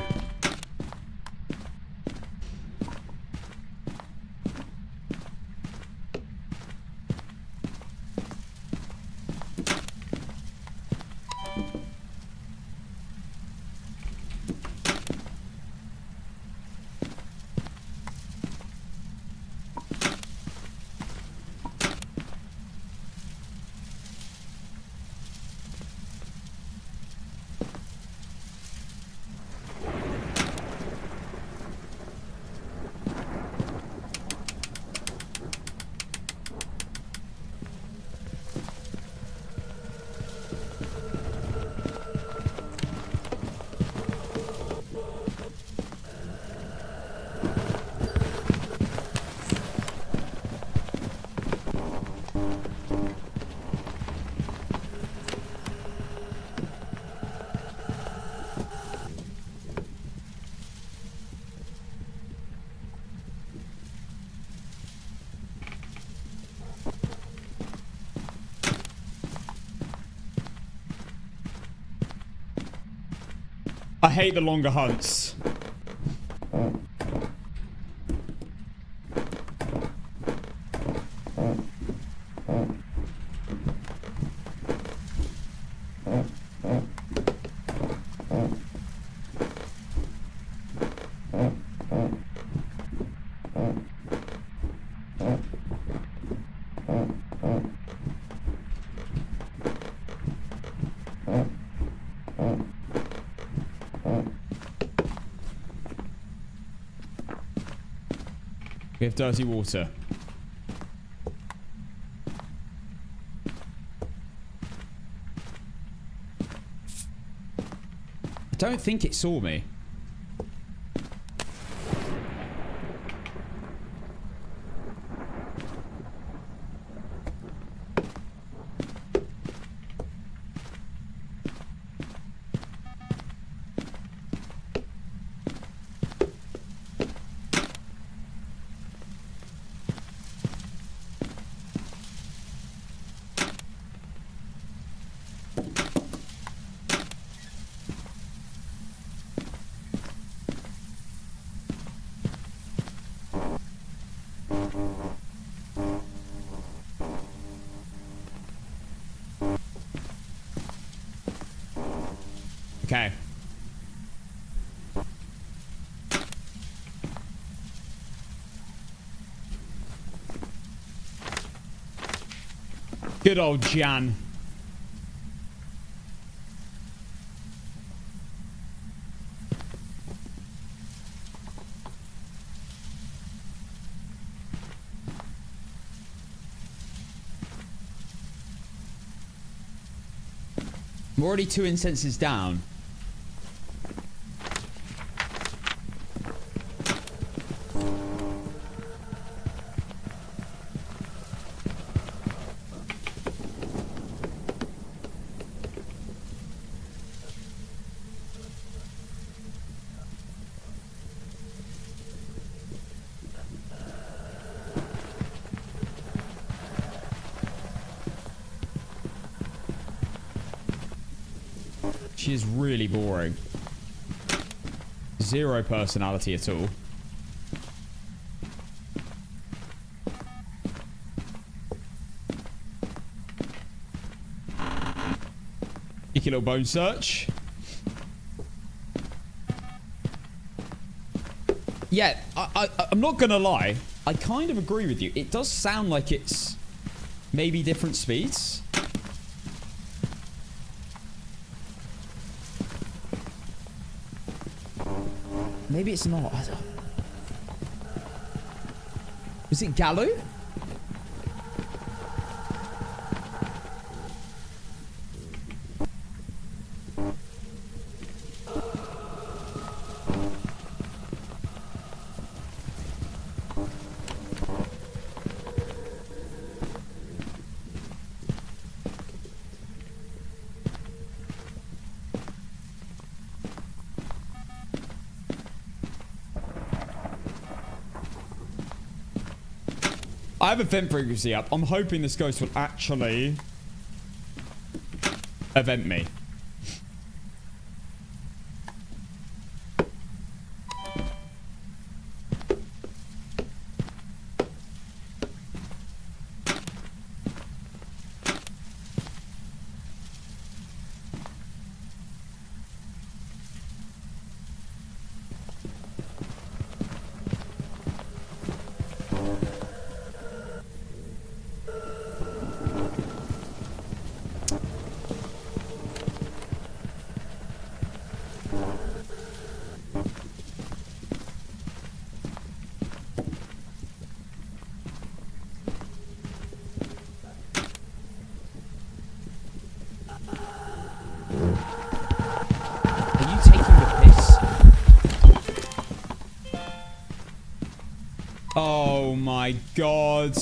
I hate the longer hunts. We have dirty water. I don't think it saw me. Okay. Good old Jan. I'm already 2 incenses down. She is really boring. Zero personality at all. Cheeky little bone search. Yeah, I'm not gonna lie. I kind of agree with you. It does sound like it's maybe different speeds. Maybe it's not. Is it Gallo? I have a vent frequency up. I'm hoping this ghost will actually event me. Oh my god.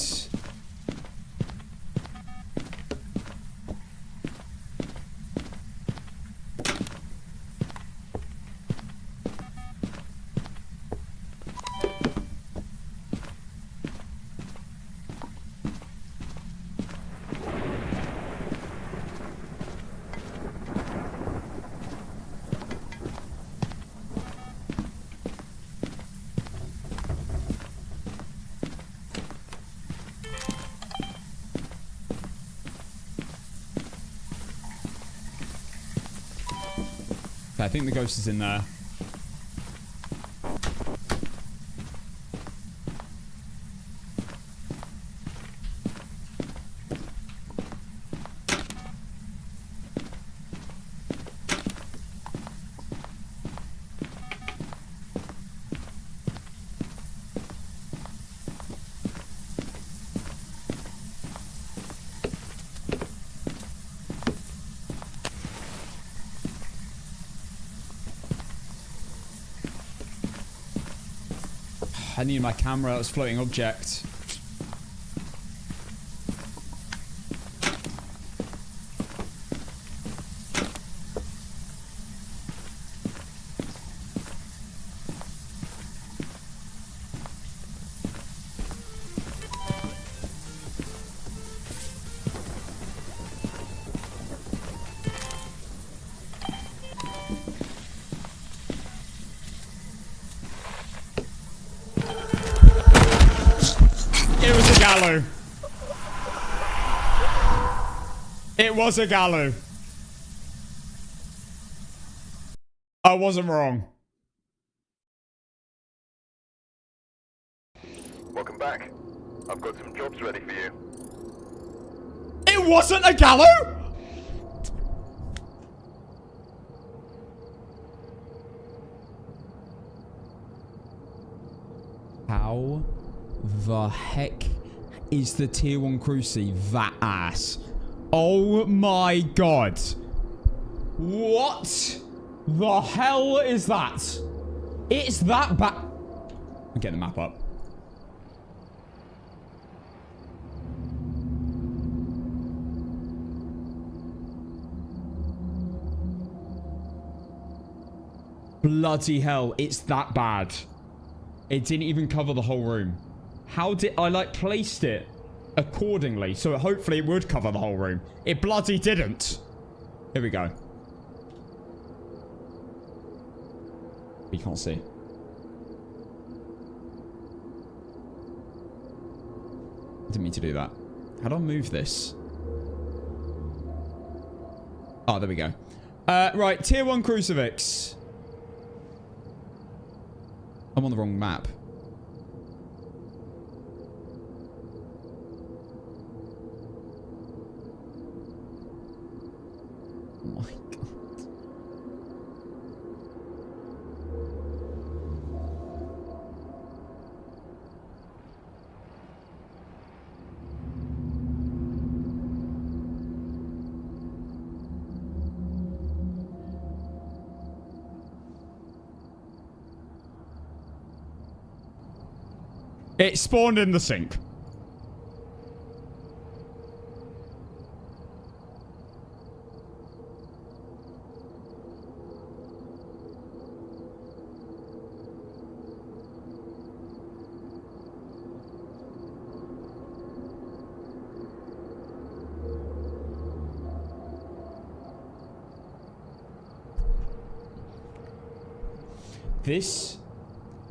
I think the ghost is in there. I need my camera. That was floating object. Gallo. It was a Gallo. I wasn't wrong. Welcome back. I've got some jobs ready for you. It It wasn't a gallows? How the heck is the tier 1 cruci that ass? Oh my god. What the hell is that? It's that bad. I'm getting the map up. Bloody hell, it's that bad. It didn't even cover the whole room. How did I like placed it accordingly so hopefully it would cover the whole room? It bloody didn't. Here we go. You can't see. Didn't mean to do that. How do I move this? Oh, there we go. Right, tier 1 crucifix. I'm on the wrong map. Oh my god. It spawned in the sink. This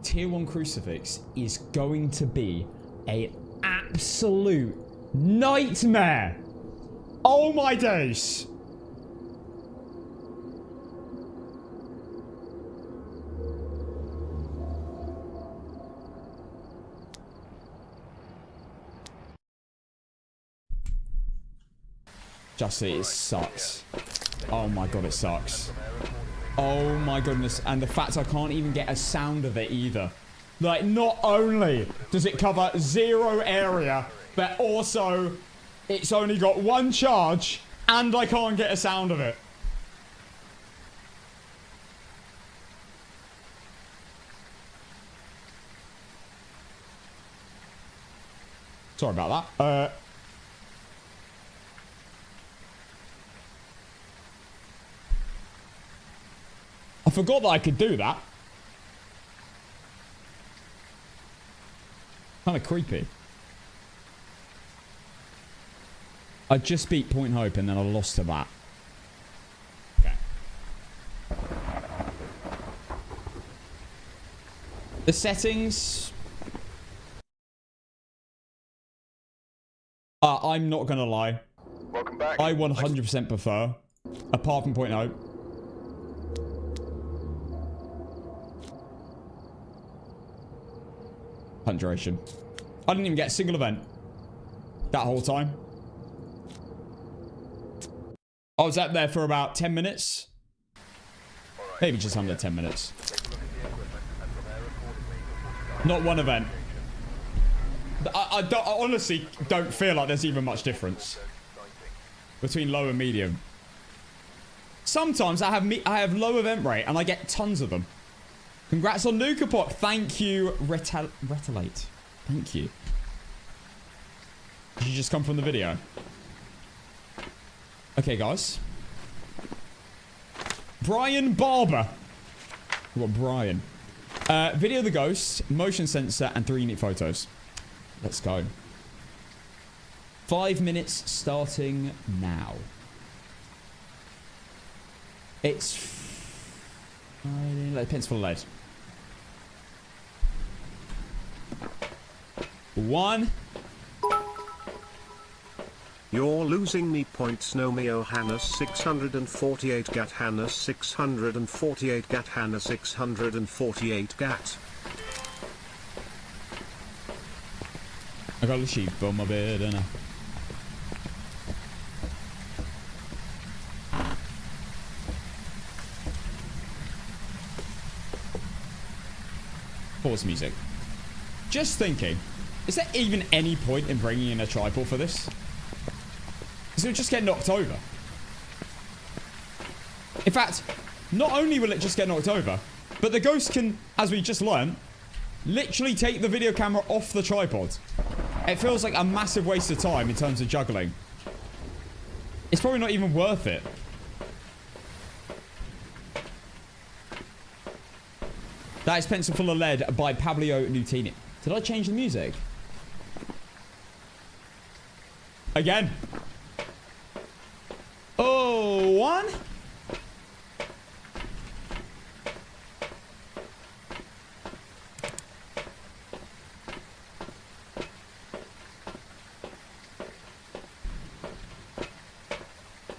tier 1 crucifix is going to be an absolute nightmare. Oh my days. Just see, it sucks. Oh my god, it sucks. Oh my goodness. And the fact I can't even get a sound of it either. Like, not only does it cover 0 area, but also it's only got 1 charge and I can't get a sound of it. Sorry about that. I forgot that I could do that. Kind of creepy. I just beat Point Hope and then I lost to that. Okay. The settings. I'm not gonna lie. Welcome back. I 100% prefer, apart from Point Hope. Hunt duration. I didn't even get a single event that whole time. I was up there for about 10 minutes. Maybe just under 10 minutes. Not one event. I honestly don't feel like there's even much difference between low and medium. Sometimes I have low event rate and I get tons of them. Congrats on Nuka Pot. Thank you, Retellate. Thank you. Did you just come from the video? Okay, guys. Brian Barber. What, Brian? Video of the ghost, motion sensor, and 3 unique photos. Let's go. 5 minutes starting now. It's... pencil lead. 1. You're losing me points. Nomeo Hannes 648 gat Hannes 648 gat Hannes 648 gat. I got the sheep on my bed and pause music. Just thinking, is there even any point in bringing in a tripod for this? Because it'll just get knocked over. In fact, not only will it just get knocked over, but the ghost can, as we just learned, literally take the video camera off the tripod. It feels like a massive waste of time in terms of juggling. It's probably not even worth it. That is Pencil Full of Lead by Pablo Nutini. Did I change the music? Again. Oh, one.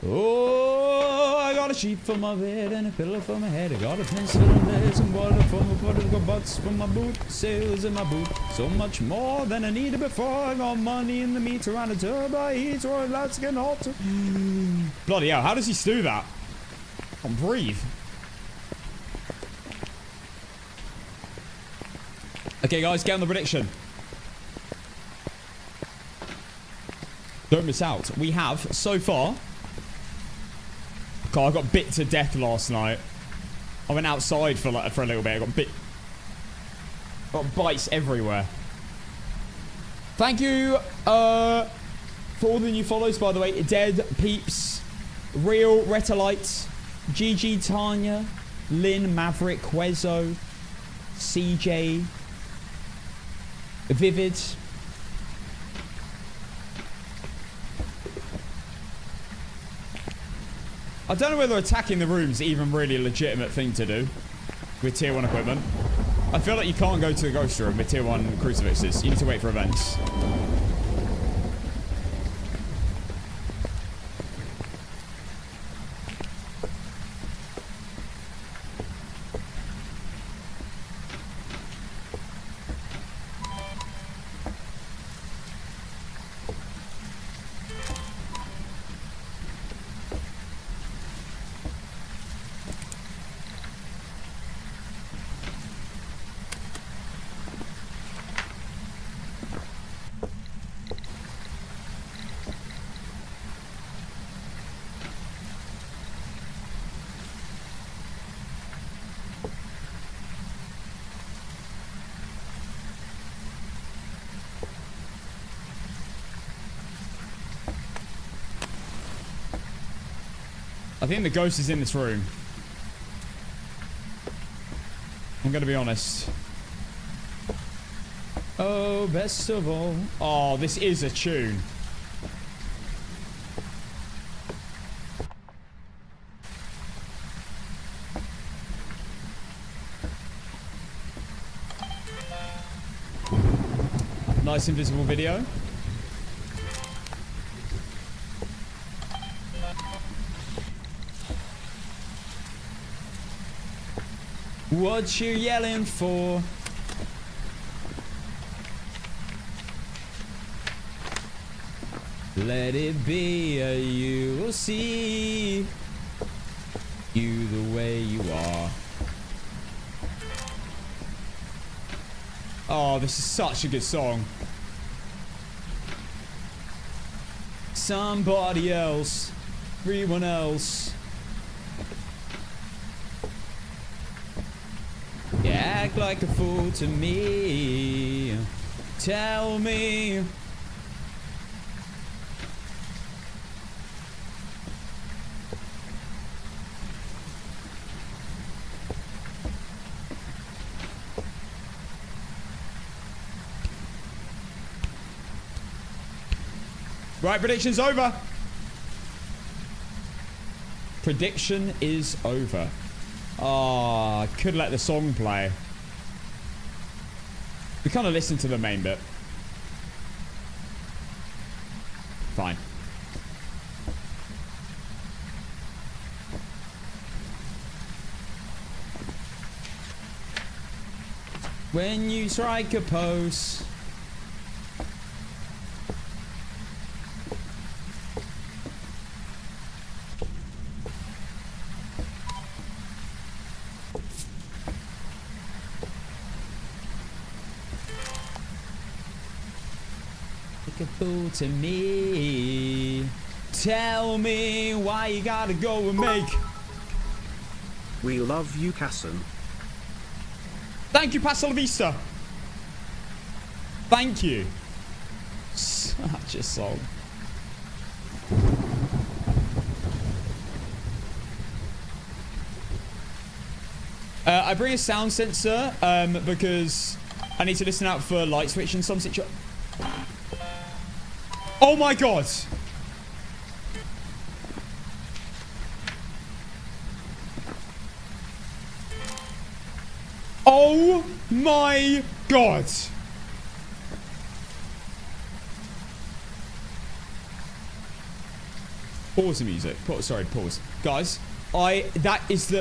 Oh, I got a sheet for my bed and a pillow for my head. I got a pencil and lead, some water for my portable butts for my boot, sails in my boot. So much more than I needed before. I got money in the meter and a turbo heat or a let's get hot. Bloody hell, how does he do that? I can't breathe. Okay, guys, get on the prediction. Don't miss out. We have, so far... God, I got bit to death last night. I went outside for a little bit. I got bites everywhere. Thank you for all the new follows, by the way. Dead, Peeps, Real, Retalite, GG, Tanya, Lynn, Maverick, Quezzo, CJ, Vivid. I don't know whether attacking the room's even really a legitimate thing to do with tier 1 equipment. I feel like you can't go to the ghost room with tier 1 crucifixes. You need to wait for events. I think the ghost is in this room. I'm gonna be honest. Oh, best of all. Oh, this is a tune. Nice invisible video. What you yelling for? Let it be, you will see you the way you are. Oh, this is such a good song. Somebody else, everyone else. You act like a fool to me. Tell me. Right, prediction's over. Prediction is over. Oh, I could let the song play. We kind of listened to the main bit. Fine. When you strike a pose. Like a fool to me. Tell me why you gotta go and make. We love you, Casson. Thank you, Pastel Vista. Thank you. Such a song. I bring a sound sensor because I need to listen out for light switch in some situation. Oh my god. Oh my god. Pause the music. Sorry, pause. Guys, that is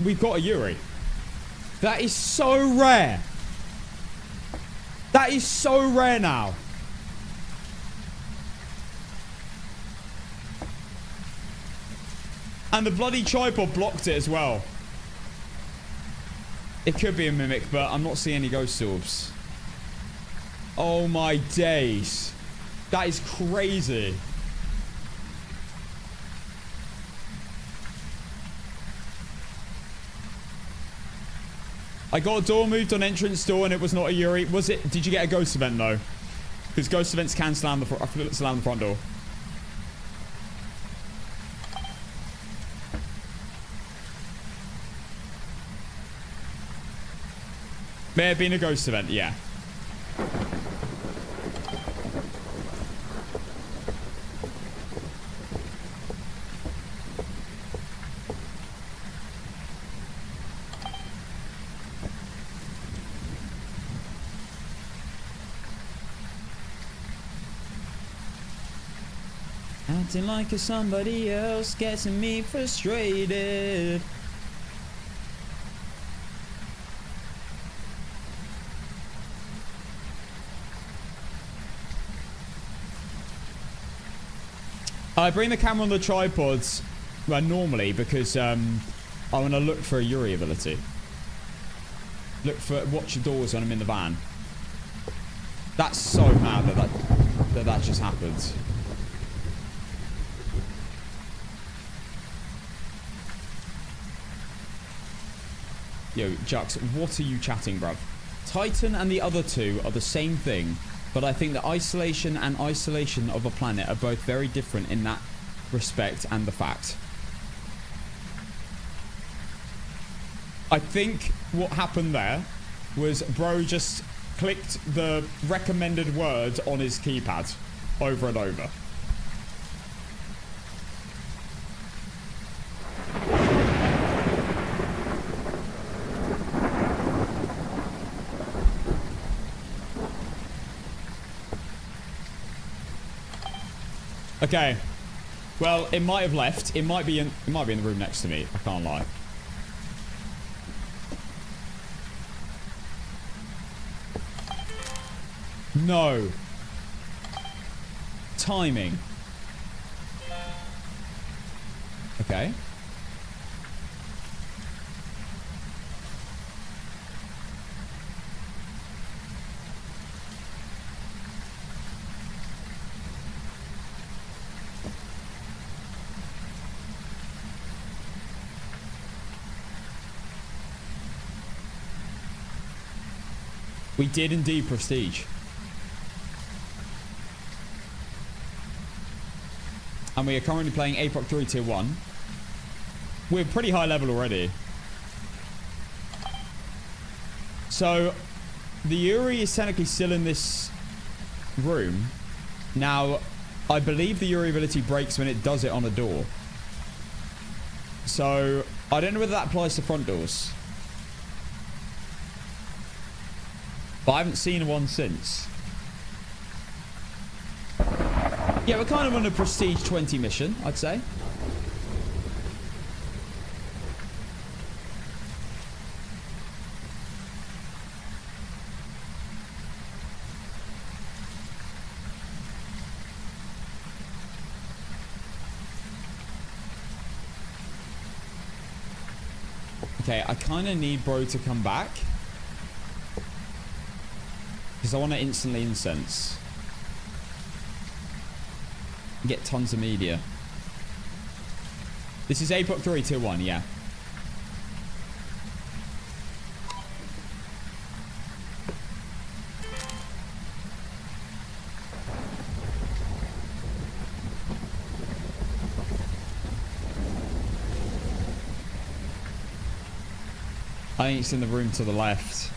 we've got a Yuri. That is so rare. That is so rare now. And the bloody tripod blocked it as well. It could be a mimic, but I'm not seeing any ghost orbs. Oh my days. That is crazy. I got a door moved on entrance door and it was not a Yuri. Was it? Did you get a ghost event though? Because ghost events can slam the front door. May have been a ghost event, yeah. Acting like a somebody else, getting me frustrated. I bring the camera on the tripods normally because I want to look for a Yuri ability. Watch the doors when I'm in the van. That's so mad that just happened. Yo, Jux, what are you chatting, bruv? Titan and the other two are the same thing, but I think that isolation and isolation of a planet are both very different in that respect and the fact. I think what happened there was bro just clicked the recommended word on his keypad over and over. Okay. Well, it might have left. It might be in the room next to me. I can't lie. No. Timing. Okay. We did indeed prestige. And we are currently playing APOC 3 Tier 1. We're pretty high level already. So, the Yuri is technically still in this room. Now, I believe the Yuri ability breaks when it does it on a door. So, I don't know whether that applies to front doors. But I haven't seen one since. Yeah, we're kind of on a prestige 20 mission, I'd say. Okay, I kind of need bro to come back. Because I want to instantly incense. Get tons of media. This is APOC 321, yeah. I think it's in the room to the left.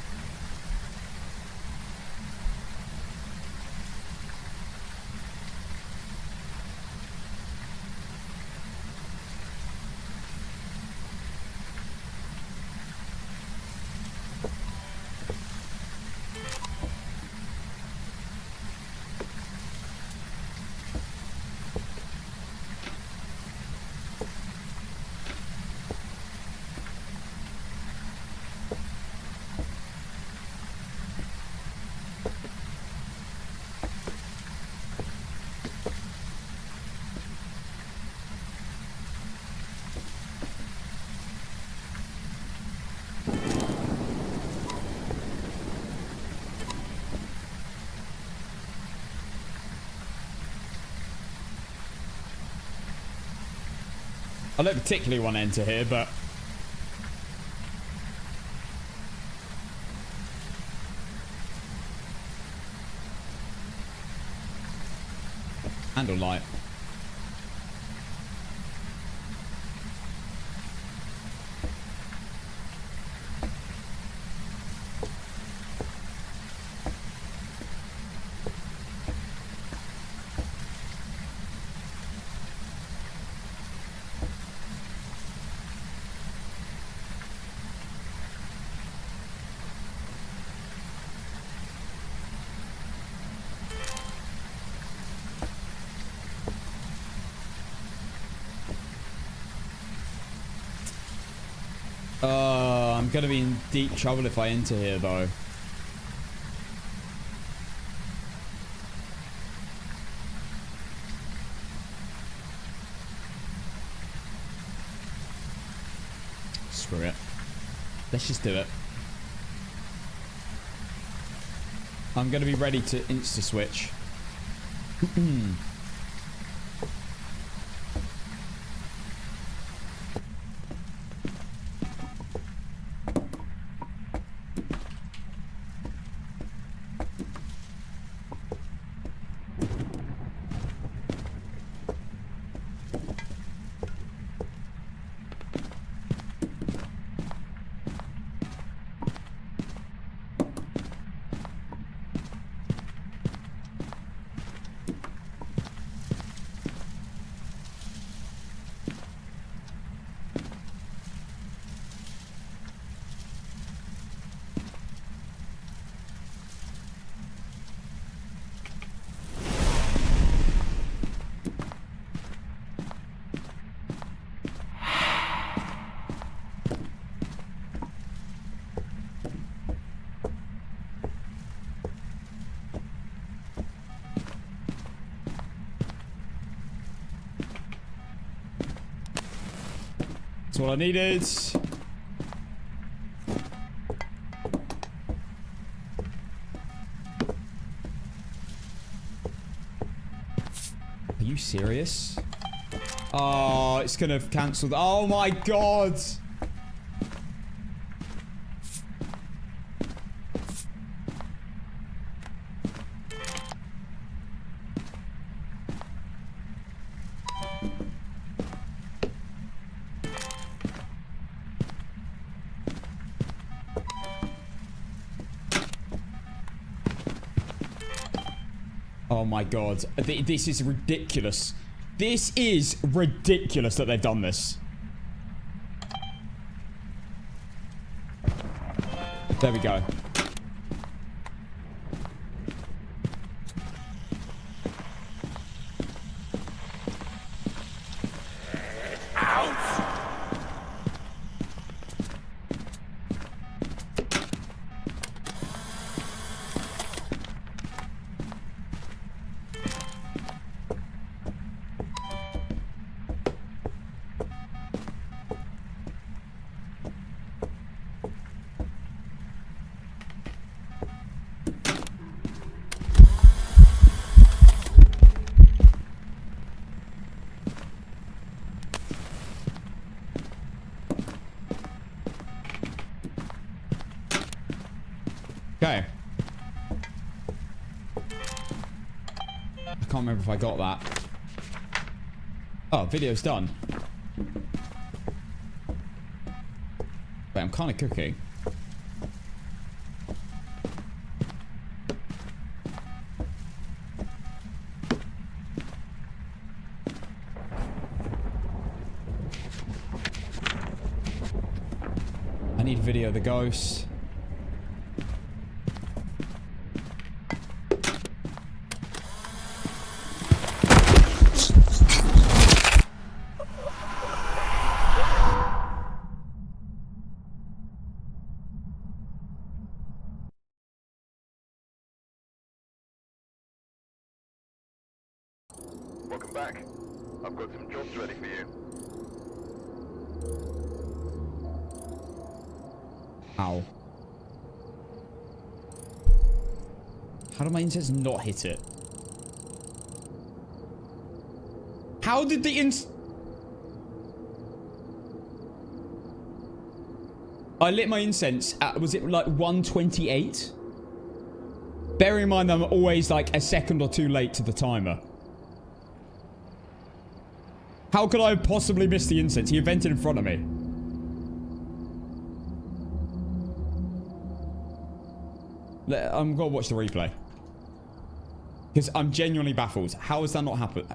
I don't particularly want to enter here, but... Handle light. I'm gonna be in deep trouble if I enter here, though. Screw it. Let's just do it. I'm gonna be ready to insta-switch. That's all I needed. Are you serious? Oh, it's gonna have cancelled. Oh my god. Oh my god. This is ridiculous. This is ridiculous that they've done this. There we go. Okay. I can't remember if I got that. Oh, video's done. Wait, I'm kind of cooking. I need video of the ghost. Welcome back. I've got some jobs ready for you. Ow. How did my incense not hit it? How did the I lit my incense at, was it like 128? Bear in mind that I'm always like a second or two late to the timer. How could I have possibly missed the incense? He invented in front of me. I'm gonna watch the replay. Because I'm genuinely baffled. How has that not happened?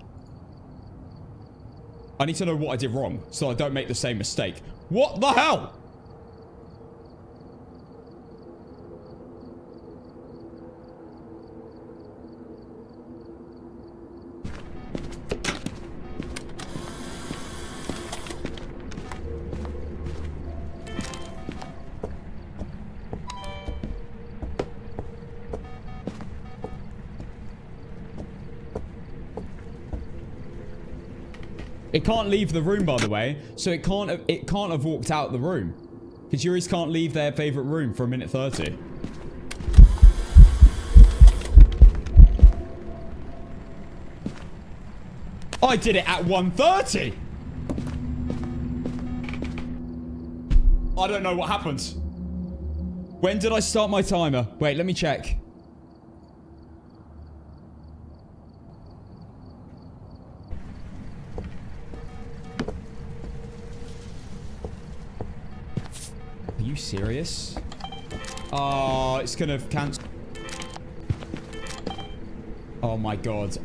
I need to know what I did wrong so I don't make the same mistake. What the hell? It can't leave the room, by the way, so it can't have walked out the room. Because Yuris can't leave their favorite room for a minute 30. I did it at 1:30. I don't know what happened. When did I start my timer? Wait, let me check. Are you serious? Oh, it's gonna cancel. Oh my god.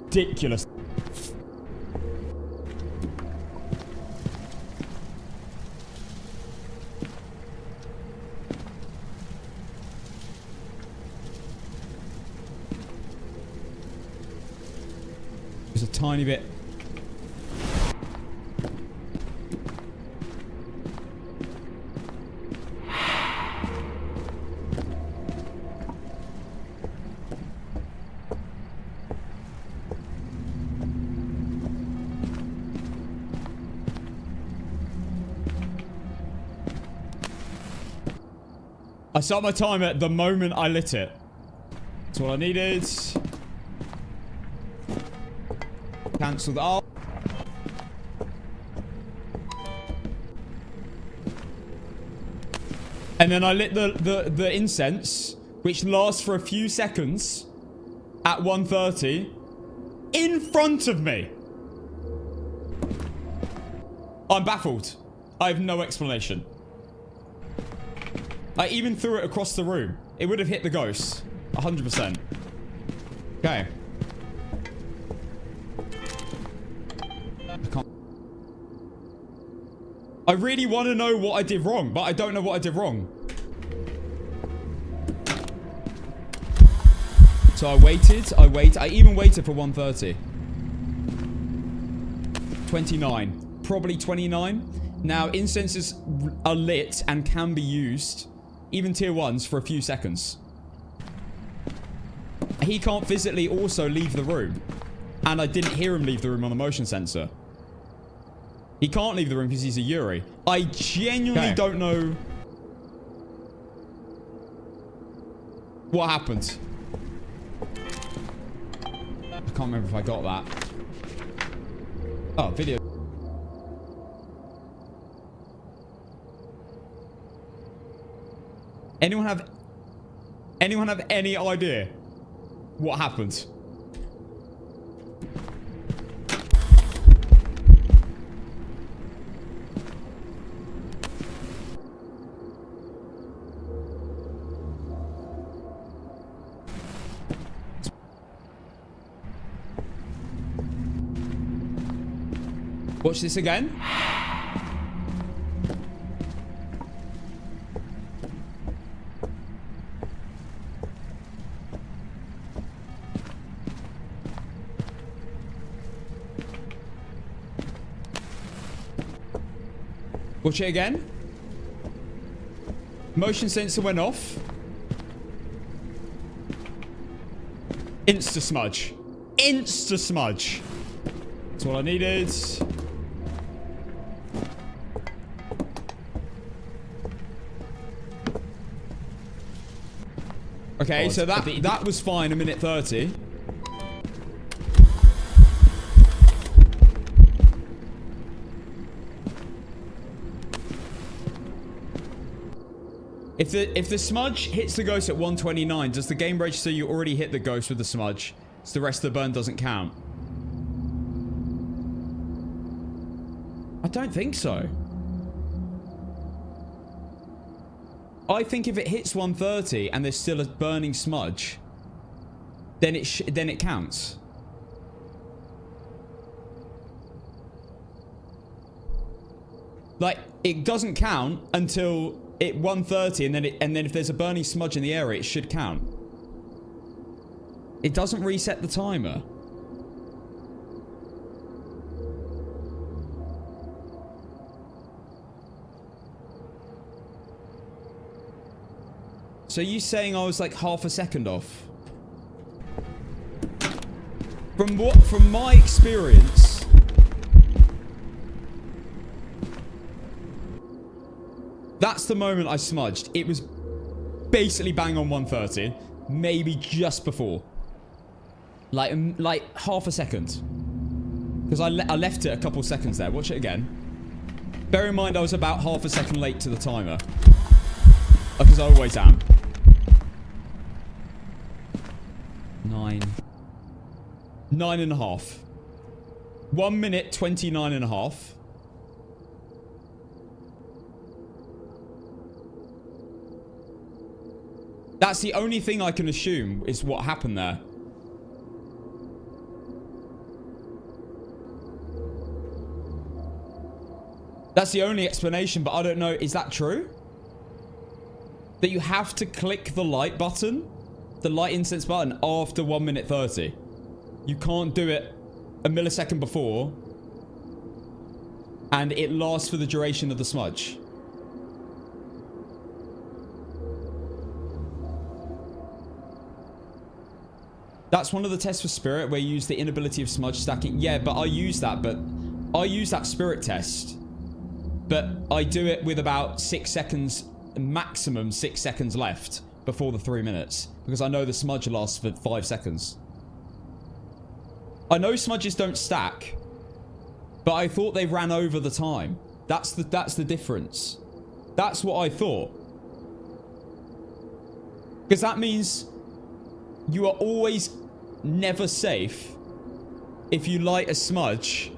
Ridiculous. There's a tiny bit. I start my timer at the moment I lit it. That's all I needed. Cancel that. Oh. And then I lit the incense, which lasts for a few seconds at 1:30 in front of me. I'm baffled. I have no explanation. I even threw it across the room. It would have hit the ghost. 100%. Okay. I really want to know what I did wrong, but I don't know what I did wrong. So I waited. I even waited for 1:30. 29. Probably 29. Now, incenses are lit and can be used, even tier 1s, for a few seconds. He can't physically also leave the room. And I didn't hear him leave the room on the motion sensor. He can't leave the room because he's a Yuri. I genuinely don't know what happened. I can't remember if I got that. Oh, video. Anyone have any idea what happened? Watch this again. Watch it again. Motion sensor went off. Insta smudge. Insta smudge. That's all I needed. Okay, so that was fine, a minute 30. If the smudge hits the ghost at 129, does the game register you already hit the ghost with the smudge? So the rest of the burn doesn't count? I don't think so. I think if it hits 130 and there's still a burning smudge, then it counts. Like, it doesn't count until it 130, and then if there's a burning smudge in the area, it should count. It doesn't reset the timer. So you saying I was like half a second off? From my experience, that's the moment I smudged. It was basically bang on 130, maybe just before, like half a second, because I left it a couple seconds there. Watch it again. Bear in mind I was about half a second late to the timer, because I always am. 9.5. 1 minute 29.5. That's the only thing I can assume is what happened there. That's the only explanation, but I don't know. Is that true? That you have to click the light button, the light incense button, after 1 minute 30. You can't do it a millisecond before, and it lasts for the duration of the smudge. That's one of the tests for spirit, where you use the inability of smudge stacking. Yeah, but I use that spirit test, but I do it with about 6 seconds, maximum 6 seconds left before the 3 minutes, because I know the smudge lasts for 5 seconds. I know smudges don't stack, but I thought they ran over the time. That's the difference. That's what I thought. Because that means you are always never safe. If you light a smudge,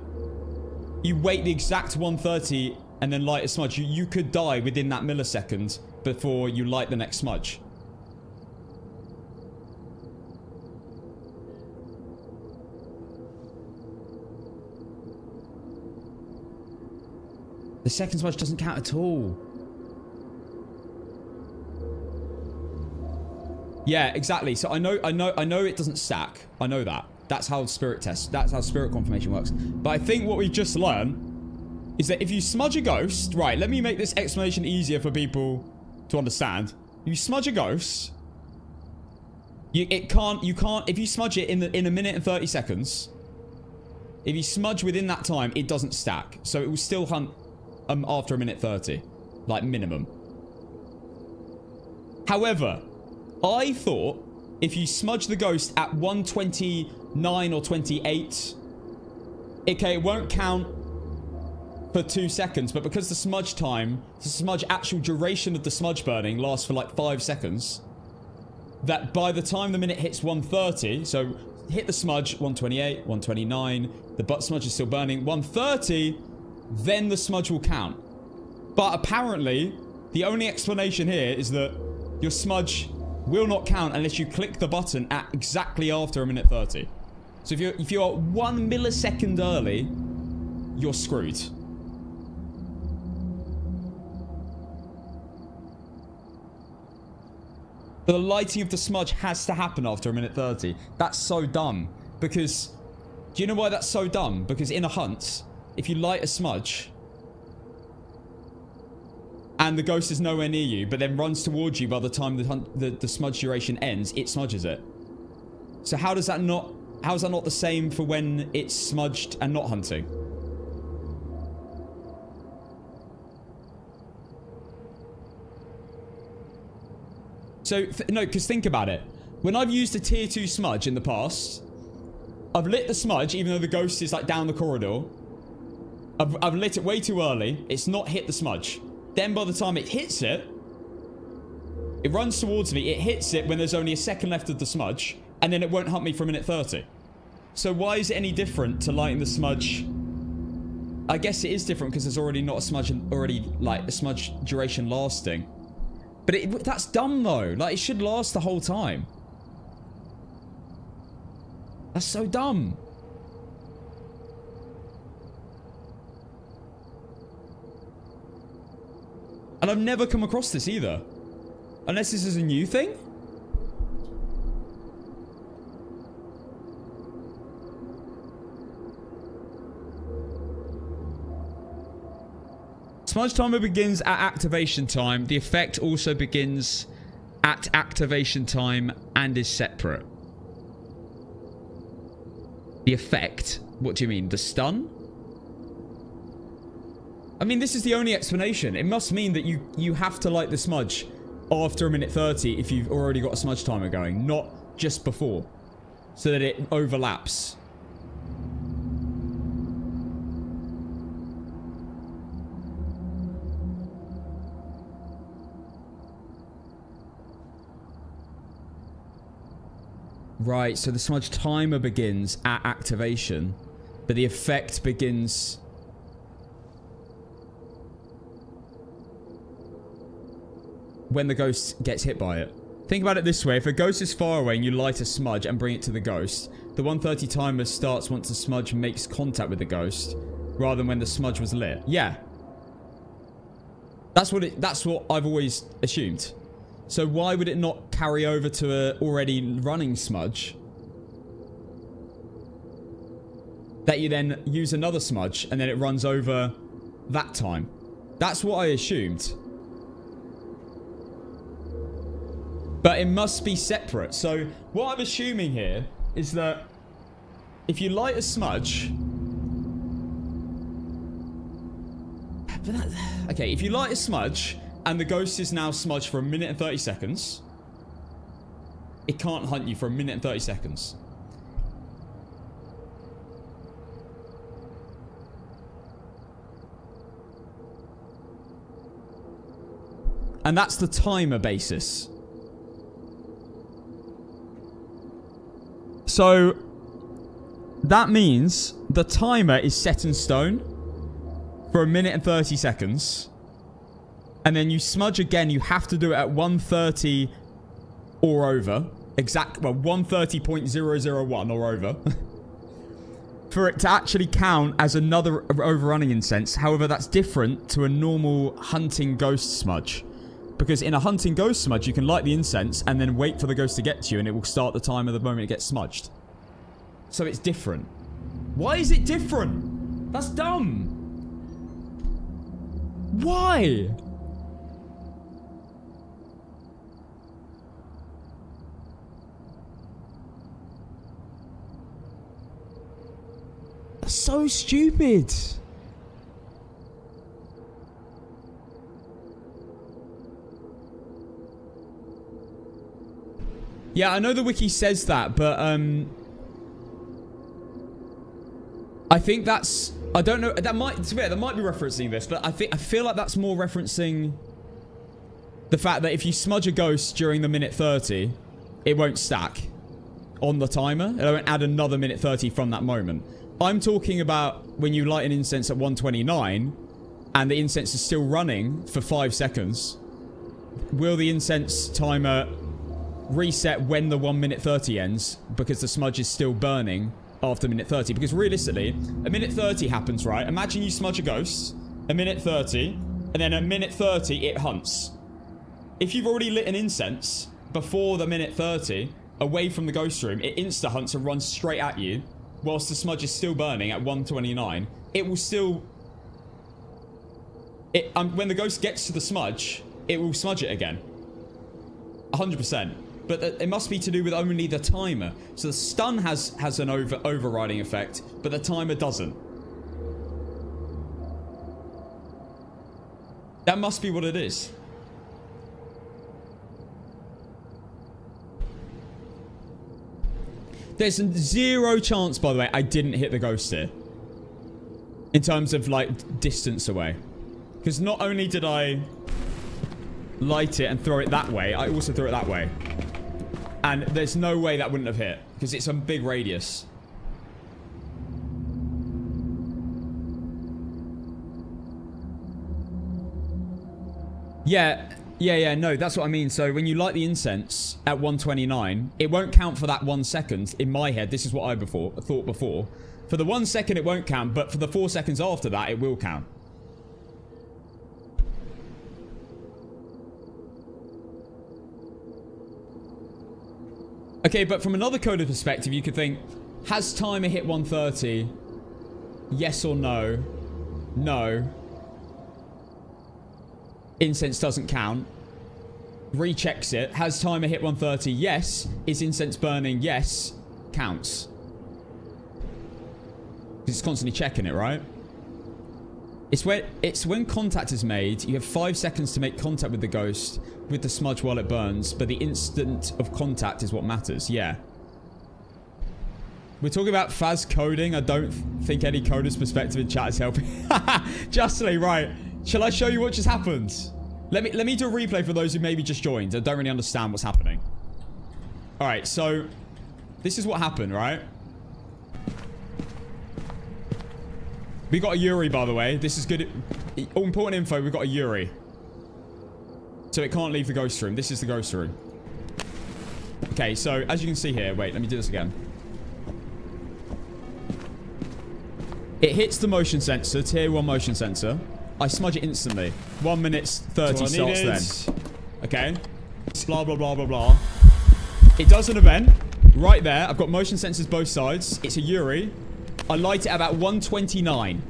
you wait the exact 130 and then light a smudge. You could die within that millisecond before you light the next smudge. The second smudge doesn't count at all. Yeah, exactly. So I know it doesn't stack. I know that. That's how spirit test. That's how spirit confirmation works. But I think what we've just learned is that if you smudge a ghost, right? Let me make this explanation easier for people to understand. You smudge a ghost. You can't. If you smudge it in a minute and 30 seconds, if you smudge within that time, it doesn't stack. So it will still hunt after a minute 30, like minimum. However, I thought if you smudge the ghost at 129 or 28, okay, it won't count for 2 seconds, but because the smudge time, the smudge actual duration of the smudge burning lasts for like 5 seconds, that by the time the minute hits 130, so hit the smudge 128, 129, the butt smudge is still burning, 130, then the smudge will count. But apparently, the only explanation here is that your smudge will not count unless you click the button at exactly after a minute 30. So if you're 1 millisecond early, you're screwed. The lighting of the smudge has to happen after a minute 30. That's so dumb. Because, do you know why that's so dumb? Because in a hunt, if you light a smudge and the ghost is nowhere near you, but then runs towards you by the time the smudge duration ends, it smudges it. So how is that not the same for when it's smudged and not hunting? So, no, because think about it. When I've used a tier 2 smudge in the past, I've lit the smudge, even though the ghost is like down the corridor. I've lit it way too early. It's not hit the smudge. Then by the time it hits it, it runs towards me. It hits it when there's only a second left of the smudge, and then it won't hunt me for a minute 30. So why is it any different to lighting the smudge? I guess it is different because there's already not a smudge, like a smudge duration lasting. But that's dumb though. Like, it should last the whole time. That's so dumb. And I've never come across this either. Unless this is a new thing? Smudge timer begins at activation time. The effect also begins at activation time and is separate. The effect? What do you mean? The stun? I mean, this is the only explanation. It must mean that you have to light the smudge after a minute 30 if you've already got a smudge timer going, not just before, so that it overlaps. Right, so the smudge timer begins at activation, but the effect begins when the ghost gets hit by it. Think about it this way. If a ghost is far away and you light a smudge and bring it to the ghost, the 130 timer starts once the smudge makes contact with the ghost, rather than when the smudge was lit. Yeah. That's what I've always assumed. So why would it not carry over to a already running smudge that you then use another smudge and then it runs over that time? That's what I assumed. But it must be separate. So what I'm assuming here is that if you light a smudge... Okay, if you light a smudge and the ghost is now smudged for 1 minute and 30 seconds, it can't hunt you for 1 minute and 30 seconds. And that's the timer basis. So that means the timer is set in stone for 1 minute and 30 seconds. And then you smudge again, you have to do it at 130 or over. Well, 130.001 or over. For it to actually count as another overrunning incense. However, that's different to a normal hunting ghost smudge. Because in a hunting ghost smudge, you can light the incense and then wait for the ghost to get to you, and it will start the timer the moment it gets smudged. So it's different. Why is it different? That's dumb. Why? That's so stupid. Yeah, I know the wiki says that, but I think that's I don't know. That might, to be fair, that might be referencing this, but I feel like that's more referencing the fact that if you smudge a ghost during the minute 30, it won't stack on the timer. It won't add another minute 30 from that moment. I'm talking about when you light an incense at 129 and the incense is still running for 5 seconds. Will the incense timer reset when the 1 minute 30 ends because the smudge is still burning after minute 30? Because realistically, a minute 30 happens, right? Imagine you smudge a ghost, a minute 30, and then at minute 30, it hunts. If you've already lit an incense before the minute 30, away from the ghost room, it insta-hunts and runs straight at you, whilst the smudge is still burning at 129. It will still... when the ghost gets to the smudge, it will smudge it again. 100%. But it must be to do with only the timer. So the stun has an overriding effect, but the timer doesn't. That must be what it is. There's zero chance, by the way, I didn't hit the ghost here. In terms of, like, distance away. Because not only did I light it and throw it that way, I also threw it that way. And there's no way that wouldn't have hit. Because it's a big radius. Yeah, no, that's what I mean. So when you light the incense at 129, it won't count for that 1 second. In my head, this is what I thought before. For the 1 second, it won't count, but for the 4 seconds after that, it will count. Okay, but from another coder perspective, you could think, has timer hit 130? Yes or no? No. Incense doesn't count. Rechecks it. Has timer hit 130? Yes. Is incense burning? Yes. Counts. It's constantly checking it, right? It's when contact is made, you have 5 seconds to make contact with the ghost with the smudge while it burns, but the instant of contact is what matters. Yeah. We're talking about Phas coding. I don't think any coder's perspective in chat is helping. Justly, right. Shall I show you what just happened? Let me do a replay for those who maybe just joined and don't really understand what's happening. Alright, so this is what happened, right? We got a Yuri, by the way. This is good. All important info, we've got a Yuri. So it can't leave the ghost room. This is the ghost room. Okay, so as you can see here, wait, let me do this again. It hits the motion sensor, tier 1 motion sensor. I smudge it instantly. 1 minute 30 starts then. Okay. Blah, blah, blah, blah, blah. It does an event. Right there. I've got motion sensors both sides. It's a Yuri. I light it at about 129.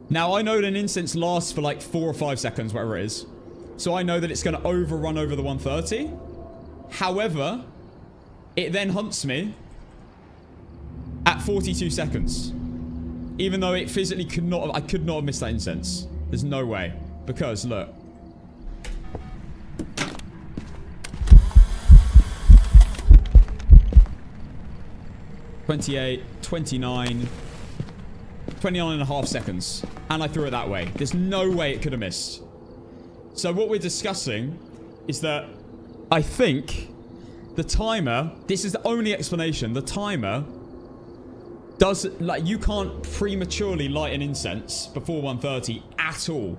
Now, I know that an instance lasts for like 4 or 5 seconds, whatever it is. So I know that it's going to overrun over the 130. However, it then hunts me at 42 seconds. Even though it physically could not have, I could not have missed that incense. There's no way. Because, look. (28, 29, 29 and a half seconds. And I threw it that way. There's no way it could have missed. So what we're discussing is that I think the timer, this is the only explanation, the timer does, like, you can't prematurely light an incense before 130 at all.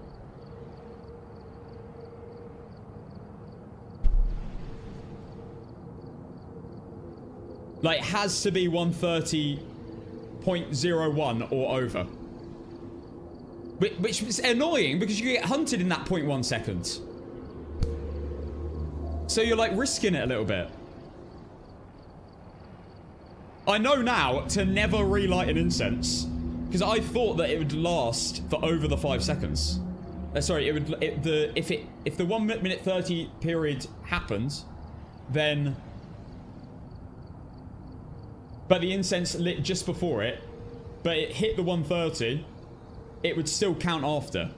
Like, it has to be 130.01 or over. Which is annoying because you get hunted in that 0.1 seconds. So you're, like, risking it a little bit. I know now to never relight an incense because I thought that it would last for over the 5 seconds. Sorry, if the 1 minute 30 period happened, then, but the incense lit just before it, but it hit the 130, it would still count after.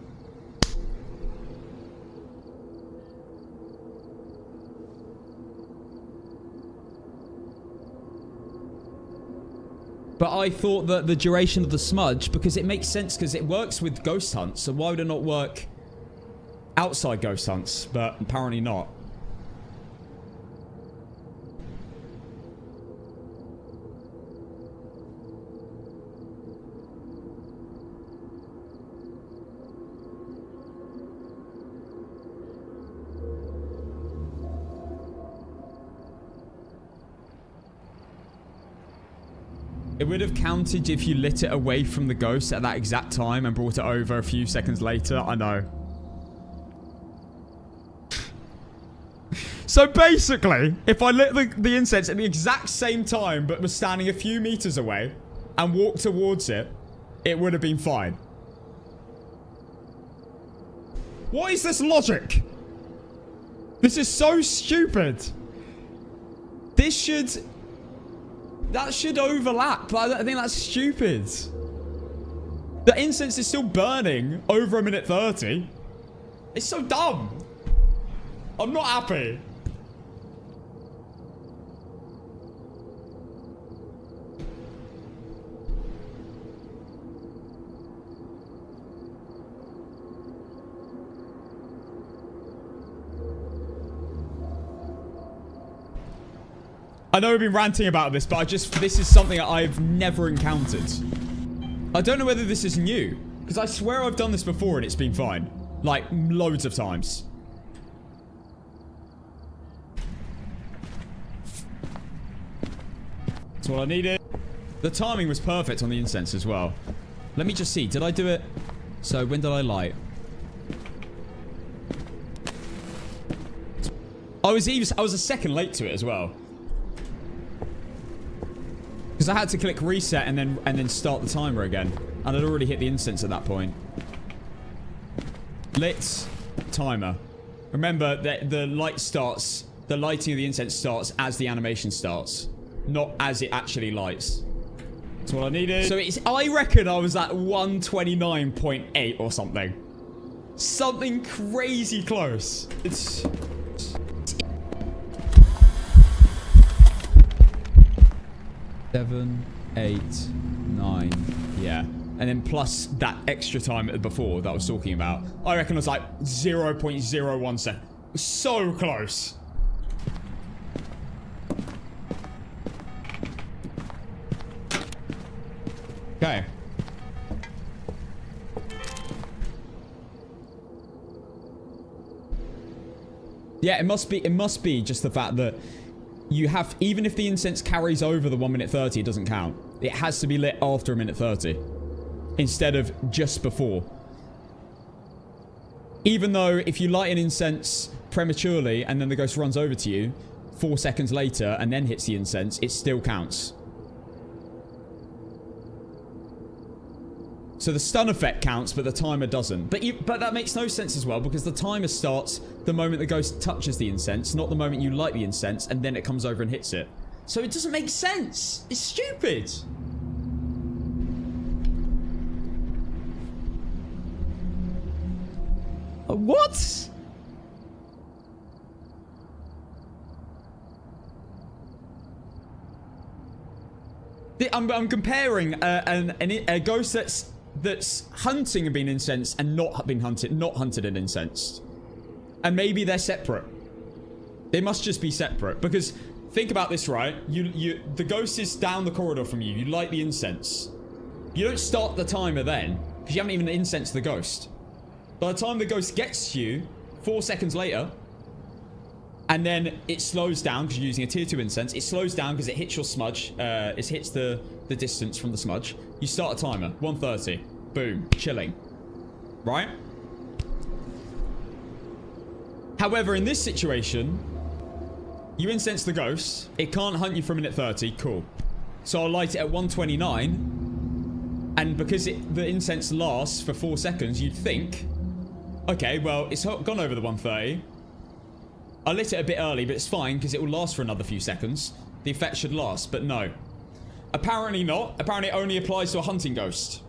But I thought that the duration of the smudge, because it makes sense because it works with ghost hunts, so why would it not work outside ghost hunts? But apparently not. It would have counted if you lit it away from the ghost at that exact time and brought it over a few seconds later. I know. So basically, if I lit the incense at the exact same time but was standing a few meters away and walked towards it, it would have been fine. What is this logic? This is so stupid. This should... That should overlap, but I think that's stupid. The incense is still burning over a minute 30. It's so dumb. I'm not happy. I know we've been ranting about this, but this is something I've never encountered. I don't know whether this is new, because I swear I've done this before and it's been fine. Like, loads of times. That's all I needed. The timing was perfect on the incense as well. Let me just see. Did I do it? So, when did I light? I was a second late to it as well. Because I had to click reset and then start the timer again. And I'd already hit the incense at that point. Lit. Timer. Remember that the lighting of the incense starts as the animation starts. Not as it actually lights. That's what I needed. So I reckon I was at 129.8 or something. Something crazy close. It's... 7, 8, 9, yeah. And then plus that extra time before that I was talking about. I reckon it was like 0.01 seconds. So close. Okay. Yeah, it must be just the fact that you have, even if the incense carries over the 1 minute 30, it doesn't count. It has to be lit after a minute 30 instead of just before. Even though if you light an incense prematurely and then the ghost runs over to you 4 seconds later and then hits the incense, it still counts. So the stun effect counts, but the timer doesn't. But that makes no sense as well, because the timer starts the moment the ghost touches the incense, not the moment you light the incense, and then it comes over and hits it. So it doesn't make sense. It's stupid. What? I'm comparing a ghost that's hunting and being incensed and not hunted and incensed. And maybe they're separate. They must just be separate. Because think about this, right? The ghost is down the corridor from you. You light the incense. You don't start the timer then, because you haven't even incensed the ghost. By the time the ghost gets to you, 4 seconds later, and then it slows down because you're using a tier 2 incense. It slows down because it hits your smudge. It hits the distance from the smudge. You start a timer. 1:30. Boom. Chilling. Right? However, in this situation, you incense the ghost. It can't hunt you for a minute 30. Cool. So I'll light it at 1:29. And because the incense lasts for 4 seconds, you'd think, okay, well, it's gone over the 1:30. I lit it a bit early, but it's fine because it will last for another few seconds. The effect should last, but no. Apparently not. Apparently it only applies to a hunting ghost.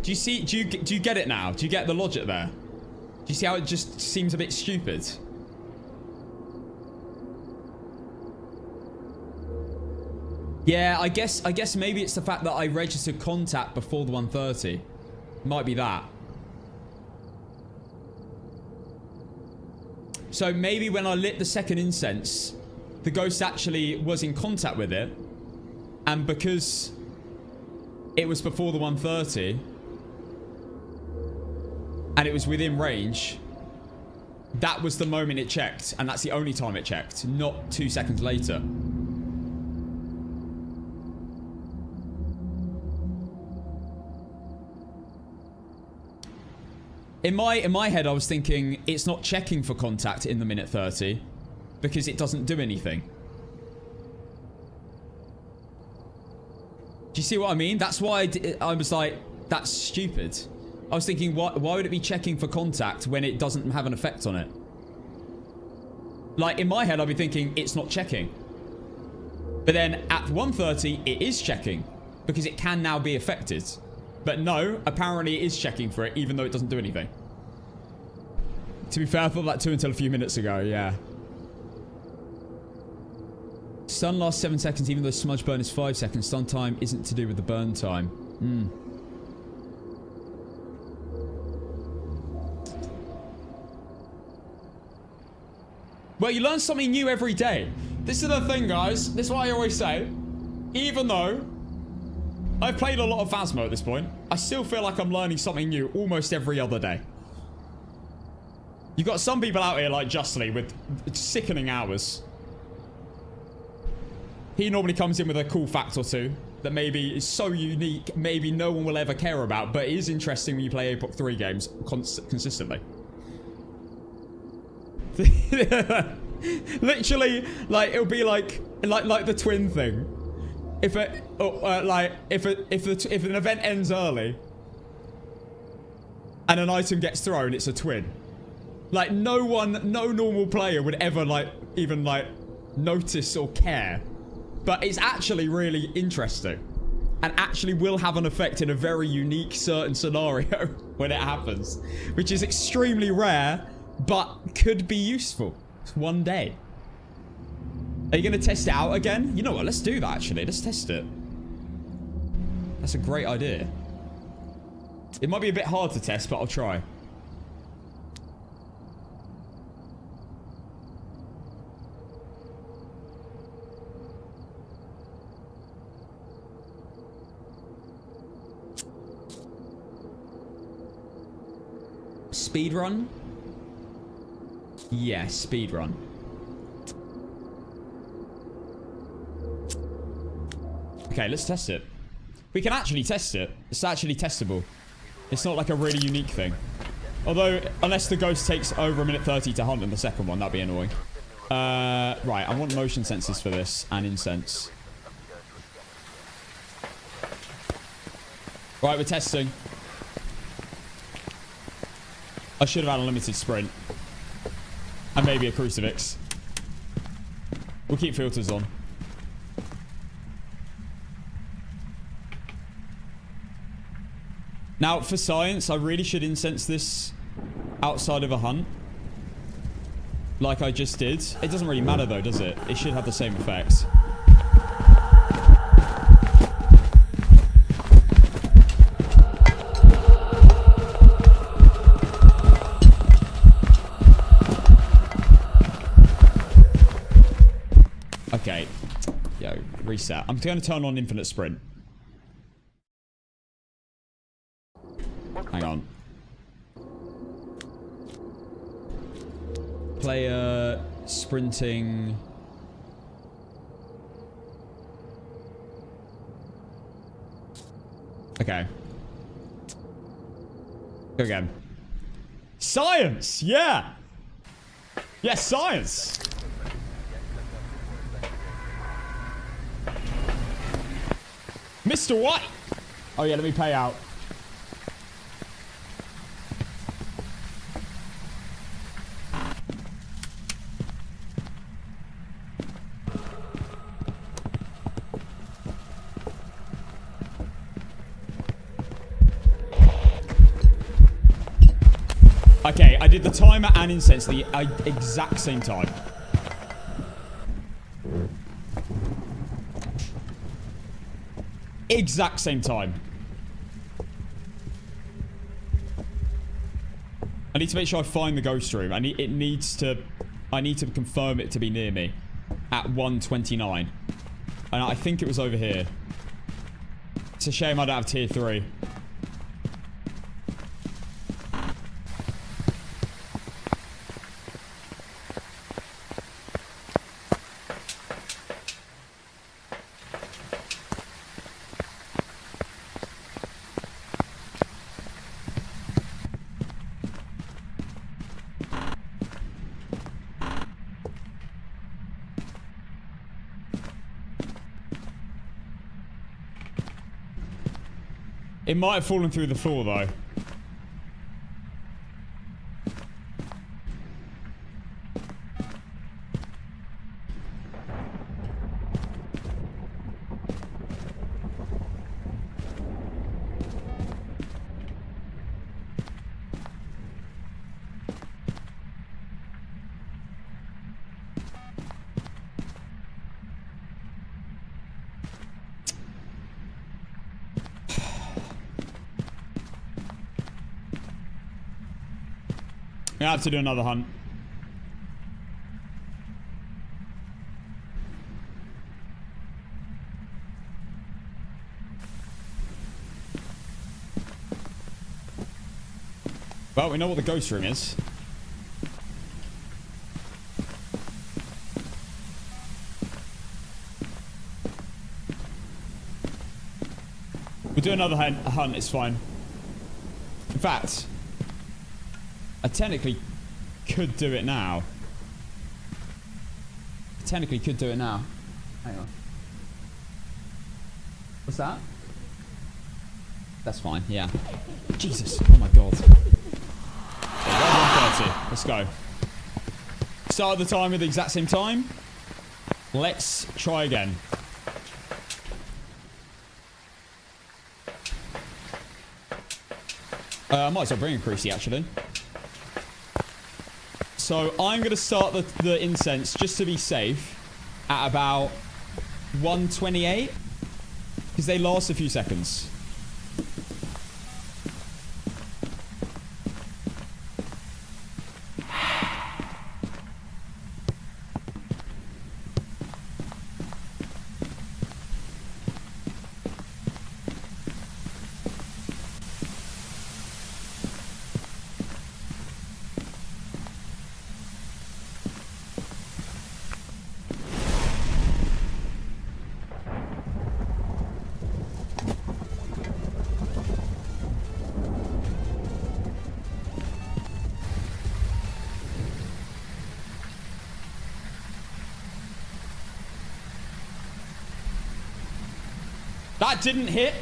Do you see? Do you get it now? Do you get the logic there? Do you see how it just seems a bit stupid? Yeah, I guess maybe it's the fact that I registered contact before the 130. Might be that. So maybe when I lit the second incense, the ghost actually was in contact with it. And because it was before the 130 and it was within range, that was the moment it checked, and that's the only time it checked, not 2 seconds later. In my head, I was thinking it's not checking for contact in the minute 30 because it doesn't do anything. Do you see what I mean? That's why I was like, that's stupid. I was thinking, why would it be checking for contact when it doesn't have an effect on it? Like, in my head, I'd be thinking, it's not checking. But then, at 130, it is checking. Because it can now be affected. But no, apparently it is checking for it, even though it doesn't do anything. To be fair, I thought that too until a few minutes ago, yeah. Stun lasts 7 seconds, even though smudge burn is 5 seconds. Stun time isn't to do with the burn time. Well, you learn something new every day. This is the thing, guys. This is what I always say. Even though I've played a lot of Phasmo at this point, I still feel like I'm learning something new almost every other day. You've got some people out here like Justly with sickening hours. He normally comes in with a cool fact or two that maybe is so unique, maybe no one will ever care about, but it is interesting when you play APOC 3 games consistently. Literally, like, it'll be like the twin thing. If an event ends early and an item gets thrown, it's a twin. Like, no normal player would ever even notice or care. But it's actually really interesting. And actually will have an effect in a very unique certain scenario when it happens. Which is extremely rare, but could be useful one day. Are you going to test it out again? You know what? Let's do that, actually. Let's test it. That's a great idea. It might be a bit hard to test, but I'll try. Speedrun? Yeah, speedrun. Okay, let's test it. We can actually test it. It's actually testable. It's not like a really unique thing. Although, unless the ghost takes over a minute 30 to hunt in the second one, that'd be annoying. Right, I want motion sensors for this and incense. Right, we're testing. I should have had a limited sprint. And maybe a crucifix. We'll keep filters on. Now, for science, I really should incense this outside of a hunt. Like I just did. It doesn't really matter though, does it? It should have the same effects. Okay. Yo, reset. I'm going to turn on infinite sprint. Hang on. Player sprinting. Okay. Go again. Science! Yeah! Yes, science! Mr. White! Oh yeah, let me pay out. Okay, I did the timer and incense the exact same time. exact same time. I need to make sure I find the ghost room. I need to confirm it to be near me at 1:29. And I think it was over here. It's a shame I don't have tier 3. It might have fallen through the floor, though. I have to do another hunt. Well, we know what the ghost room is. We'll do another hunt, it's fine. In fact, I technically could do it now. Hang on. What's that? That's fine, yeah. Jesus, oh my god. Okay, 1:30. Let's go. Start the time at the exact same time. Let's try again. I might as well bring a Creasy, actually. So I'm going to start the incense, just to be safe, at about 1:28. Because they last a few seconds. That didn't hit.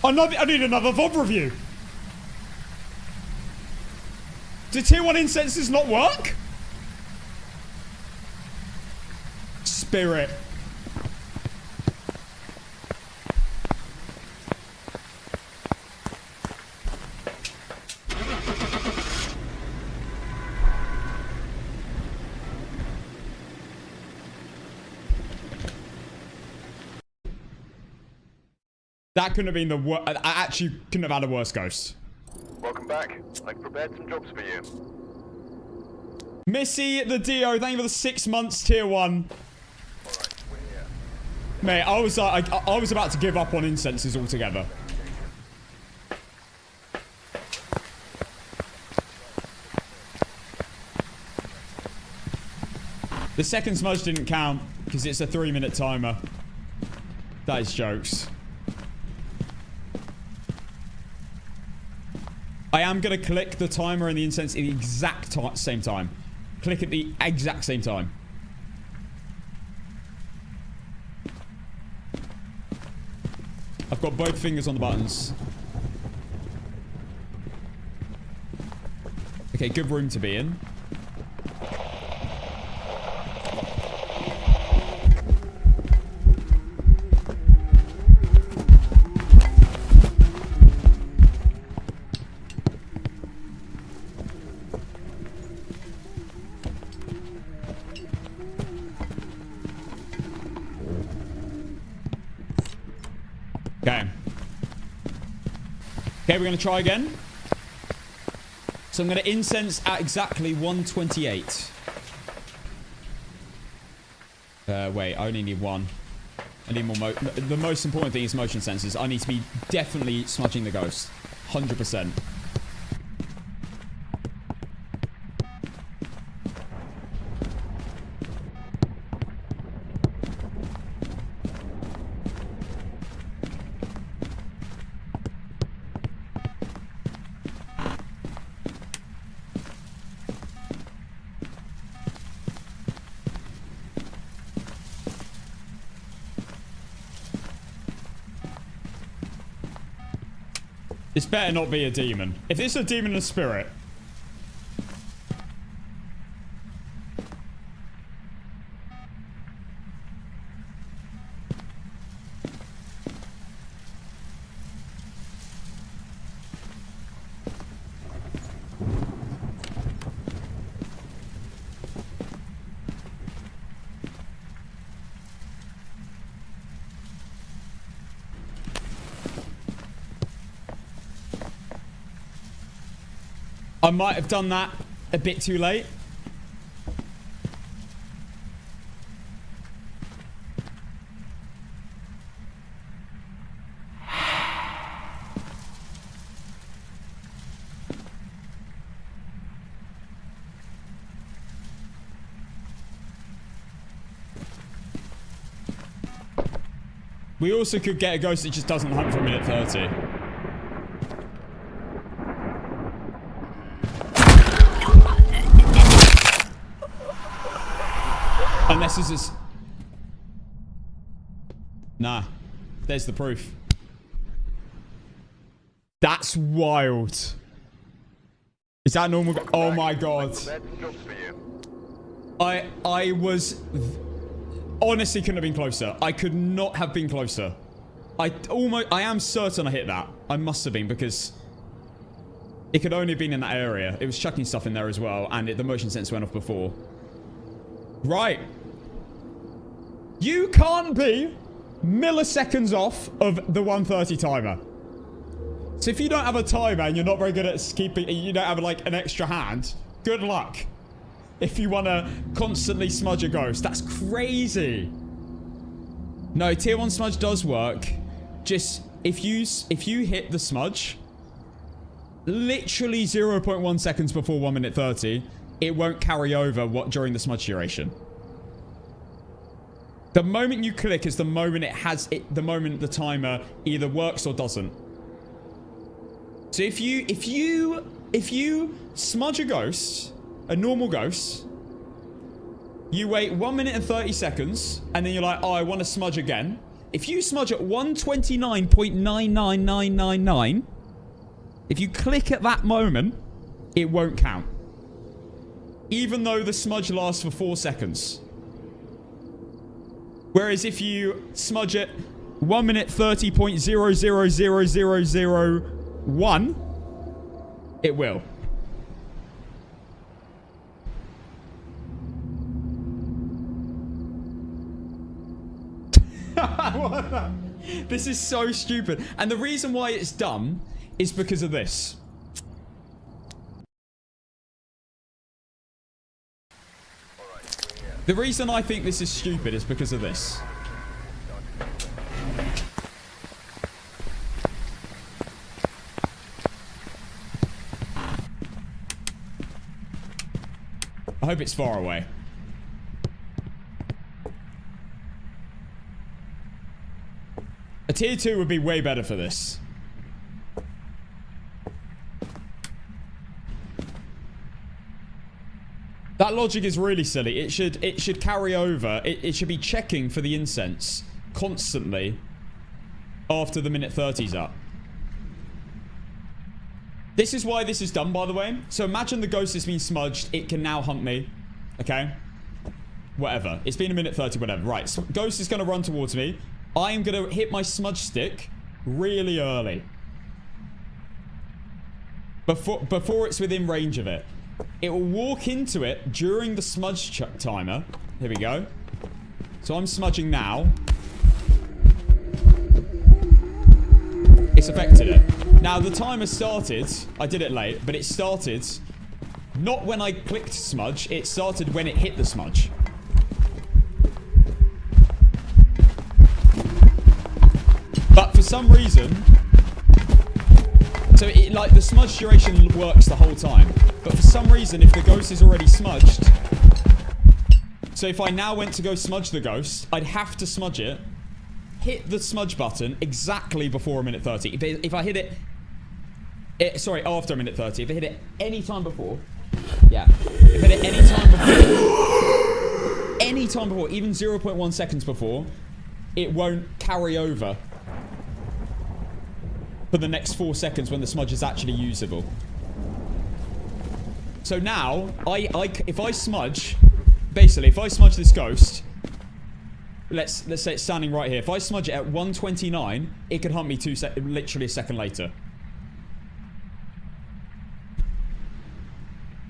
I need another VOD review. Did tier 1 incenses not work? Spirit. That couldn't have been the worst. I actually couldn't have had a worse ghost. Welcome back. I've prepared some jobs for you. Missy the Dio, thank you for the 6 months tier 1. Alright, we're here. Mate, I was about to give up on incenses altogether. The second smudge didn't count because it's a 3-minute timer. That is jokes. I am going to click the timer and the incense at the exact same time. Click at the exact same time. I've got both fingers on the buttons. Okay, good room to be in. Okay. Okay, we're going to try again. So I'm going to incense at exactly 128. Wait, I only need one. I need more the most important thing is motion sensors. I need to be definitely smudging the ghost. 100%. This better not be a demon. If it's a demon and a spirit. I might have done that a bit too late. We also could get a ghost that just doesn't hunt for a minute 30. Unless this is... Nah. There's the proof. That's wild. Is that normal? Oh my god. I was... Honestly couldn't have been closer. I could not have been closer. I am certain I hit that. I must have been because... It could only have been in that area. It was chucking stuff in there as well. And the motion sensor went off before. Right. You can't be milliseconds off of the 130 timer. So if you don't have a timer and you're not very good at keeping... You don't have like an extra hand. Good luck. If you want to constantly smudge a ghost. That's crazy. No, tier 1 smudge does work. Just if you hit the smudge literally 0.1 seconds before 1 minute 30, it won't carry over during the smudge duration. The moment you click is the moment the moment the timer either works or doesn't. So if you smudge a ghost, a normal ghost, you wait 1 minute and 30 seconds, and then you're like, oh, I want to smudge again. If you smudge at 129.999999, if you click at that moment, it won't count. Even though the smudge lasts for 4 seconds. Whereas if you smudge at 1 minute 30.000001, it will. This is so stupid. And the reason why it's dumb is because of this. The reason I think this is stupid is because of this. I hope it's far away. A tier 2 would be way better for this. That logic is really silly. It should carry over. It should be checking for the incense constantly after the minute 30's up. This is why this is done, by the way. So imagine the ghost has been smudged. It can now hunt me. Okay? Whatever. It's been a minute 30, whatever. Right. So ghost is going to run towards me. I am going to hit my smudge stick really early. Before it's within range of it. It will walk into it during the smudge timer. Here we go. So I'm smudging now. it's affected it. Now, the timer started. I did it late, but it started not when I clicked smudge. It started when it hit the smudge. But for some reason... So, it, like, the smudge duration works the whole time. But for some reason, if the ghost is already smudged... So, if I now went to go smudge the ghost, I'd have to smudge it, hit the smudge button exactly before a minute 30. If I hit it... Sorry, after a minute 30. If I hit it any time before... Yeah. If I hit it any time before... Any time before, even 0.1 seconds before, it won't carry over for the next 4 seconds when the smudge is actually usable. So now, if I smudge... Basically, if I smudge this ghost... Let's say it's standing right here. If I smudge it at 1:29, it could hunt me literally a second later.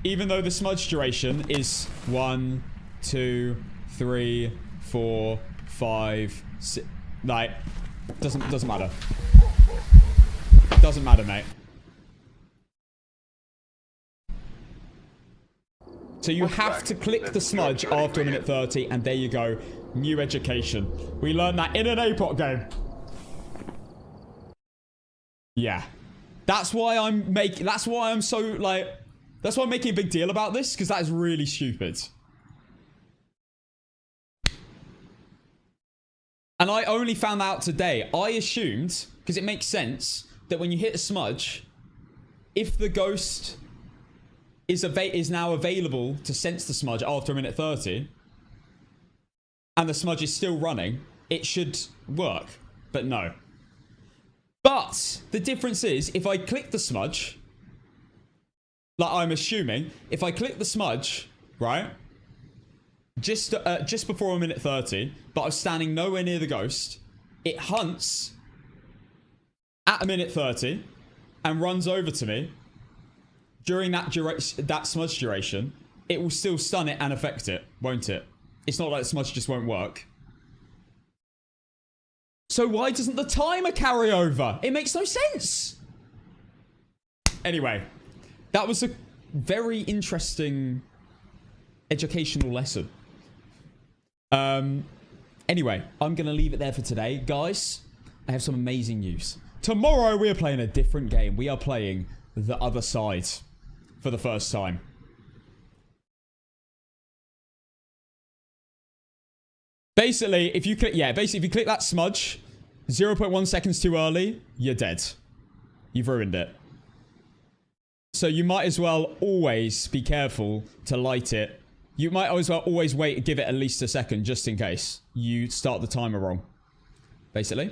Even though the smudge duration is 1, 2, 3, 4, 5, 6... Like, doesn't matter. Doesn't matter, mate. So you have to click the smudge after a minute 30, and there you go. New education. We learned that in an APOC game. Yeah. That's why I'm making... That's why I'm so, like... That's why I'm making a big deal about this, because that is really stupid. And I only found out today. I assumed, because it makes sense, that when you hit a smudge, if the ghost is now available to sense the smudge after a minute 30, and the smudge is still running, it should work. But no. But the difference is, if I click the smudge, like I'm assuming, if I click the smudge, right, just before a minute 30, but I was standing nowhere near the ghost, it hunts at a minute 30 and runs over to me. During that smudge duration, it will still stun it and affect it, won't it? It's not like the smudge just won't work. So why doesn't the timer carry over? It makes no sense. Anyway, that was a very interesting educational lesson. Anyway, I'm going to leave it there for today. Guys, I have some amazing news. Tomorrow, we are playing a different game. We are playing The Other Side for the first time. Basically, if you click that smudge 0.1 seconds too early, you're dead. You've ruined it. So you might as well always be careful to light it. You might as well always wait, give it at least a second, just in case you start the timer wrong. Basically.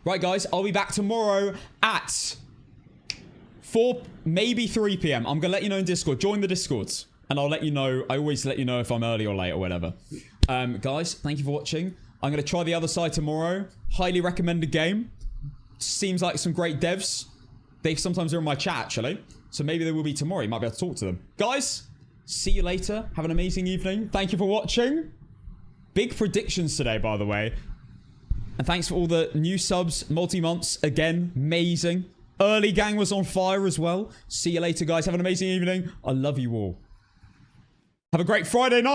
Right, guys, I'll be back tomorrow at 4, maybe 3 p.m. I'm going to let you know in Discord. Join the Discords. And I'll let you know. I always let you know if I'm early or late or whatever. Guys, thank you for watching. I'm going to try The Other Side tomorrow. Highly recommended game. Seems like some great devs. They sometimes are in my chat, actually. So maybe they will be tomorrow. You might be able to talk to them. Guys, see you later. Have an amazing evening. Thank you for watching. Big predictions today, by the way. And thanks for all the new subs. Multi-months. Again, amazing. Early gang was on fire as well. See you later, guys. Have an amazing evening. I love you all. Have a great Friday night.